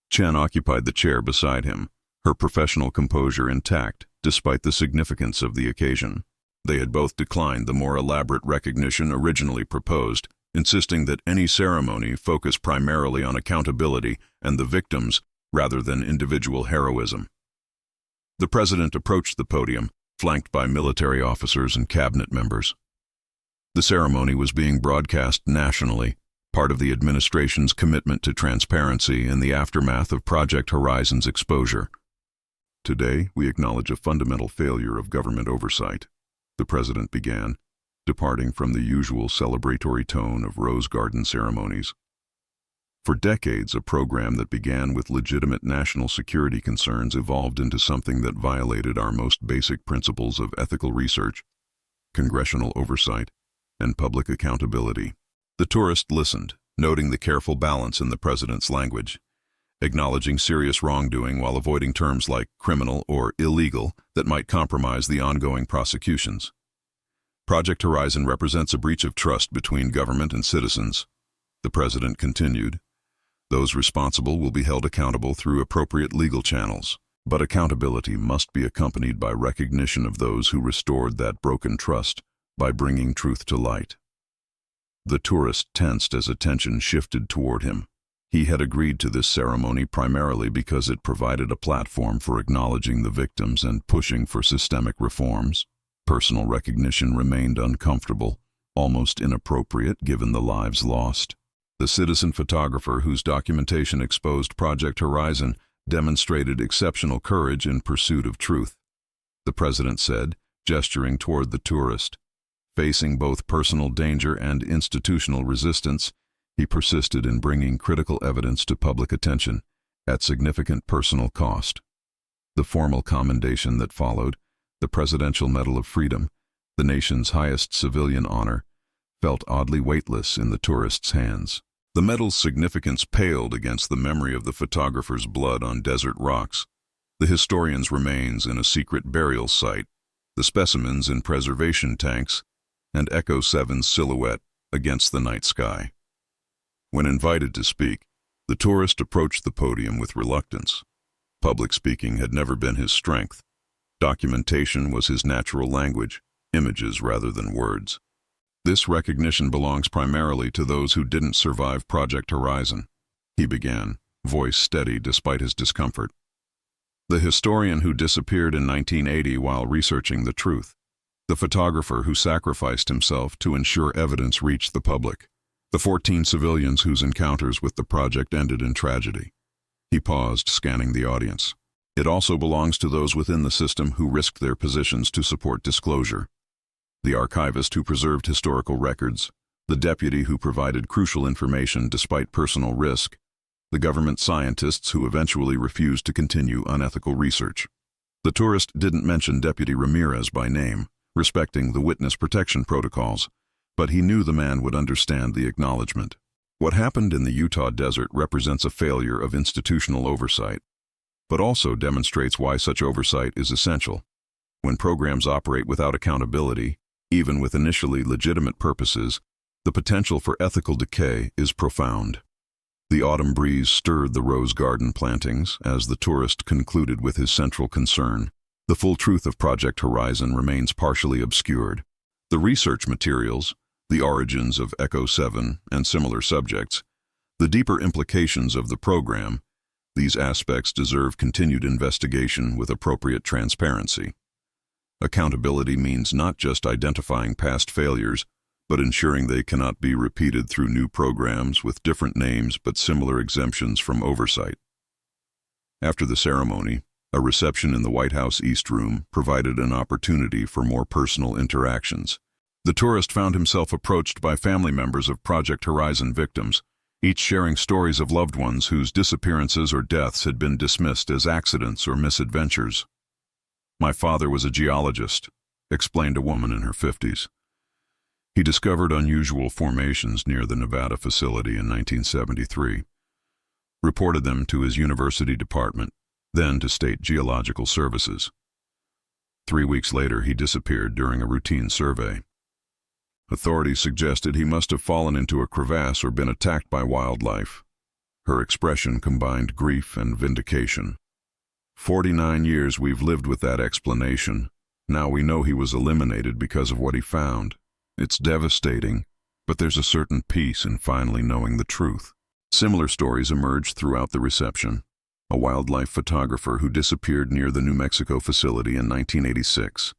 S1: Chen occupied the chair beside him, her professional composure intact despite the significance of the occasion. They had both declined the more elaborate recognition originally proposed, insisting that any ceremony focus primarily on accountability and the victims rather than individual heroism. The president approached the podium, flanked by military officers and cabinet members. The ceremony was being broadcast nationally, part of the administration's commitment to transparency in the aftermath of Project Horizon's exposure. Today, we acknowledge a fundamental failure of government oversight, the president began, departing from the usual celebratory tone of rose garden ceremonies. For decades, a program that began with legitimate national security concerns evolved into something that violated our most basic principles of ethical research, congressional oversight, and public accountability. The tourist listened, noting the careful balance in the president's language, acknowledging serious wrongdoing while avoiding terms like criminal or illegal that might compromise the ongoing prosecutions. Project Horizon represents a breach of trust between government and citizens, the president continued. Those responsible will be held accountable through appropriate legal channels, but accountability must be accompanied by recognition of those who restored that broken trust by bringing truth to light. The tourist tensed as attention shifted toward him. He had agreed to this ceremony primarily because it provided a platform for acknowledging the victims and pushing for systemic reforms. Personal recognition remained uncomfortable, almost inappropriate given the lives lost. The citizen photographer whose documentation exposed Project Horizon demonstrated exceptional courage in pursuit of truth, the president said, gesturing toward the tourist. Facing both personal danger and institutional resistance, he persisted in bringing critical evidence to public attention, at significant personal cost. The formal commendation that followed, the Presidential Medal of Freedom, the nation's highest civilian honor, felt oddly weightless in the tourist's hands. The medal's significance paled against the memory of the photographer's blood on desert rocks, the historian's remains in a secret burial site, the specimens in preservation tanks, and Echo 7's silhouette against the night sky. When invited to speak, the tourist approached the podium with reluctance. Public speaking had never been his strength. Documentation was his natural language, images rather than words. This recognition belongs primarily to those who didn't survive Project Horizon, he began, voice steady despite his discomfort. The historian who disappeared in 1980 while researching the truth. The photographer who sacrificed himself to ensure evidence reached the public. The 14 civilians whose encounters with the project ended in tragedy. He paused, scanning the audience. It also belongs to those within the system who risked their positions to support disclosure. The archivist who preserved historical records, the deputy who provided crucial information despite personal risk, the government scientists who eventually refused to continue unethical research. The tourist didn't mention Deputy Ramirez by name, respecting the witness protection protocols, but he knew the man would understand the acknowledgement. What happened in the Utah desert represents a failure of institutional oversight, but also demonstrates why such oversight is essential. When programs operate without accountability, even with initially legitimate purposes, the potential for ethical decay is profound. The autumn breeze stirred the rose garden plantings as the tourist concluded with his central concern. The full truth of Project Horizon remains partially obscured. The research materials, the origins of Echo 7 and similar subjects, the deeper implications of the program, these aspects deserve continued investigation with appropriate transparency. Accountability means not just identifying past failures, but ensuring they cannot be repeated through new programs with different names but similar exemptions from oversight. After the ceremony, a reception in the White House East Room provided an opportunity for more personal interactions. The tourist found himself approached by family members of Project Horizon victims, each sharing stories of loved ones whose disappearances or deaths had been dismissed as accidents or misadventures. "My father was a geologist," explained a woman in her 50s. "He discovered unusual formations near the Nevada facility in 1973. reported them to his university department, then to State Geological Services. 3 weeks later, he disappeared during a routine survey. Authorities suggested he must have fallen into a crevasse or been attacked by wildlife. Her expression combined grief and vindication. 49 years we've lived with that explanation. Now we know he was eliminated because of what he found. It's devastating, but there's a certain peace in finally knowing the truth. Similar stories emerged throughout the reception. A wildlife photographer who disappeared near the New Mexico facility in 1986.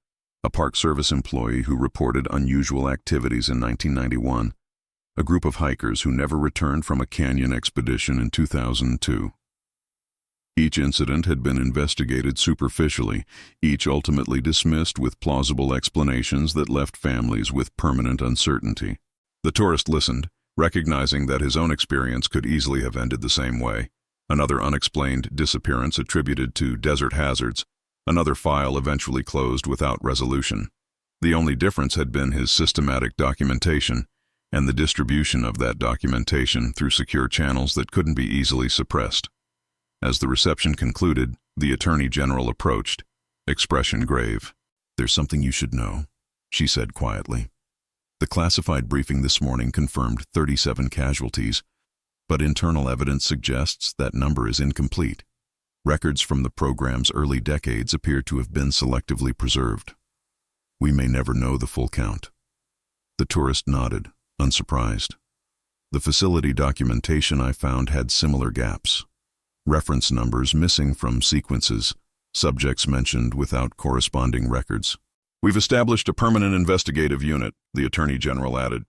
S1: A Park Service employee who reported unusual activities in 1991. A group of hikers who never returned from a canyon expedition in 2002. Each incident had been investigated superficially, each ultimately dismissed with plausible explanations that left families with permanent uncertainty. The tourist listened, recognizing that his own experience could easily have ended the same way. Another unexplained disappearance attributed to desert hazards, another file eventually closed without resolution. The only difference had been his systematic documentation, and the distribution of that documentation through secure channels that couldn't be easily suppressed. As the reception concluded, the Attorney General approached, expression grave. "There's something you should know," she said quietly. "The classified briefing this morning confirmed 37 casualties, but internal evidence suggests that number is incomplete. Records from the program's early decades appear to have been selectively preserved. We may never know the full count." The tourist nodded, unsurprised. "The facility documentation I found had similar gaps. Reference numbers missing from sequences, subjects mentioned without corresponding records." "We've established a permanent investigative unit," the Attorney General added.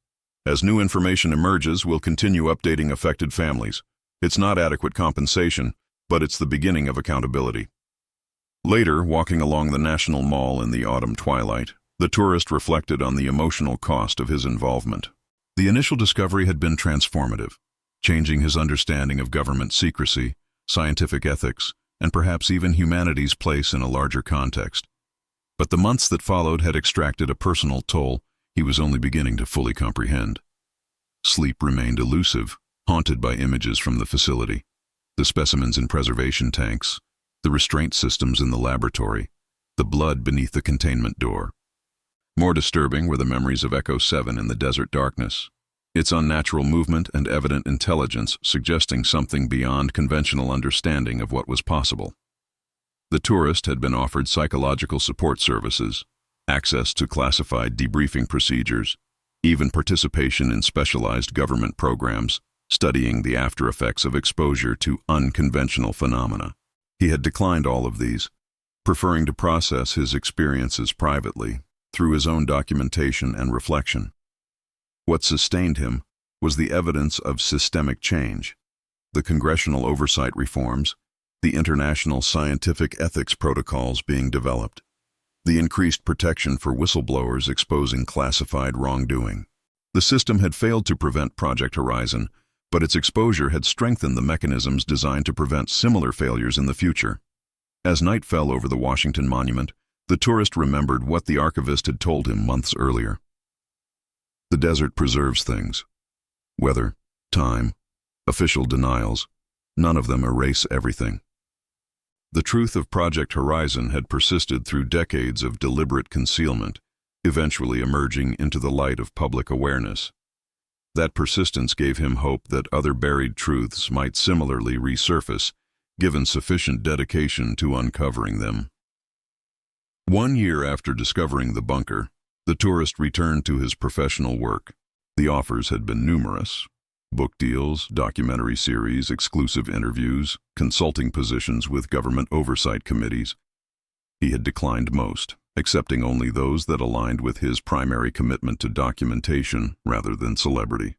S1: "As new information emerges, we'll continue updating affected families. It's not adequate compensation, but it's the beginning of accountability." Later, walking along the National Mall in the autumn twilight, the tourist reflected on the emotional cost of his involvement. The initial discovery had been transformative, changing his understanding of government secrecy, scientific ethics, and perhaps even humanity's place in a larger context. But the months that followed had extracted a personal toll he was only beginning to fully comprehend. Sleep remained elusive, haunted by images from the facility, the specimens in preservation tanks, the restraint systems in the laboratory, the blood beneath the containment door. More disturbing were the memories of Echo 7 in the desert darkness, its unnatural movement and evident intelligence suggesting something beyond conventional understanding of what was possible. The tourist had been offered psychological support services, access to classified debriefing procedures, even participation in specialized government programs, studying the after-effects of exposure to unconventional phenomena. He had declined all of these, preferring to process his experiences privately, through his own documentation and reflection. What sustained him was the evidence of systemic change, the congressional oversight reforms, the international scientific ethics protocols being developed, the increased protection for whistleblowers exposing classified wrongdoing. The system had failed to prevent Project Horizon, but its exposure had strengthened the mechanisms designed to prevent similar failures in the future. As night fell over the Washington Monument, the tourist remembered what the archivist had told him months earlier. The desert preserves things. Weather, time, official denials, none of them erase everything. The truth of Project Horizon had persisted through decades of deliberate concealment, eventually emerging into the light of public awareness. That persistence gave him hope that other buried truths might similarly resurface, given sufficient dedication to uncovering them. 1 year after discovering the bunker, the tourist returned to his professional work. The offers had been numerous: book deals, documentary series, exclusive interviews, consulting positions with government oversight committees. He had declined most, accepting only those that aligned with his primary commitment to documentation rather than celebrity.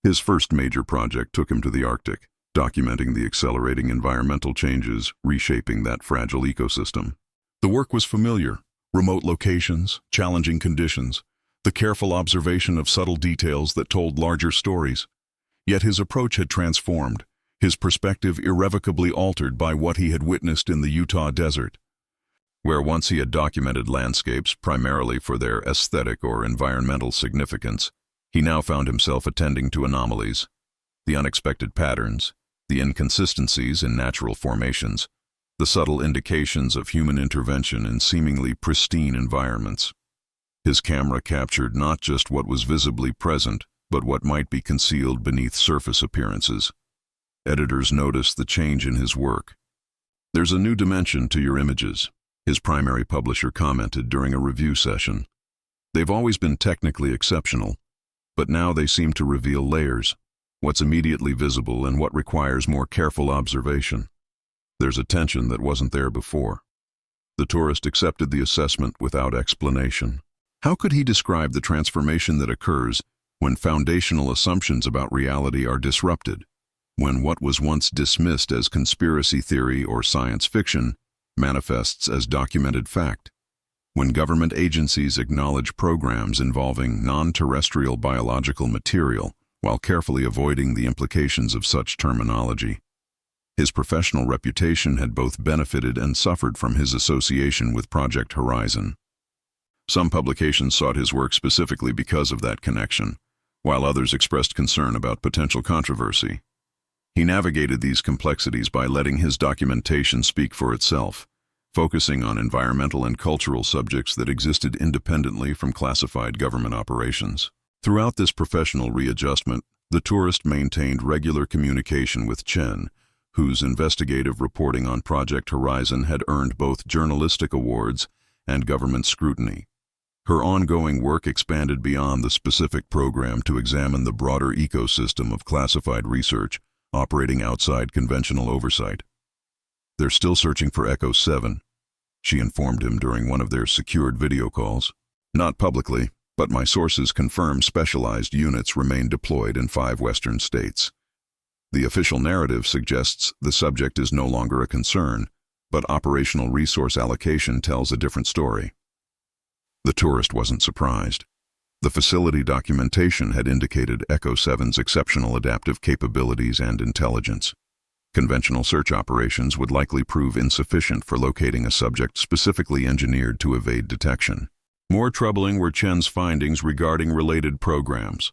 S1: His first major project took him to the Arctic, documenting the accelerating environmental changes reshaping that fragile ecosystem. The work was familiar: remote locations, challenging conditions, the careful observation of subtle details that told larger stories. Yet his approach had transformed, his perspective irrevocably altered by what he had witnessed in the Utah desert. Where once he had documented landscapes primarily for their aesthetic or environmental significance, he now found himself attending to anomalies, the unexpected patterns, The inconsistencies in natural formations, the subtle indications of human intervention in seemingly pristine environments. His camera captured not just what was visibly present, but what might be concealed beneath surface appearances. Editors noticed the change in his work. "There's a new dimension to your images," his primary publisher commented during a review session. "They've always been technically exceptional, but now they seem to reveal layers, what's immediately visible and what requires more careful observation. There's a tension that wasn't there before." The tourist accepted the assessment without explanation. How could he describe the transformation that occurs when foundational assumptions about reality are disrupted, when what was once dismissed as conspiracy theory or science fiction manifests as documented fact, when government agencies acknowledge programs involving non-terrestrial biological material while carefully avoiding the implications of such terminology? His professional reputation had both benefited and suffered from his association with Project Horizon. Some publications sought his work specifically because of that connection, while others expressed concern about potential controversy. He navigated these complexities by letting his documentation speak for itself, focusing on environmental and cultural subjects that existed independently from classified government operations. Throughout this professional readjustment, the tourist maintained regular communication with Chen, whose investigative reporting on Project Horizon had earned both journalistic awards and government scrutiny. Her ongoing work expanded beyond the specific program to examine the broader ecosystem of classified research operating outside conventional oversight. "They're still searching for Echo 7, she informed him during one of their secured video calls. "Not publicly, but my sources confirm specialized units remain deployed in 5 Western states. The official narrative suggests the subject is no longer a concern, but operational resource allocation tells a different story." The tourist wasn't surprised. The facility documentation had indicated Echo 7's exceptional adaptive capabilities and intelligence. Conventional search operations would likely prove insufficient for locating a subject specifically engineered to evade detection. More troubling were Chen's findings regarding related programs.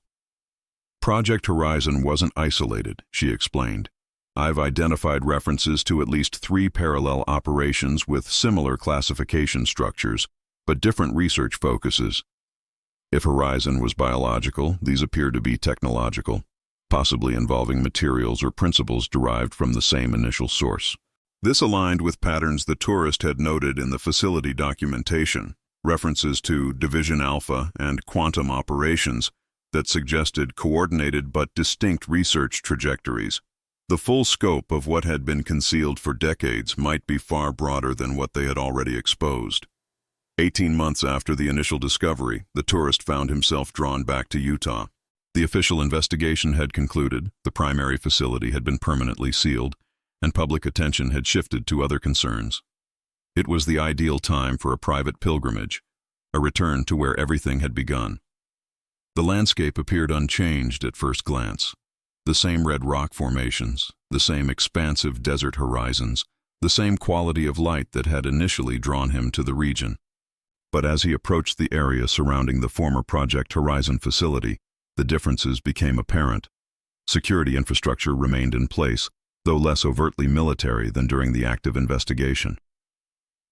S1: "Project Horizon wasn't isolated," she explained. "I've identified references to at least 3 parallel operations with similar classification structures, but different research focuses. If Horizon was biological, these appear to be technological, possibly involving materials or principles derived from the same initial source." This aligned with patterns the tourist had noted in the facility documentation, references to Division Alpha and quantum operations that suggested coordinated but distinct research trajectories. The full scope of what had been concealed for decades might be far broader than what they had already exposed. 18 months after the initial discovery, the tourist found himself drawn back to Utah. The official investigation had concluded, the primary facility had been permanently sealed, and public attention had shifted to other concerns. It was the ideal time for a private pilgrimage, a return to where everything had begun. The landscape appeared unchanged at first glance. The same red rock formations, the same expansive desert horizons, the same quality of light that had initially drawn him to the region. But as he approached the area surrounding the former Project Horizon facility, the differences became apparent. Security infrastructure remained in place, though less overtly military than during the active investigation.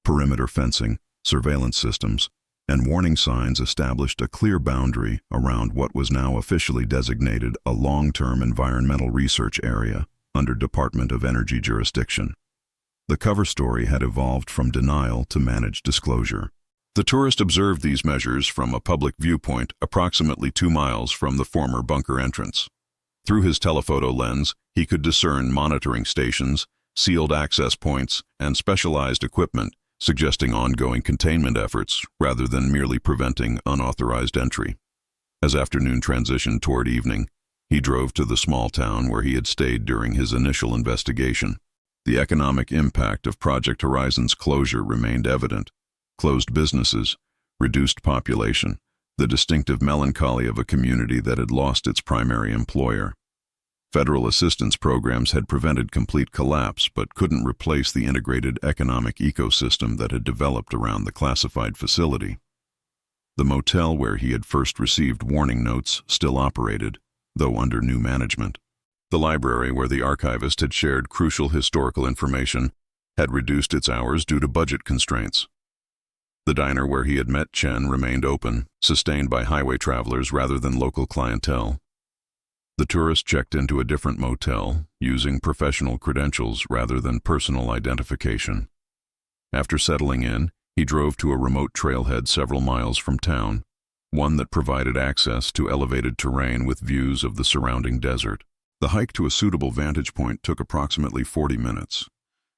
S1: Perimeter fencing, surveillance systems, and warning signs established a clear boundary around what was now officially designated a long-term environmental research area under Department of Energy jurisdiction. The cover story had evolved from denial to managed disclosure. The tourist observed these measures from a public viewpoint approximately 2 miles from the former bunker entrance. Through his telephoto lens, he could discern monitoring stations, sealed access points, and specialized equipment, suggesting ongoing containment efforts rather than merely preventing unauthorized entry. As afternoon transitioned toward evening, he drove to the small town where he had stayed during his initial investigation. The economic impact of Project Horizon's closure remained evident. Closed businesses, reduced population, the distinctive melancholy of a community that had lost its primary employer. Federal assistance programs had prevented complete collapse but couldn't replace the integrated economic ecosystem that had developed around the classified facility. The motel where he had first received warning notes still operated, though under new management. The library, where the archivist had shared crucial historical information, had reduced its hours due to budget constraints. The diner where he had met Chen remained open, sustained by highway travelers rather than local clientele. The tourist checked into a different motel, using professional credentials rather than personal identification. After settling in, he drove to a remote trailhead several miles from town, one that provided access to elevated terrain with views of the surrounding desert. The hike to a suitable vantage point took approximately 40 minutes.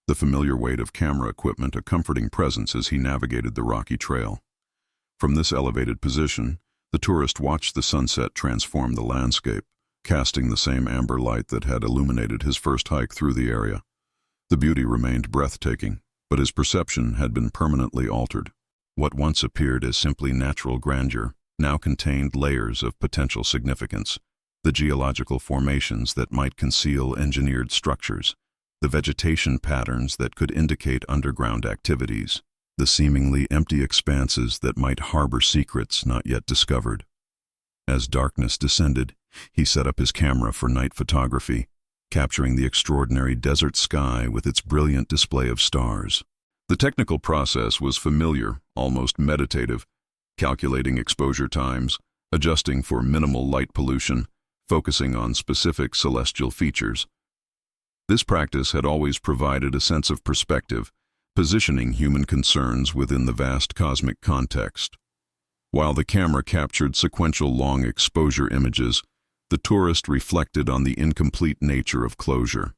S1: The familiar weight of camera equipment a comforting presence as he navigated the rocky trail. From this elevated position, the tourist watched the sunset transform the landscape, casting the same amber light that had illuminated his first hike through the area. The beauty remained breathtaking, but his perception had been permanently altered. What once appeared as simply natural grandeur now contained layers of potential significance: the geological formations that might conceal engineered structures, the vegetation patterns that could indicate underground activities, the seemingly empty expanses that might harbor secrets not yet discovered. As darkness descended, he set up his camera for night photography, capturing the extraordinary desert sky with its brilliant display of stars. The technical process was familiar, almost meditative, calculating exposure times, adjusting for minimal light pollution, focusing on specific celestial features. This practice had always provided a sense of perspective, positioning human concerns within the vast cosmic context. While the camera captured sequential long exposure images, the tourist reflected on the incomplete nature of closure.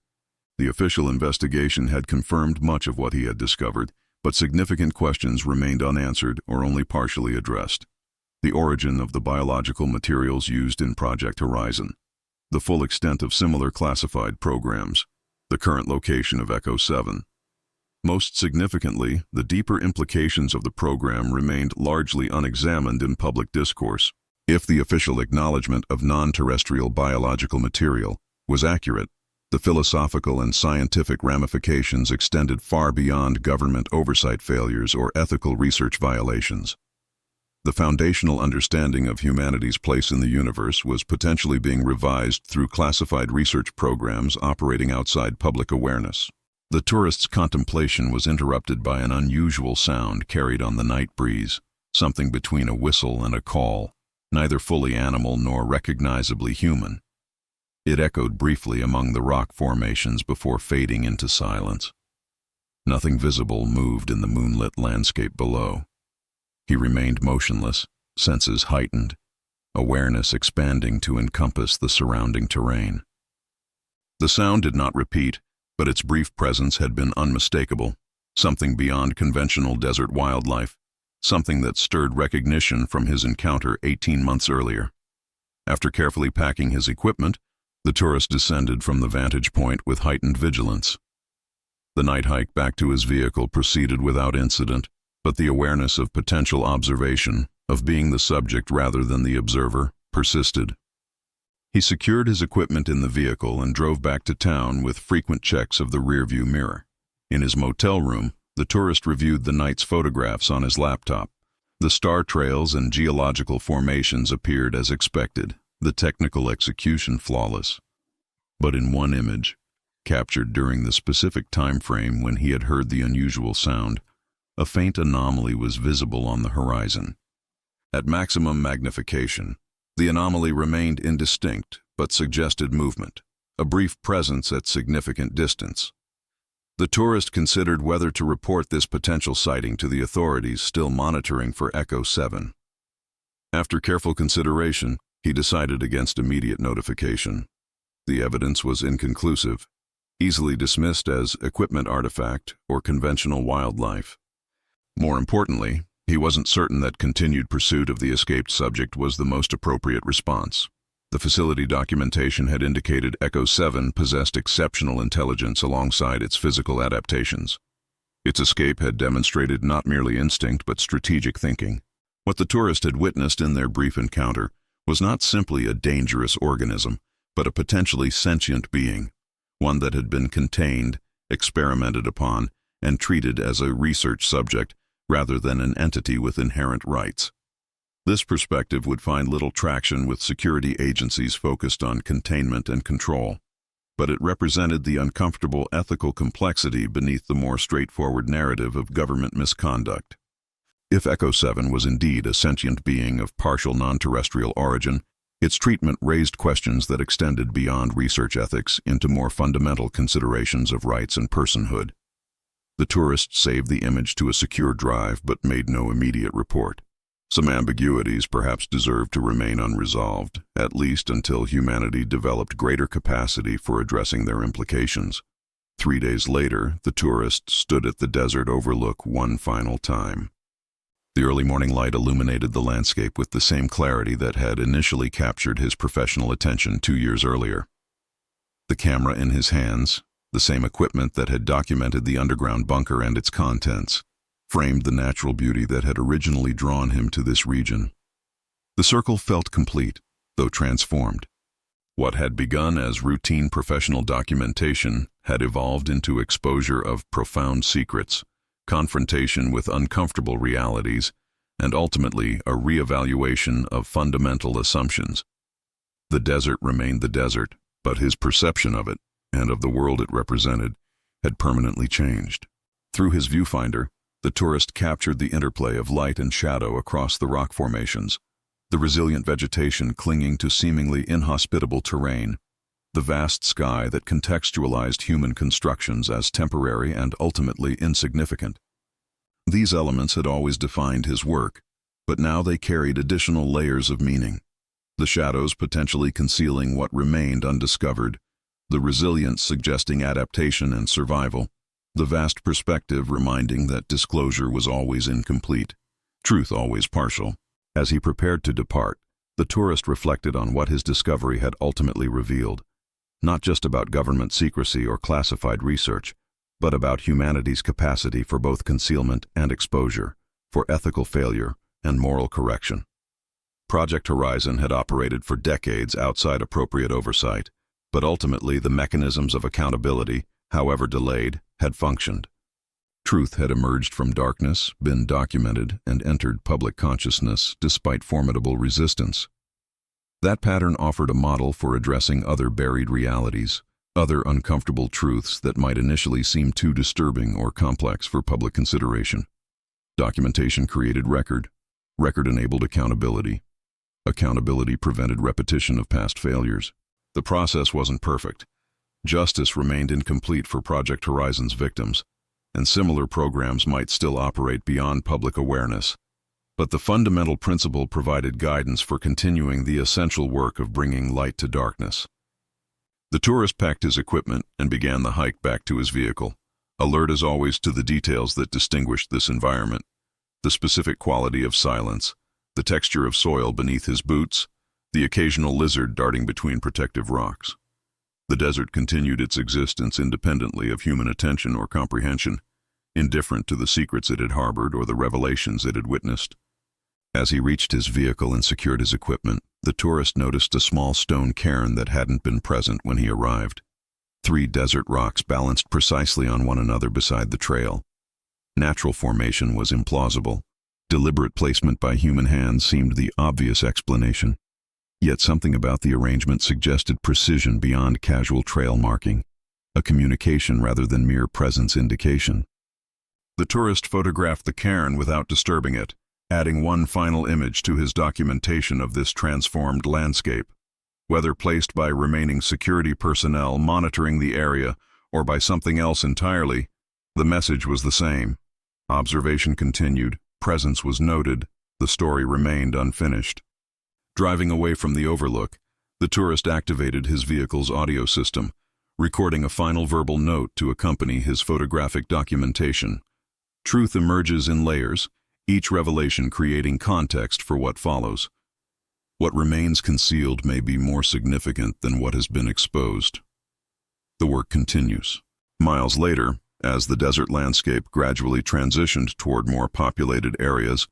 S1: The official investigation had confirmed much of what he had discovered, but significant questions remained unanswered or only partially addressed. The origin of the biological materials used in Project Horizon, the full extent of similar classified programs, the current location of Echo 7. Most significantly, the deeper implications of the program remained largely unexamined in public discourse. If the official acknowledgement of non-terrestrial biological material was accurate, the philosophical and scientific ramifications extended far beyond government oversight failures or ethical research violations. The foundational understanding of humanity's place in the universe was potentially being revised through classified research programs operating outside public awareness. The tourist's contemplation was interrupted by an unusual sound carried on the night breeze, something between a whistle and a call, neither fully animal nor recognizably human. It echoed briefly among the rock formations before fading into silence. Nothing visible moved in the moonlit landscape below. He remained motionless, senses heightened, awareness expanding to encompass the surrounding terrain. The sound did not repeat, but its brief presence had been unmistakable, something beyond conventional desert wildlife, something that stirred recognition from his encounter 18 months earlier. After carefully packing his equipment, the tourist descended from the vantage point with heightened vigilance. The night hike back to his vehicle proceeded without incident, but the awareness of potential observation, of being the subject rather than the observer, persisted. He secured his equipment in the vehicle and drove back to town with frequent checks of the rearview mirror. In his motel room, the tourist reviewed the night's photographs on his laptop. The star trails and geological formations appeared as expected, the technical execution flawless. But in one image, captured during the specific time frame when he had heard the unusual sound, a faint anomaly was visible on the horizon. At maximum magnification, the anomaly remained indistinct but suggested movement, a brief presence at significant distance. The tourist considered whether to report this potential sighting to the authorities still monitoring for Echo 7. After careful consideration, he decided against immediate notification. The evidence was inconclusive, easily dismissed as equipment artifact or conventional wildlife. More importantly, he wasn't certain that continued pursuit of the escaped subject was the most appropriate response. The facility documentation had indicated Echo 7 possessed exceptional intelligence alongside its physical adaptations. Its escape had demonstrated not merely instinct but strategic thinking. What the tourist had witnessed in their brief encounter was not simply a dangerous organism, but a potentially sentient being, one that had been contained, experimented upon, and treated as a research subject rather than an entity with inherent rights. This perspective would find little traction with security agencies focused on containment and control. but it represented the uncomfortable ethical complexity beneath the more straightforward narrative of government misconduct. If Echo 7 was indeed a sentient being of partial non-terrestrial origin, its treatment raised questions that extended beyond research ethics into more fundamental considerations of rights and personhood. The tourist saved the image to a secure drive but made no immediate report. Some ambiguities perhaps deserved to remain unresolved, at least until humanity developed greater capacity for addressing their implications. 3 days later, the tourist stood at the desert overlook one final time. The early morning light illuminated the landscape with the same clarity that had initially captured his professional attention 2 years earlier. The camera in his hands, the same equipment that had documented the underground bunker and its contents, framed the natural beauty that had originally drawn him to this region. The circle felt complete, though transformed. What had begun as routine professional documentation had evolved into exposure of profound secrets, confrontation with uncomfortable realities, and ultimately a re-evaluation of fundamental assumptions. The desert remained the desert, but his perception of it, and of the world it represented, had permanently changed. Through his viewfinder, the tourist captured the interplay of light and shadow across the rock formations, the resilient vegetation clinging to seemingly inhospitable terrain, the vast sky that contextualized human constructions as temporary and ultimately insignificant. These elements had always defined his work, but now they carried additional layers of meaning, the shadows potentially concealing what remained undiscovered, the resilience suggesting adaptation and survival, the vast perspective reminding that disclosure was always incomplete, truth always partial. As he prepared to depart, the tourist reflected on what his discovery had ultimately revealed, not just about government secrecy or classified research, but about humanity's capacity for both concealment and exposure, for ethical failure and moral correction. Project Horizon had operated for decades outside appropriate oversight, but ultimately the mechanisms of accountability, however delayed, had functioned. Truth had emerged from darkness, been documented, and entered public consciousness despite formidable resistance. That pattern offered a model for addressing other buried realities, other uncomfortable truths that might initially seem too disturbing or complex for public consideration. Documentation created record. Record enabled accountability. Accountability prevented repetition of past failures. The process wasn't perfect. Justice remained incomplete for Project Horizon's victims, and similar programs might still operate beyond public awareness. But the fundamental principle provided guidance for continuing the essential work of bringing light to darkness. The tourist packed his equipment and began the hike back to his vehicle, alert as always to the details that distinguished this environment, the specific quality of silence, the texture of soil beneath his boots, the occasional lizard darting between protective rocks. The desert continued its existence independently of human attention or comprehension, indifferent to the secrets it had harbored or the revelations it had witnessed. As he reached his vehicle and secured his equipment, the tourist noticed a small stone cairn that hadn't been present when he arrived. 3 desert rocks balanced precisely on one another beside the trail. Natural formation was implausible. Deliberate placement by human hands seemed the obvious explanation. Yet something about the arrangement suggested precision beyond casual trail marking, a communication rather than mere presence indication. The tourist photographed the cairn without disturbing it, adding one final image to his documentation of this transformed landscape. Whether placed by remaining security personnel monitoring the area or by something else entirely, the message was the same. Observation continued, presence was noted, the story remained unfinished. Driving away from the overlook, the tourist activated his vehicle's audio system, recording a final verbal note to accompany his photographic documentation. Truth emerges in layers, each revelation creating context for what follows. What remains concealed may be more significant than what has been exposed. The work continues. Miles later, as the desert landscape gradually transitioned toward more populated areas,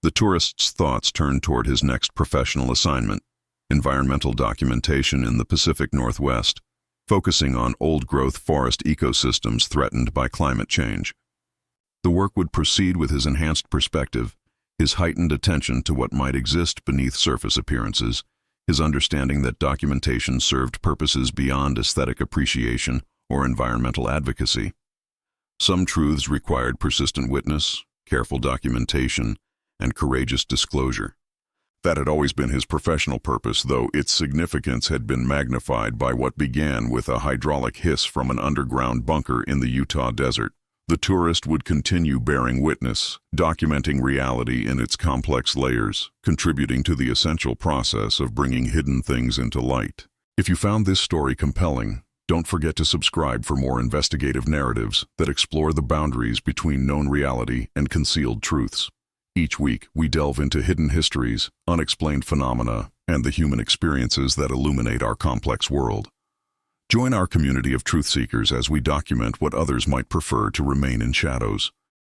S1: the tourist's thoughts turned toward his next professional assignment, environmental documentation in the Pacific Northwest, focusing on old-growth forest ecosystems threatened by climate change. The work would proceed with his enhanced perspective, his heightened attention to what might exist beneath surface appearances, his understanding that documentation served purposes beyond aesthetic appreciation or environmental advocacy. Some truths required persistent witness, careful documentation, and courageous disclosure. That had always been his professional purpose, though its significance had been magnified by what began with a hydraulic hiss from an underground bunker in the Utah desert. The tourist would continue bearing witness, documenting reality in its complex layers, contributing to the essential process of bringing hidden things into light. If you found this story compelling, don't forget to subscribe for more investigative narratives that explore the boundaries between known reality and concealed truths. Each week, we delve into hidden histories, unexplained phenomena, and the human experiences that illuminate our complex world. Join our community of truth seekers as we document what others might prefer to remain in shadows.